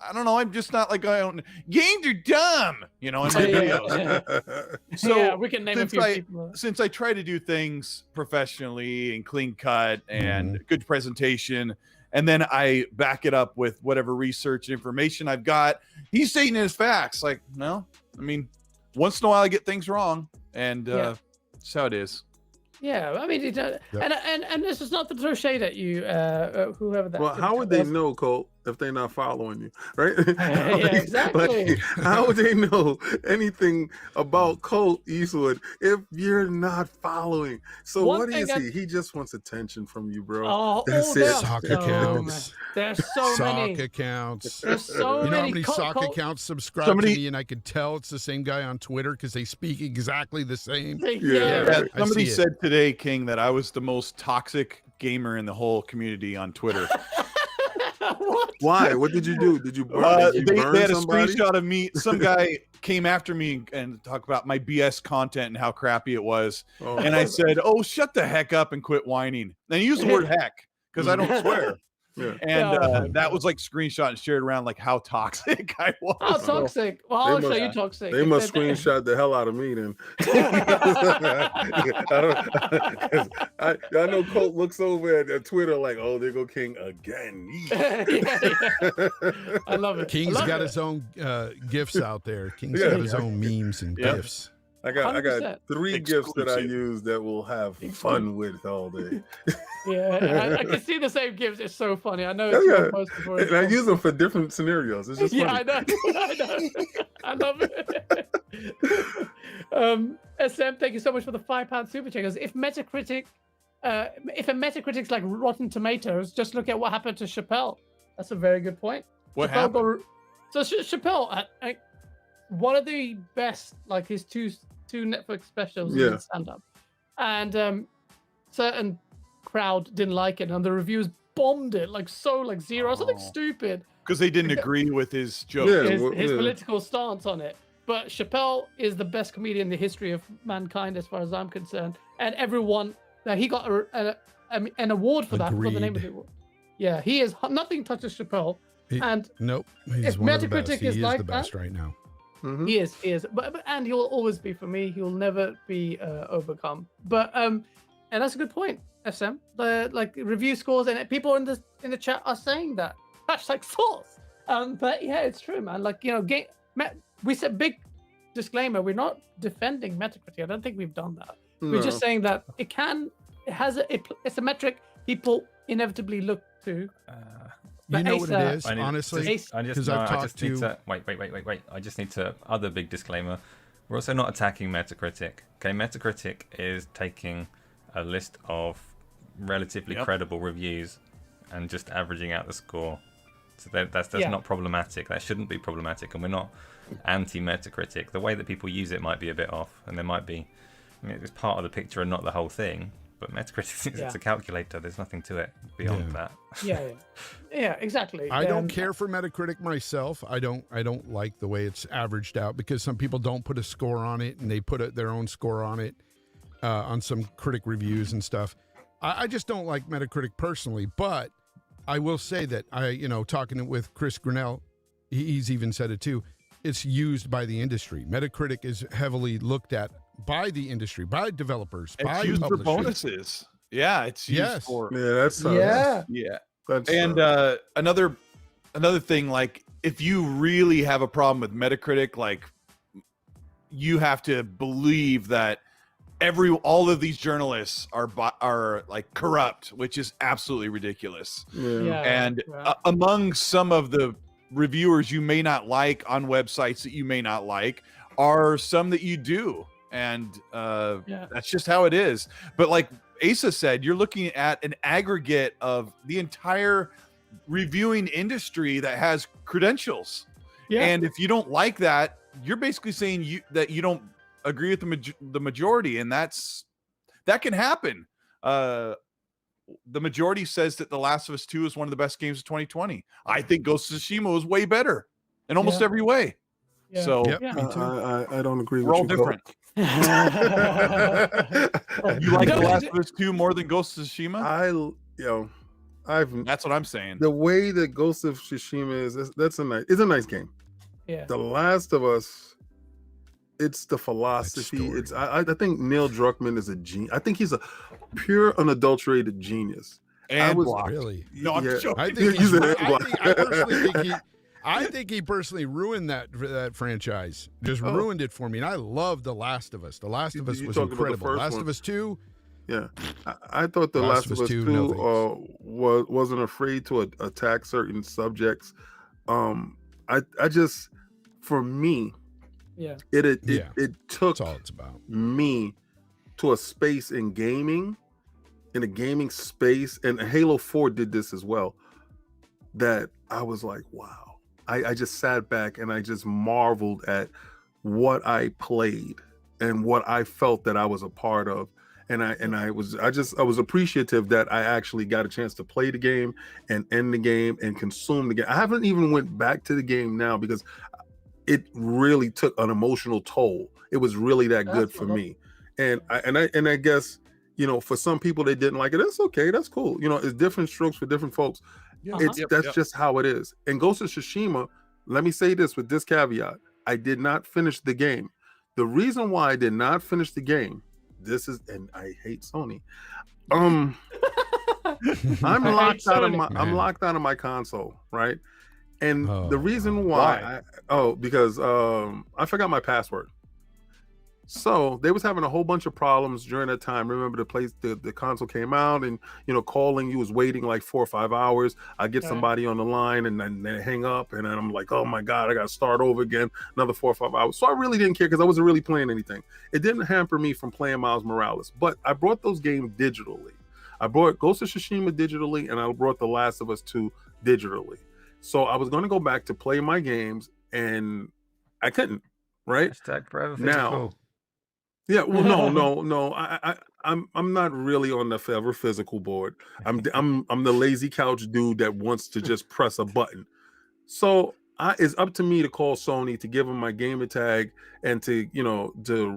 I don't know. I'm just not like I don't. Games are dumb. In my videos. So we can name a few people. Since I try to do things professionally and clean cut and good presentation, and then I back it up with whatever research and information I've got, he's stating it as facts. Like, no, I mean, once in a while I get things wrong, and that's how it is. Yeah, I mean, and this is not to throw shade at you, whoever that. Well, how would they know, Colt, if they're not following you, right? Yeah, exactly. Like, how would they know anything about Colt Eastwood if you're not following? So what is he? He just wants attention from you, bro. Oh, That's it. Sock accounts. There's so many. Sock accounts. There's so You know how many. many sock accounts subscribe to me, and I could tell it's the same guy on Twitter because they speak exactly the same. Yeah. Somebody said today, King, that I was the most toxic gamer in the whole community on Twitter. What? Why? What did you do? Did you burn, they had a somebody? screenshot of me. Some guy came after me and talked about my BS content and how crappy it was. Oh. And I said, "Oh, shut the heck up and quit whining." And he used the word "heck" because I don't swear. Yeah. And that was like screenshot and shared around like how toxic I was. How toxic? Well, I'll show you toxic. They must screenshot the hell out of me then. I know Colt looks over at Twitter like, oh, there go King again. I love it. King's got his own gifts out there. King's got his own memes and gifts. I got 100%. 3 gifts that I use that will have fun with all day. Yeah, I can see the same gifts. It's so funny. I know. It's before And I use them for different scenarios. It's just funny. I know. I love it. SM, thank you so much for the £5 super chat. If a Metacritic's like Rotten Tomatoes, just look at what happened to Chappelle. That's a very good point. What happened? Chappelle, one of the best, like his two Netflix specials in stand-up, and certain crowd didn't like it, and the reviews bombed it like 0, something stupid because they didn't agree with his joke. His political stance on it. But Chappelle is the best comedian in the history of mankind, as far as I'm concerned, and everyone he got an award for that. For the name of it. Yeah, he is. Nothing touches Chappelle. Nope. He's if one of the Metacritic best. He is is like the best that, right now. He is, but and he'll always be for me. He'll never be overcome. But and that's a good point, SM. The like review scores and people in the chat are saying that hashtag source. But yeah, it's true, man. Like we said big disclaimer. We're not defending Metacritic. I don't think we've done that. No. We're just saying that it's a metric people inevitably look to. You know what it Ace, is, I need- honestly? Ace- I just, Because no, I've I talked just need to- to wait. I just need to other big disclaimer. We're also not attacking Metacritic. Okay, Metacritic is taking a list of relatively credible reviews and just averaging out the score. So that's not problematic. That shouldn't be problematic, and we're not anti-Metacritic. The way that people use it might be a bit off, and there might be. I mean, it's part of the picture and not the whole thing. But Metacritic, it's a calculator. There's nothing to it beyond that. Yeah, exactly. I don't care for Metacritic myself. I don't like the way it's averaged out because some people don't put a score on it and they put their own score on it on some critic reviews and stuff. I just don't like Metacritic personally, but I will say that talking with Chris Grinnell, he's even said it too. It's used by the industry. Metacritic is heavily looked at by the industry, by developers, by used for publishers. bonuses. Yeah, it's used for. Yeah, that's Yeah. That's, And another thing, like if you really have a problem with Metacritic, like you have to believe that all of these journalists are like corrupt, which is absolutely ridiculous. And among some of the reviewers you may not like on websites that you may not like are some that you do. And that's just how it is. But like Asa said, you're looking at an aggregate of the entire reviewing industry that has credentials. And if you don't like that, you're basically saying that you don't agree with the majority, and that can happen. The majority says that The Last of Us 2 is one of the best games of 2020. I think Ghost of Tsushima was way better in almost every way. So me too. I don't agree we're with all you. different. You like The Last of Us 2 more than Ghost of Tsushima? That's what I'm saying. The way that Ghost of Tsushima is, it's a nice game. The Last of Us, it's the philosophy. It's I think Neil Druckmann is a genius. I think he's a pure, unadulterated genius. And really? No, I'm joking. I think he personally ruined that franchise. Just ruined it for me. And I love The Last of Us. The Last of Us was incredible. Last of Us 2. Yeah, I thought The Last of Us 2 wasn't afraid to attack certain subjects. I just, for me, it took That's all it's about. me to a space in gaming, in a gaming space, and Halo 4 did this as well, that I was like, wow. I just sat back and I just marveled at what I played and what I felt that I was a part of. And I was appreciative that I actually got a chance to play the game and end the game and consume the game. I haven't even went back to the game now because it really took an emotional toll. It was really that good for me. And I guess, for some people they didn't like it. That's okay. That's cool. It's different strokes for different folks. That's just how it is. And Ghost of Tsushima, let me say this with this caveat. I did not finish the game. The reason why I did not finish the game, and I hate Sony. I'm locked out of my console, right? And the reason why, because I forgot my password. So they was having a whole bunch of problems during that time. Remember the console came out and, calling, you was waiting like 4 or 5 hours. I get somebody on the line and then they hang up and then I'm like, oh my God, I got to start over again, another 4 or 5 hours. So I really didn't care because I wasn't really playing anything. It didn't hamper me from playing Miles Morales, but I brought those games digitally. I brought Ghost of Tsushima digitally and I brought The Last of Us 2 digitally. So I was going to go back to play my games and I couldn't, right? Forever now. Yeah, well, no. I'm not really on the forever physical board. I'm the lazy couch dude that wants to just press a button. So it's up to me to call Sony to give them my gamer tag and to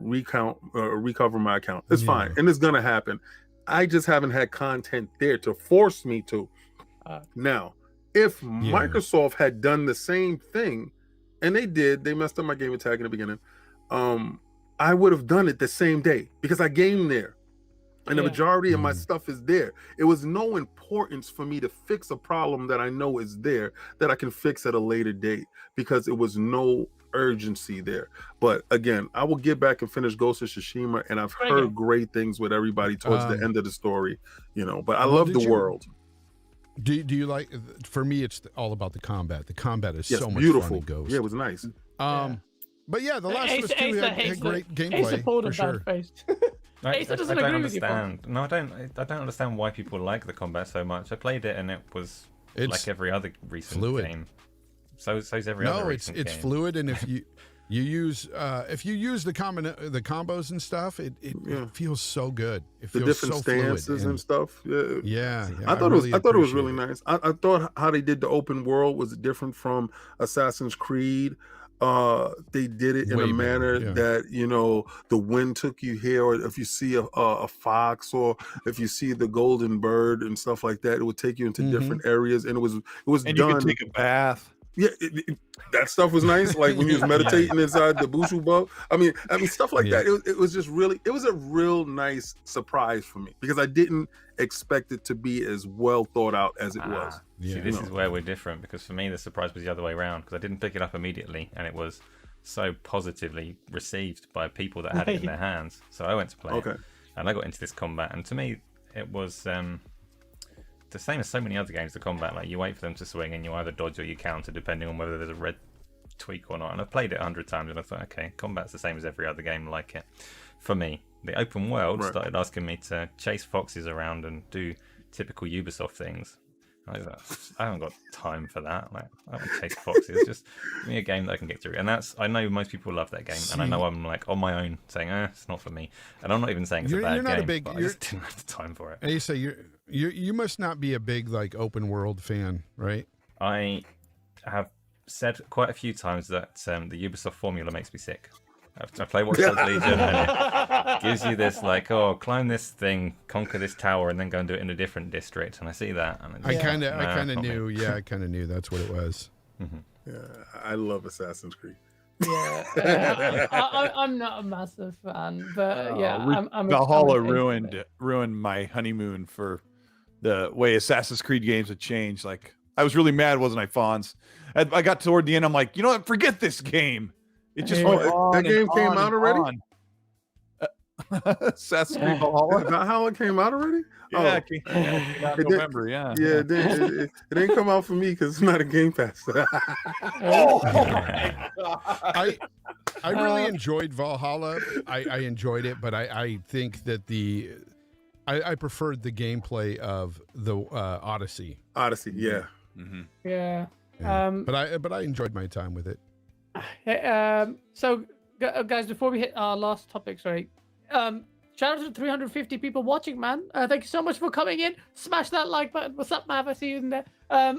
recover my account. It's fine, and it's gonna happen. I just haven't had content there to force me to. Now, if Microsoft had done the same thing, and they did. They messed up my game tag in the beginning. I would have done it the same day because I gamed there. And the majority of my stuff is there. It was no importance for me to fix a problem that I know is there that I can fix at a later date because it was no urgency there. But again, I will get back and finish Ghost of Tsushima, and I've heard great things with everybody towards the end of the story, you know, but I love the world. Do you like, for me, it's all about the combat. The combat is so much beautiful. fun in Ghost. Yeah, it was nice. But yeah, The Last of Us 2 had great gameplay, for sure. I don't understand. No, I don't understand why people like the combat so much. I played it and it's like every other recent game. So's every other recent game. No, it's fluid, and if you use the combos and stuff, it feels so good. It feels the different so stances and stuff. Yeah. I thought it was really nice. I thought how they did the open world was different from Assassin's Creed. They did it in a manner that, you know, the wind took you here, or if you see a fox, or if you see the golden bird and stuff like that, it would take you into different areas, and it was and done. You could take a bath. Yeah, that stuff was nice. Like when you was meditating inside the Bushu Bug. I mean, stuff like that. It was just really, it was a real nice surprise for me because I didn't expect it to be as well thought out as it was. See, this is where we're different, because for me the surprise was the other way around, because I didn't pick it up immediately, and it was so positively received by people that had it in their hands. So I went to play it, and I got into this combat, and to me it was the same as so many other games. The combat, like, you wait for them to swing and you either dodge or you counter depending on whether there's a red tweak or not. And I've played it 100 times and I thought, okay, combat's the same as every other game like it. For me, the open world started asking me to chase foxes around and do typical Ubisoft things. I haven't got time for that. Like, I don't chase foxes. Just give me a game that I can get through. And I know most people love that game, and I know I'm like on my own saying, it's not for me. And I'm not even saying it's a bad game. But I just didn't have the time for it. And you say you must not be a big like open world fan, right? I have said quite a few times that the Ubisoft formula makes me sick. I play Watch Dogs Legion, and it gives you this like, climb this thing, conquer this tower, and then go and do it in a different district. And I see that, and I kind of knew. Yeah, I kind of knew that's what it was. Yeah, I love Assassin's Creed. Yeah, I'm not a massive fan, but I'm Valhalla ruined my honeymoon for the way Assassin's Creed games have changed. Like, I was really mad, wasn't I, Fonz? I got toward the end, I'm like, you know what? Forget this game. It just went on. That game came out already? Assassin's Creed Valhalla? Valhalla came out already? Yeah, it came out in November, yeah. Yeah, it didn't come out for me because it's not a Game Pass. I really enjoyed Valhalla. I enjoyed it, but I think that I preferred the gameplay of the Odyssey. Odyssey, yeah. Yeah. But I enjoyed my time with it. So, guys, before we hit our last topics, right? Shout out to the 350 people watching, man. Thank you so much for coming in. Smash that like button. What's up, Mav? I see you in there. I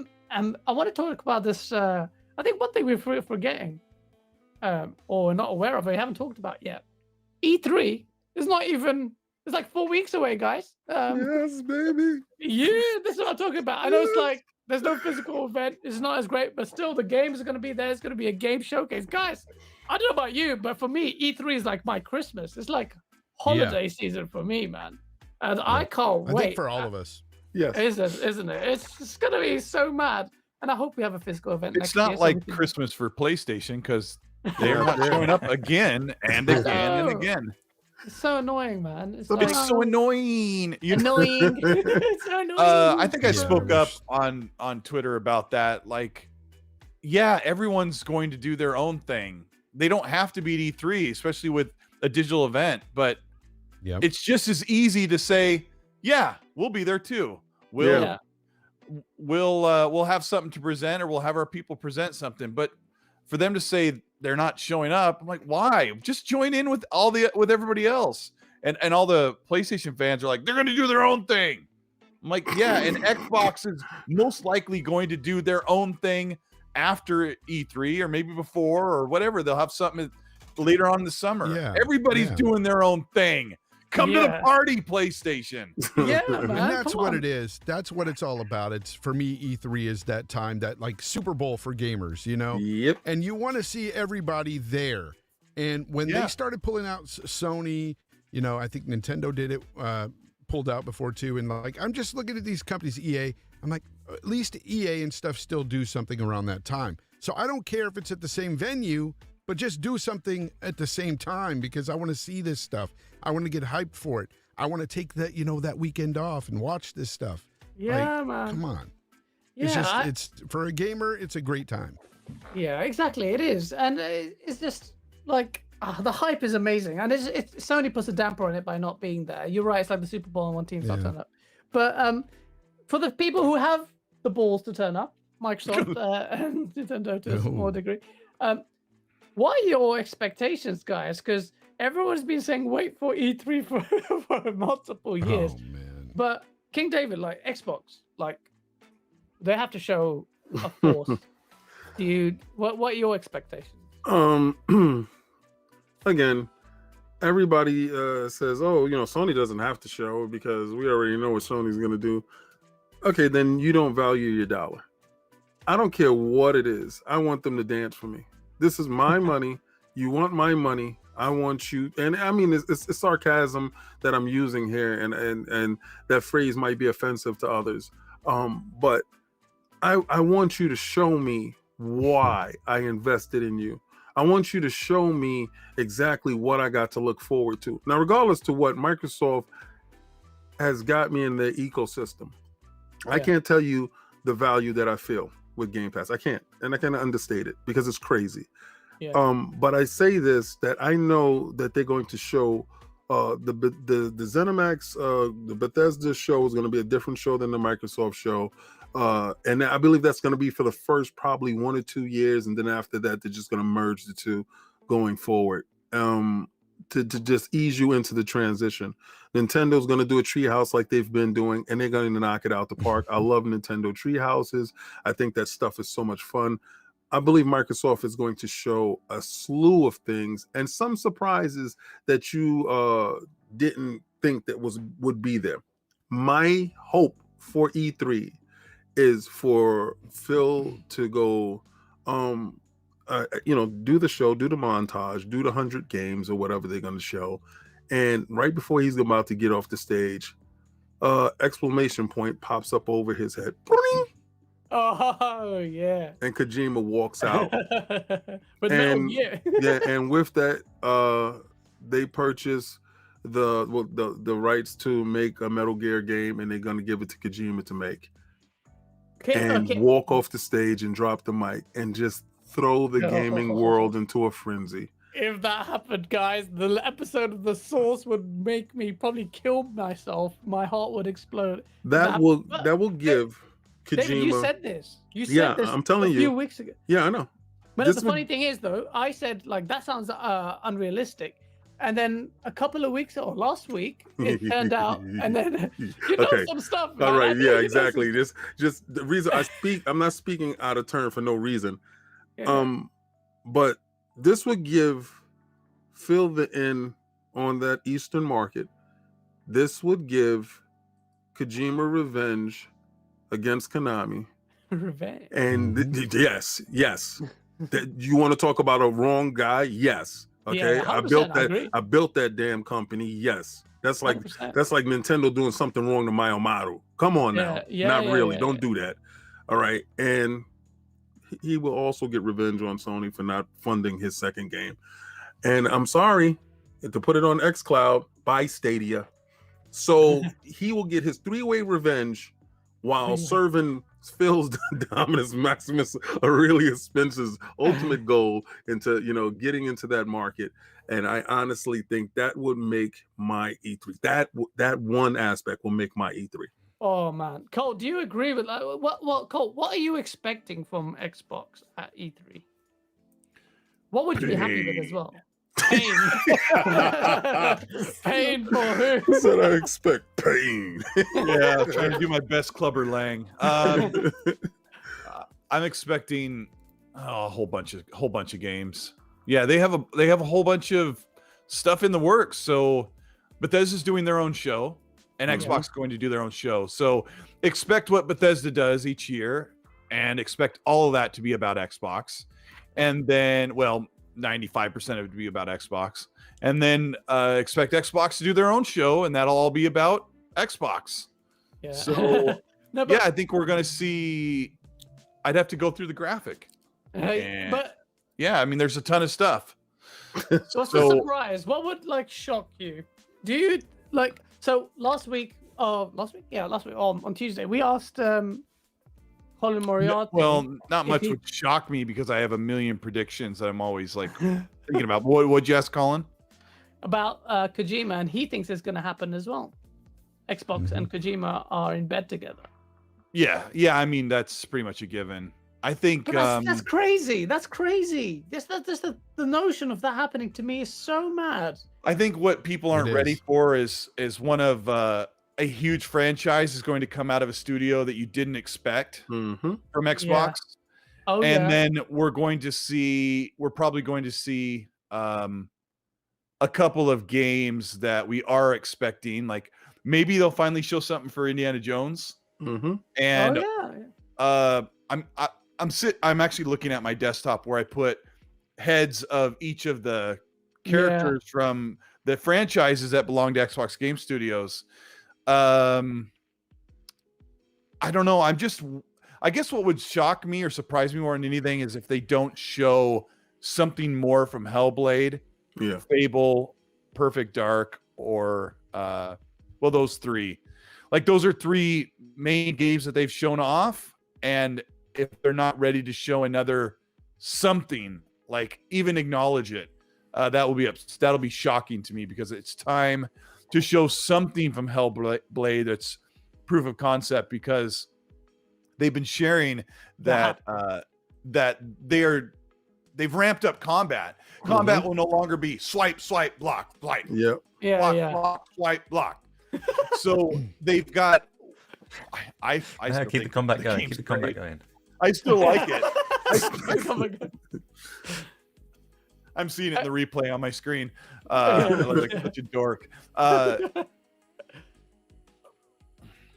want to talk about this. I think one thing we're forgetting, or not aware of, we haven't talked about yet. E3 is not even. It's like 4 weeks away, guys. Yes, baby. Yeah, this is what I'm talking about. I know it's like there's no physical event. It's not as great, but still the games are going to be there. It's going to be a game showcase. Guys, I don't know about you, but for me, E3 is like my Christmas. It's like holiday season for me, man. And I can't wait. I think for all of us. Yes. Isn't it? It's going to be so mad. And I hope we have a physical event next year. It's not like Christmas for PlayStation, because they're not showing up again and again and again. It's so annoying, man. It's so annoying. Annoying. It's so annoying. I think I spoke up on Twitter about that. Like, yeah, everyone's going to do their own thing. They don't have to be at E3, especially with a digital event. But it's just as easy to say, yeah, we'll be there too. We'll have something to present, or we'll have our people present something. But for them to say they're not showing up, I'm like, why? Just join in with with everybody else. And all the PlayStation fans are like, they're going to do their own thing. I'm like, yeah, and Xbox is most likely going to do their own thing after E3, or maybe before, or whatever. They'll have something later on in the summer. Yeah, everybody's doing their own thing. Come to the Yeah. party, PlayStation. Yeah, man. And that's come what on. it is. That's what it's all about. It's for me, E3 is that time, that like Super Bowl for gamers, you know? Yep. And you want to see everybody there. And when Yeah. they started pulling out Sony, you know, I think Nintendo did it, pulled out before too. And like, I'm just looking at these companies, EA. I'm like, at least EA and stuff still do something around that time. So I don't care if it's at the same venue, but just do something at the same time because I want to see this stuff. I want to get hyped for it. I want to take that, you know, that weekend off and watch this stuff. Yeah, man. Come on. Yeah, It's just, it's for a gamer, it's a great time. yeah, exactly. It is, and it's just like the hype is amazing, and it's Sony puts a damper on it by not being there. You're right. It's like the Super Bowl and one team's not Yeah. turning up. But for the people who have the balls to turn up, Microsoft and Nintendo to a small degree, what are your expectations, guys? Because everyone's been saying wait for E3 for multiple years. Oh, man. But King David, like Xbox, like they have to show a force. What are your expectations? Again, everybody says, "Oh, you know, Sony doesn't have to show because we already know what Sony's going to do." Okay, then you don't value your dollar. I don't care what it is. I want them to dance for me. This is my money. You want my money. I want you. And I mean, it's sarcasm that I'm using here, and that phrase might be offensive to others. But I want you to show me why I invested in you. I want you to show me exactly what I got to look forward to. Now, regardless to what Microsoft has got me in their ecosystem, I can't tell you the value that I feel with Game Pass. I can't, and I can't understate it because it's crazy. Yeah. But I say this, that I know that they're going to show the ZeniMax, the Bethesda show is going to be a different show than the Microsoft show. And I believe that's going to be for the first probably 1 or 2 years. And then after that, they're just going to merge the two going forward to just ease you into the transition. Nintendo's going to do a treehouse like they've been doing, and they're going to knock it out the park. I love Nintendo treehouses. I think that stuff is so much fun. I believe Microsoft is going to show a slew of things and some surprises that you didn't think that would be there. My hope for E3 is for Phil to go, do the show, do the montage, do the 100 games or whatever they're going to show. And right before he's about to get off the stage, exclamation point pops up over his head. Oh yeah. And Kojima walks out. But and no, yeah. yeah, and with that, they purchase the rights to make a Metal Gear game, and they're gonna give it to Kojima to make. And walk off the stage and drop the mic and just throw the gaming world into a frenzy. If that happened, guys, the episode of The Source would make me probably kill myself. My heart would explode. That will give Kojima. David, you said this. You said this I'm telling a few weeks ago. Yeah, I know. But the funny thing is, though, I said like that sounds unrealistic, and then a couple of weeks or last week it turned out, and then some stuff. Man. All right, yeah, exactly. Just the reason I speak, I'm not speaking out of turn for no reason. Yeah. But this would give Phil the in on that Eastern market. This would give Kojima revenge against Konami. Revenge. And yes. You want to talk about a wrong guy? Yes. Okay. Yeah, I built that damn company. Yes. That's like 100%. that's like Nintendo doing something wrong to Mayomaru. Come on now. Not really. Don't do that. All right. And he will also get revenge on Sony for not funding his second game. And I'm sorry to put it on xCloud, buy Stadia. So he will get his three-way revenge while serving Phil's Dominus Maximus Aurelius Spencer's ultimate goal into, getting into that market. And I honestly think that would make my E3. That one aspect will make my E3. Oh man, Cole, do you agree with that? Cole, what are you expecting from Xbox at E3? What would you be happy with as well? Pain. Pain for who? Said I expect pain. Yeah, I'm trying to do my best Clubber Lang. I'm expecting a whole bunch of games. Yeah, they have a whole bunch of stuff in the works. So Bethesda's doing their own show, and Xbox is going to do their own show. So expect what Bethesda does each year, and expect all of that to be about Xbox. And then, well, 95% of it to be about Xbox. And then expect Xbox to do their own show, and that'll all be about Xbox. Yeah. So, no, but, yeah, I think we're going to see... I'd have to go through the graphic. but Yeah, I mean, there's a ton of stuff. what's the surprise? What would like shock you? Do you like? So last week on Tuesday, we asked Colin Moriarty. Well, not much he- would shock me because I have a million predictions that I'm always like thinking about. What'd you ask, Colin? About Kojima, and he thinks it's going to happen as well. Xbox and Kojima are in bed together. Yeah. I mean, that's pretty much a given. I think But that's crazy. That's crazy. Just the notion of that happening to me is so mad. I think what people aren't ready for is one of a huge franchise is going to come out of a studio that you didn't expect from Xbox. Yeah. Oh, And then we're probably going to see a couple of games that we are expecting. Like maybe they'll finally show something for Indiana Jones. And I'm actually looking at my desktop where I put heads of each of the characters from the franchises that belong to Xbox Game Studios. I don't know. I guess what would shock me or surprise me more than anything is if they don't show something more from Hellblade, Fable, Perfect Dark, or those three. Like those are three main games that they've shown off, and if they're not ready to show another something, like even acknowledge it, that'll be shocking to me because it's time to show something from Hellblade that's proof of concept, because they've been sharing that they've ramped up combat. Combat will no longer be swipe, block, block, block, swipe, block. So they've got. I still keep the combat going. Keep the combat going. I still like it. I'm seeing it in the replay on my screen. I look like such a dork.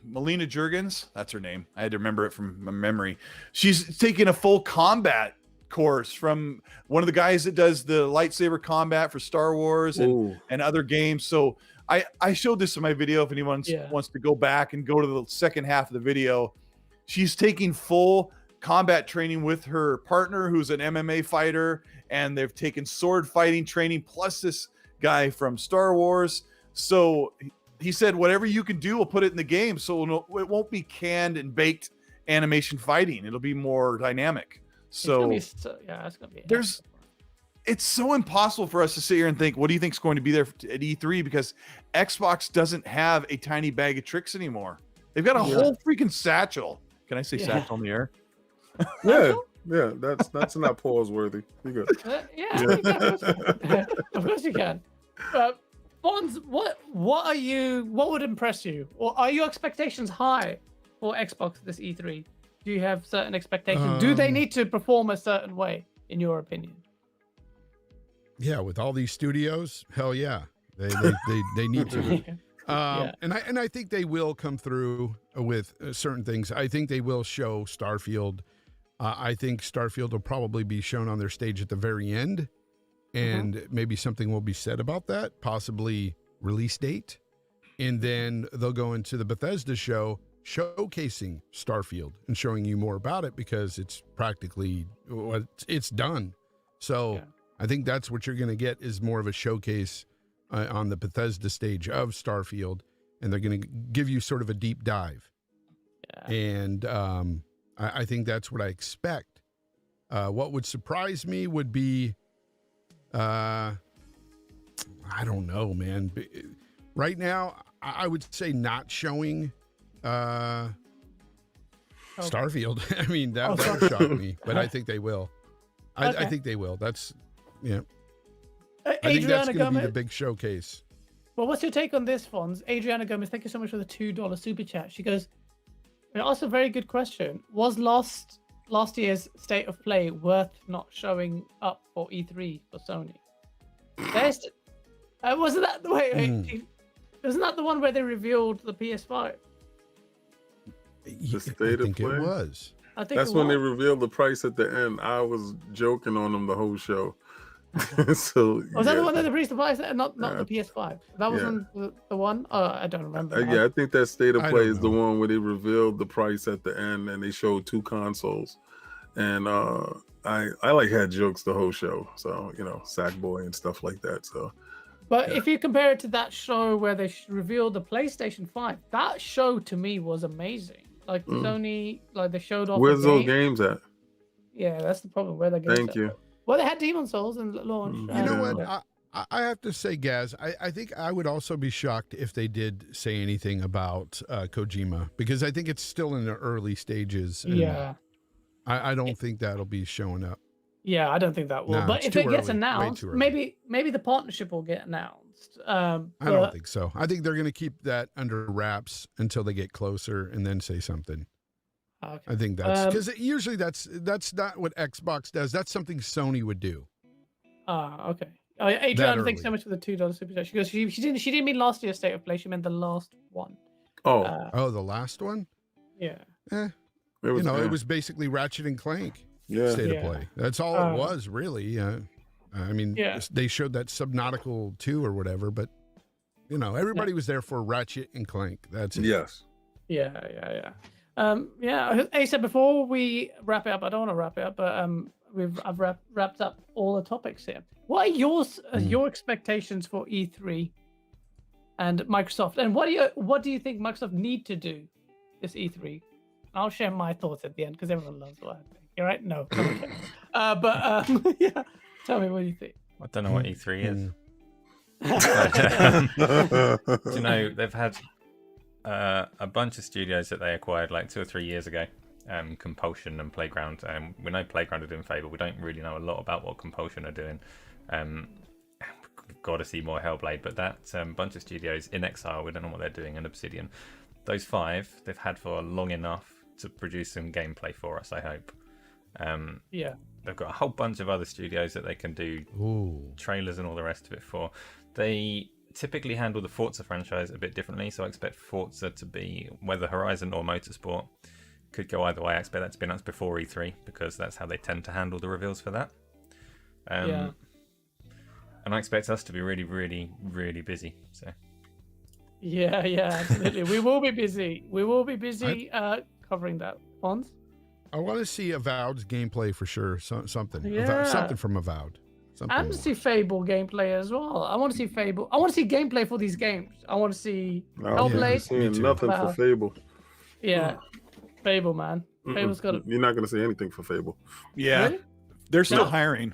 Melina Juergens, that's her name. I had to remember it from my memory. She's taking a full combat course from one of the guys that does the lightsaber combat for Star Wars and other games. So I showed this in my video. If anyone wants to go back and go to the second half of the video, she's taking full combat training with her partner, who's an MMA fighter, and they've taken sword fighting training plus this guy from Star Wars. So he said, whatever you can do, we'll put it in the game. So it won't be canned and baked animation fighting. It'll be more dynamic. So it's gonna be it's so impossible for us to sit here and think, what do you think is going to be there at E3? Because Xbox doesn't have a tiny bag of tricks anymore. They've got a whole freaking satchel. Can I say satchel on the air? Yeah, that's not pause worthy. You good? Of course you can. Bonds, what would impress you, or are your expectations high for Xbox this E3? Do you have certain expectations? Do they need to perform a certain way, in your opinion? Yeah, with all these studios, hell yeah, they need to. And I think they will come through with certain things. I think they will show Starfield. I think Starfield will probably be shown on their stage at the very end, and maybe something will be said about that, possibly release date. And then they'll go into the Bethesda show showcasing Starfield and showing you more about it, because it's practically, it's done. So I think that's what you're going to get, is more of a showcase on the Bethesda stage of Starfield, and they're going to give you sort of a deep dive. And I think that's what I expect. What would surprise me would be, I don't know, man. Right now, I would say not showing Starfield. I mean, that would shock me, but I think they will. I think they will. That's, I think that's going to be the big showcase. Well, what's your take on this, Fons? Adriana Gomez, thank you so much for the $2 super chat. She goes, also a very good question. Was last year's State of Play worth not showing up for E3 for Sony? Wasn't that the way? Isn't that the one where they revealed the PS5? The I state of think it play? was. I think That's it when they was. revealed the price at the end. I was joking on them the whole show. So Was that the yeah. one that they released the price? Not Uh, the PS5. That was yeah. on the one. Oh, I don't remember. now. Yeah, I think that state of I play don't is the know. one where they revealed the price at the end and they showed 2 consoles. And I like had jokes the whole show. So, you know, Sackboy and stuff like that. So But yeah. if you compare it to that show where they revealed the PlayStation 5, that show to me was amazing. Like Sony, like they showed off. Where's the those game. games at? Yeah, that's the problem. Where the games Thank at. you. Well, they had Demon Souls in launch. You You and, know Yeah. what? I have to say, Gaz, I think I would also be shocked if they did say anything about Kojima, because I think it's still in the early stages. And Yeah. I don't think that'll be showing up. Yeah, I don't think that will. No, but it's if too it gets early. Way announced, too early. maybe the partnership will get announced. I but- don't think so. I think they're going to keep that under wraps until they get closer and then say something. Okay. I think that's because usually that's not what Xbox does. That's something Sony would do. Okay. Adrian, thanks so early. much for the $2 super chat. She goes, she didn't mean last year's State of Play. She meant the last one. Oh, Oh, the last one? Yeah. it You was, know, yeah. it was basically Ratchet and Clank yeah. State Yeah. of Play. That's all it was, really. I mean, Yeah. they showed that Subnautical 2 or whatever, but, you know, everybody was there for Ratchet and Clank. That's it. Yes. Yeah. Hey, so before we wrap it up, I don't want to wrap it up, but I've wrapped up all the topics here. What are your expectations for E3 and Microsoft? And what do you think Microsoft need to do this E3? I'll share my thoughts at the end because everyone loves what I think. You're right? No. Okay. Yeah. Tell me, what do you think? I don't know what E3 is. Mm. Do you know, they've had a bunch of studios that they acquired like 2 or 3 years ago. Compulsion and Playground. We know Playground are doing Fable. We don't really know a lot about what Compulsion are doing. We've got to see more Hellblade, but that bunch of studios in exile, we don't know what they're doing, and Obsidian. Those 5 they've had for long enough to produce some gameplay for us, I hope. Yeah. They've got a whole bunch of other studios that they can do Ooh. trailers and all the rest of it for. They typically handle the Forza franchise a bit differently, so I expect Forza to be whether Horizon or Motorsport. Could go either way. I expect that to be announced before E3 because that's how they tend to handle the reveals for that. Yeah. And I expect us to be really, really, really busy. So Yeah, absolutely. We will be busy. Covering that. Fonz? I want to see Avowed's gameplay for sure. Something. Yeah. Something from Avowed. Something I want to see Fable gameplay as well. I want to see Fable. I want to see gameplay for these games. I want to see I'm Hellblade. seeing Me too. nothing for Wow. Fable. Yeah, Fable, man. Fable's got a... You're not going to see anything for Fable. Yeah, Really? they're still No. hiring.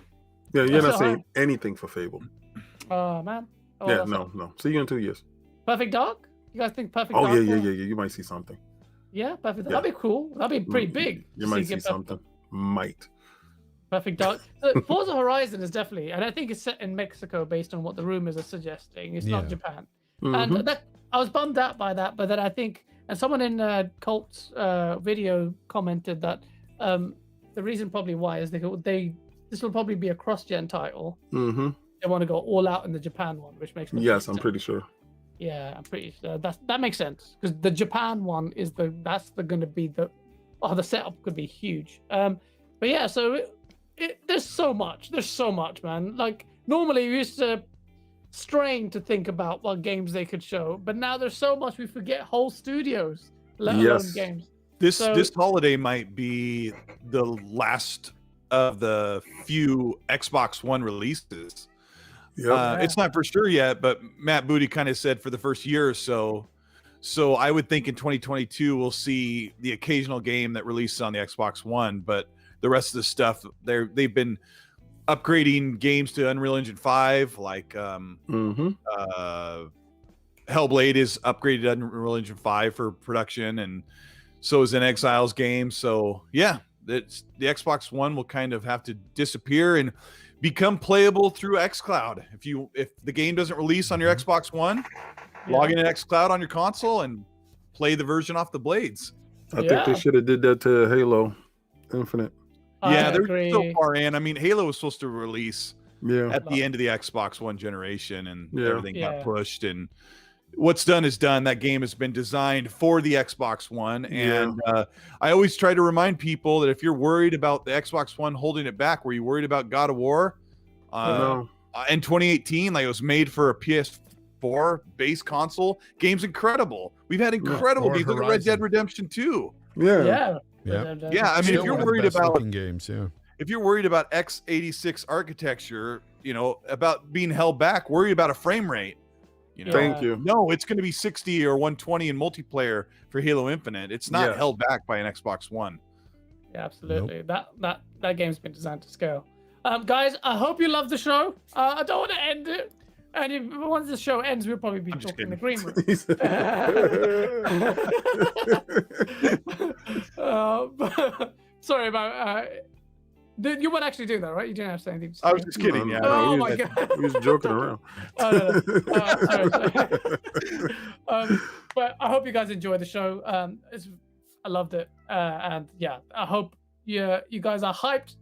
Yeah, you're That's not all seeing anything for Fable. Oh, man. Oh, Yeah, that's no. See you in 2 years. Perfect Dark? You guys think Perfect Oh, Dark? yeah. will- You might see something. Yeah, Perfect Dark. Yeah. That'd be cool. That'd be pretty big. You to might see Perfect something. Dark. Might. Perfect Dark. Forza Horizon is definitely, and I think it's set in Mexico based on what the rumors are suggesting. It's not Yeah. Japan. Mhm. And that I was bummed out by that, but then I think, and someone in Colt's video commented that the reason probably why is this will probably be a cross-gen title. Mhm. They want to go all out in the Japan one, which makes Yes, I'm sense. pretty sure. Yeah, I'm pretty sure that makes sense because the Japan one is going to be the setup could be huge. But yeah, so there's so much, man. Like normally we used to strain to think about what games they could show, but now there's so much we forget whole studios, let alone Yes. games. This So- this holiday might be the last of the few Xbox One releases. Yep. It's not for sure yet, but Matt Booty kind of said for the first year or so. So I would think in 2022 we'll see the occasional game that releases on the Xbox One, but the rest of the stuff they've been upgrading games to Unreal Engine 5, like Mhm. Hellblade is upgraded to Unreal Engine 5 for production, and so is an Exiles game. So yeah, the Xbox One will kind of have to disappear and become playable through xCloud. If the game doesn't release on your Xbox One, log into xCloud on your console and play the version off the blades. I think they Yeah. should have did that to Halo Infinite. Yeah, I they're agree. so far in. I mean, Halo was supposed to release Yeah. at the end of the Xbox One generation, and Yeah. everything Yeah. got pushed. And what's done is done. That game has been designed for the Xbox One, and I always try to remind people that if you're worried about the Xbox One holding it back, were you worried about God of War? No. In 2018, like it was made for a PS4 base console. Game's incredible. We've had incredible games. Look at Red Dead Redemption 2. Yeah. Yeah. I mean, if you're worried about games, if you're worried about x86 architecture, you know, about being held back, worry about a frame rate. You know? Thank you. No, it's going to be 60 or 120 in multiplayer for Halo Infinite. It's not held back by an Xbox One. Yeah, absolutely. That game's been designed to scale. Guys, I hope you love the show. I don't want to end it. And if, once the show ends, we'll probably be talking in the green room. Sorry about. You would actually do that, right? You didn't have to say anything. I was just kidding. Yeah. Oh my god. We was joking around. Sorry. But I hope you guys enjoy the show. I loved it, and yeah, I hope you guys are hyped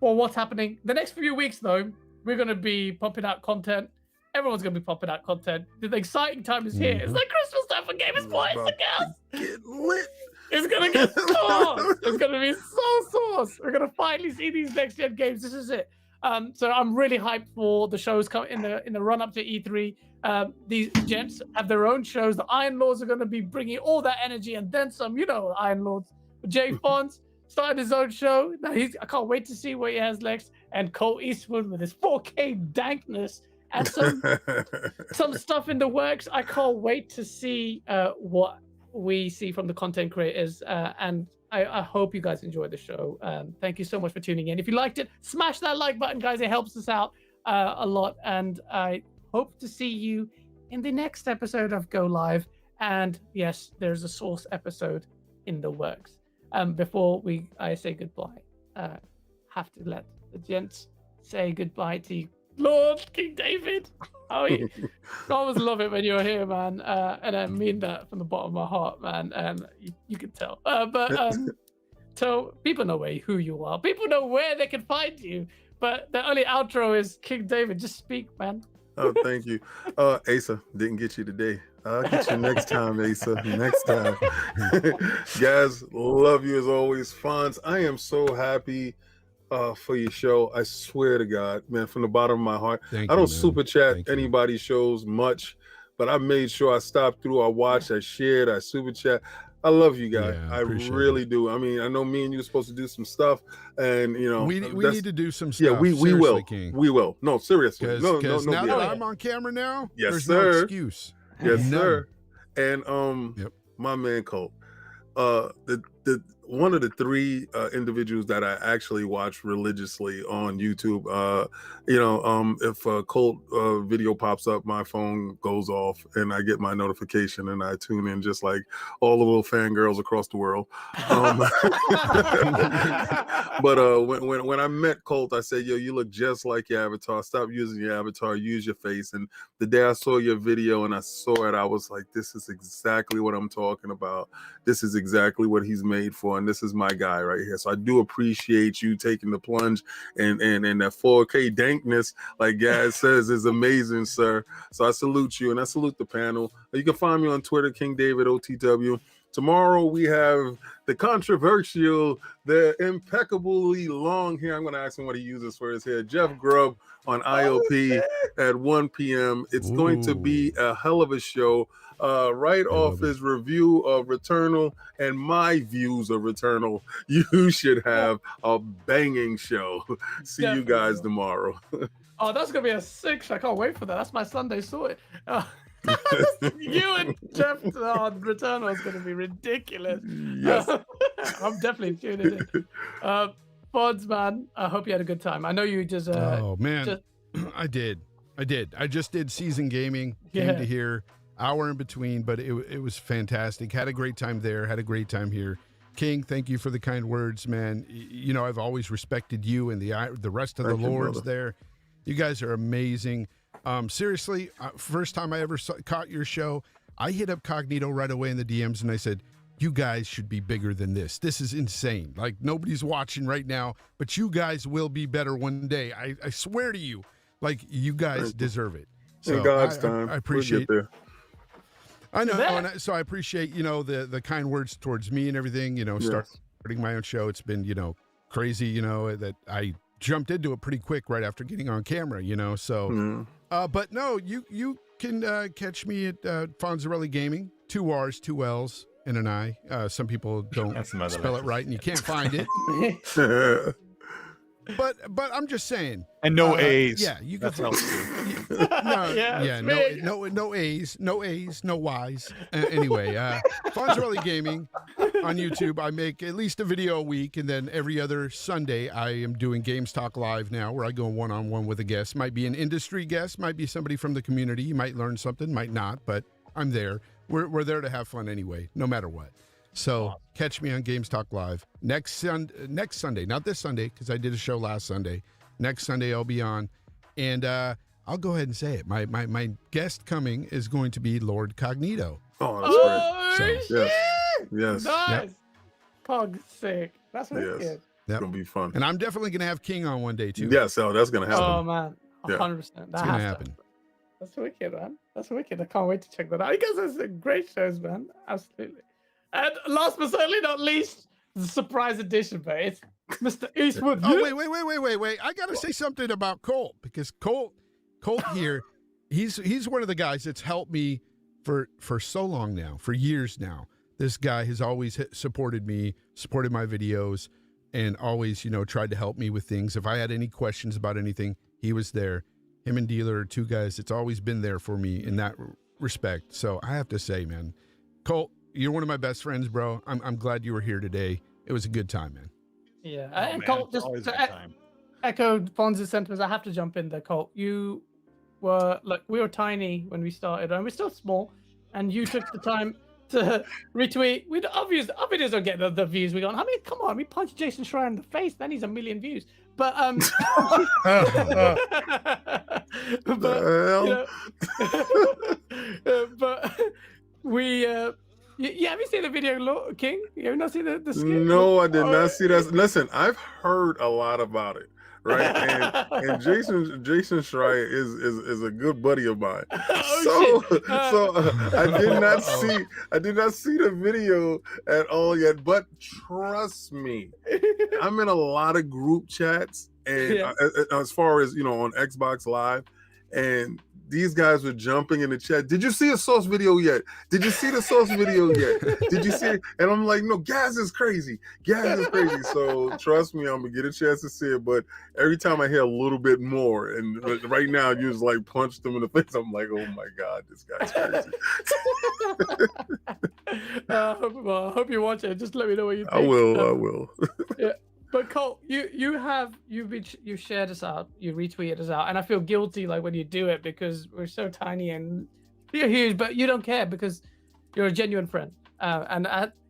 for what's happening. The next few weeks, though, we're gonna be pumping out content. Everyone's gonna be pumping out content. The exciting time is here. It's like Christmas time for gamers, boys and girls. Get lit. It's gonna get sauce. It's gonna be so sauce. We're gonna finally see these next gen games. This is it. So I'm really hyped for the shows in the run up to E3. These gents have their own shows. The Iron Lords are gonna be bringing all that energy and then some. You know, Iron Lords. Jay Fonz started his own show. Now I can't wait to see what he has next. And Cole Eastwood with his 4K dankness and some stuff in the works. I can't wait to see what we see from the content creators, and I hope you guys enjoy the show. Thank you so much for tuning in. If you liked it, smash that like button, guys. It helps us out a lot, and I hope to see you in the next episode of Go Live. And yes, there's a Source episode in the works. Before I say goodbye, have to let the gents say goodbye to you. Lord King David, I always love it when you're here, man, and I mean that from the bottom of my heart, man. And you can tell. So people know who you are. People know where they can find you. But the only outro is King David. Just speak, man. Oh, thank you. Asa, didn't get you today. I'll get you next time, Asa. Next time. Guys, love you as always. Fonz, I am so happy for your show. I swear to God, man, from the bottom of my heart. I don't super chat anybody's shows much, but I made sure I stopped through, I watched, I shared, I super chat. I love you guys. I really do. I mean, I know me and you are supposed to do some stuff, and you know, we need to do some stuff. Yeah, we will. King. We will. No, seriously. No, now that I'm on camera now, yes, there's sir. no excuse. Yes, sir. And my man Cole, the one of the three individuals that I actually watch religiously on YouTube. If a Colt video pops up, my phone goes off and I get my notification and I tune in just like all the little fangirls across the world. But when I met Colt, I said, yo, you look just like your avatar. Stop using your avatar, use your face. And the day I saw your video and I saw it, I was like, this is exactly what I'm talking about. This is exactly what he's made for. And this is my guy right here. So I do appreciate you taking the plunge, and that 4K dankness, like Gaz says, is amazing, sir. So I salute you and I salute the panel. You can find me on Twitter, King David OTW. Tomorrow we have the controversial, the impeccably long hair. I'm going to ask him what he uses for his hair. Jeff Grubb on IOP at 1 p.m. It's going to be a hell of a show. Right off his review of Returnal and my views of Returnal, you should have a banging show. See you guys tomorrow. Oh, that's going to be a sick show. I can't wait for that. That's my Sunday sorted. You and Jeff on Returnal is going to be ridiculous. Yes. I'm definitely tuning in. Pods, man, I hope you had a good time. I know you just... oh, man. I did. I just did season gaming. Came to here. Hour in between, but it was fantastic. Had a great time there. Had a great time here. King, thank you for the kind words, man. You know, I've always respected you and the rest of the lords there. You guys are amazing. Seriously, first time I ever caught your show, I hit up Cognito right away in the DMs and I said, you guys should be bigger than this. This is insane. Like, nobody's watching right now, but you guys will be better one day. I swear to you, like, you guys deserve it. So in God's time, I appreciate we'll get there. I know, Yeah. and so I appreciate the kind words towards me and everything. Yes. Starting my own show, it's been crazy. That I jumped into it pretty quick right after getting on camera. So, but no, you can catch me at Fonzarelli Gaming, 2 R's, 2 L's, and an I. Some people don't And some other spell it letters. right, and you can't find it. But I'm just saying. And no A's. Yeah, you can. That helps too. No, Yeah, yeah, it's no, big. no A's, no A's, no Y's. Anyway, Fonzarelli Gaming on YouTube. I make at least a video a week, and then every other Sunday I am doing Games Talk Live now, where I go one-on-one with a guest. Might be an industry guest, might be somebody from the community. You might learn something, might not, but I'm there. We're there to have fun anyway, no matter what. So catch me on Games Talk Live next Sunday, not this Sunday because I did a show last Sunday. Next Sunday I'll be on, and I'll go ahead and say it. My guest coming is going to be Lord Cognito. Oh, that's great. Oh, So- shit! Yes. Nice. Cog sick. That's Yes. wicked. It's Yep. gonna be fun. And I'm definitely going to have King on one day too. Yes, so that's gonna happen. Oh man, Yeah. 100%. It's going to happen. That's wicked, man. That's wicked. I can't wait to check that out. You guys are great shows, man. Absolutely. And last but certainly not least, the surprise edition, but it's Mr. Eastwood. Oh, wait. I got to say something about Colt, because Colt here, he's one of the guys that's helped me for so long now, for years now. This guy has always supported me, supported my videos, and always, tried to help me with things. If I had any questions about anything, he was there. Him and Dealer are 2 guys that's always been there for me in that respect. So I have to say, man, Colt, you're one of my best friends, bro. I'm glad you were here today. It was a good time, man. Yeah. Oh, And man, Colt, it's just always to a good time. echo Fonz's sentiments, I have to jump in there, Colt. You were, we were tiny when we started, and we're still small, and you took the time to retweet. Our videos don't get the views we got. I mean, come on, we punched Jason Schreier in the face, then he's 1 million views. But but we have you seen the video, King? You have not seen the skit? No, I did not see that. Listen, I've heard a lot about it, right? And Jason Schreier is a good buddy of mine. Oh, shit. I did not see the video at all yet. But trust me, I'm in a lot of group chats, and Yeah. as far as on Xbox Live, and these guys were jumping in the chat. Did you see a Sauce video yet? Did you see the Sauce video yet? Did you see it? And I'm like, no, Gaz is crazy. Gaz is crazy. So trust me, I'm gonna get a chance to see it. But every time I hear a little bit more, and right now you just like punched them in the face. I'm like, oh my God, this guy's crazy. Well, I hope you watch it. Just let me know what you think. I will. But Colt, you shared us out, you retweeted us out, and I feel guilty like when you do it because we're so tiny and you're huge, but you don't care because you're a genuine friend,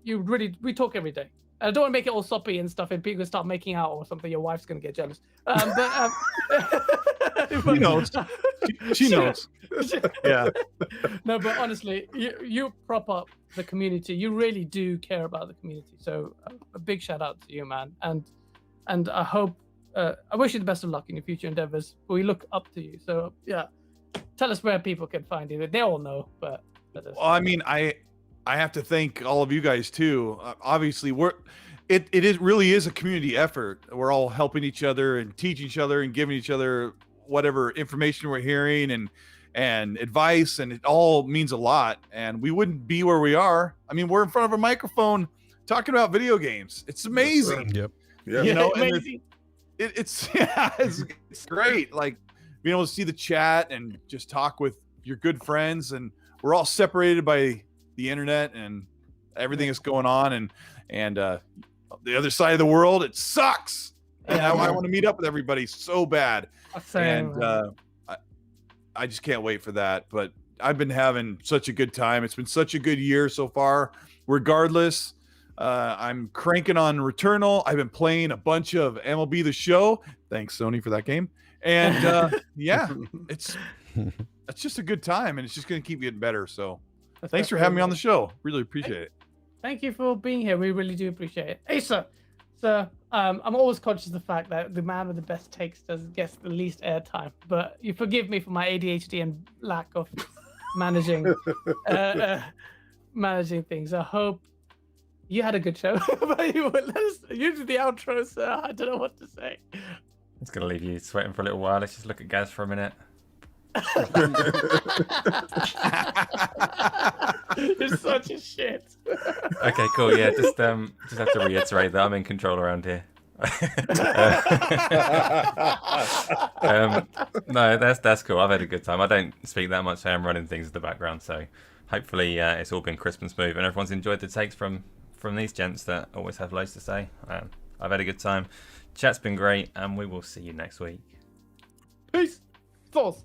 we talk every day. I don't want to make it all soppy and stuff, and people start making out or something. Your wife's gonna get jealous. She knows. She knows. Yeah. No, but honestly, you prop up the community. You really do care about the community. So a big shout out to you, man. And I hope, I wish you the best of luck in your future endeavors. We look up to you. So yeah, tell us where people can find you. They all know, but. Well, I mean, I have to thank all of you guys too. Obviously, it really is a community effort. We're all helping each other and teaching each other and giving each other whatever information we're hearing and advice, and it all means a lot. And we wouldn't be where we are. I mean, we're in front of a microphone talking about video games. It's amazing. Yep. Yeah. You know, and amazing. it's great. Like being able to see the chat and just talk with your good friends, and we're all separated by the internet and everything that's going on, and the other side of the world, it sucks. And I want to meet up with everybody so bad. And I just can't wait for that. But I've been having such a good time. It's been such a good year so far. Regardless, I'm cranking on Returnal. I've been playing a bunch of MLB The Show. Thanks, Sony, for that game. And yeah, it's just a good time, and it's just going to keep getting better. So thanks for having me on the show. Really appreciate it. Thank you for being here. We really do appreciate it. Hey, sir, I'm always conscious of the fact that the man with the best takes gets the least airtime. But you forgive me for my ADHD and lack of managing managing things. I hope you had a good show. But you do the outro, so I don't know what to say. It's going to leave you sweating for a little while. Let's just look at Gaz for a minute. You're such a shit. Okay, cool. Yeah, just have to reiterate that I'm in control around here. No, that's cool. I've had a good time. I don't speak that much. I am running things in the background, so hopefully it's all been crisp and smooth, and everyone's enjoyed the takes from these gents that always have loads to say. I've had a good time. Chat's been great, and we will see you next week. Peace. Sauce.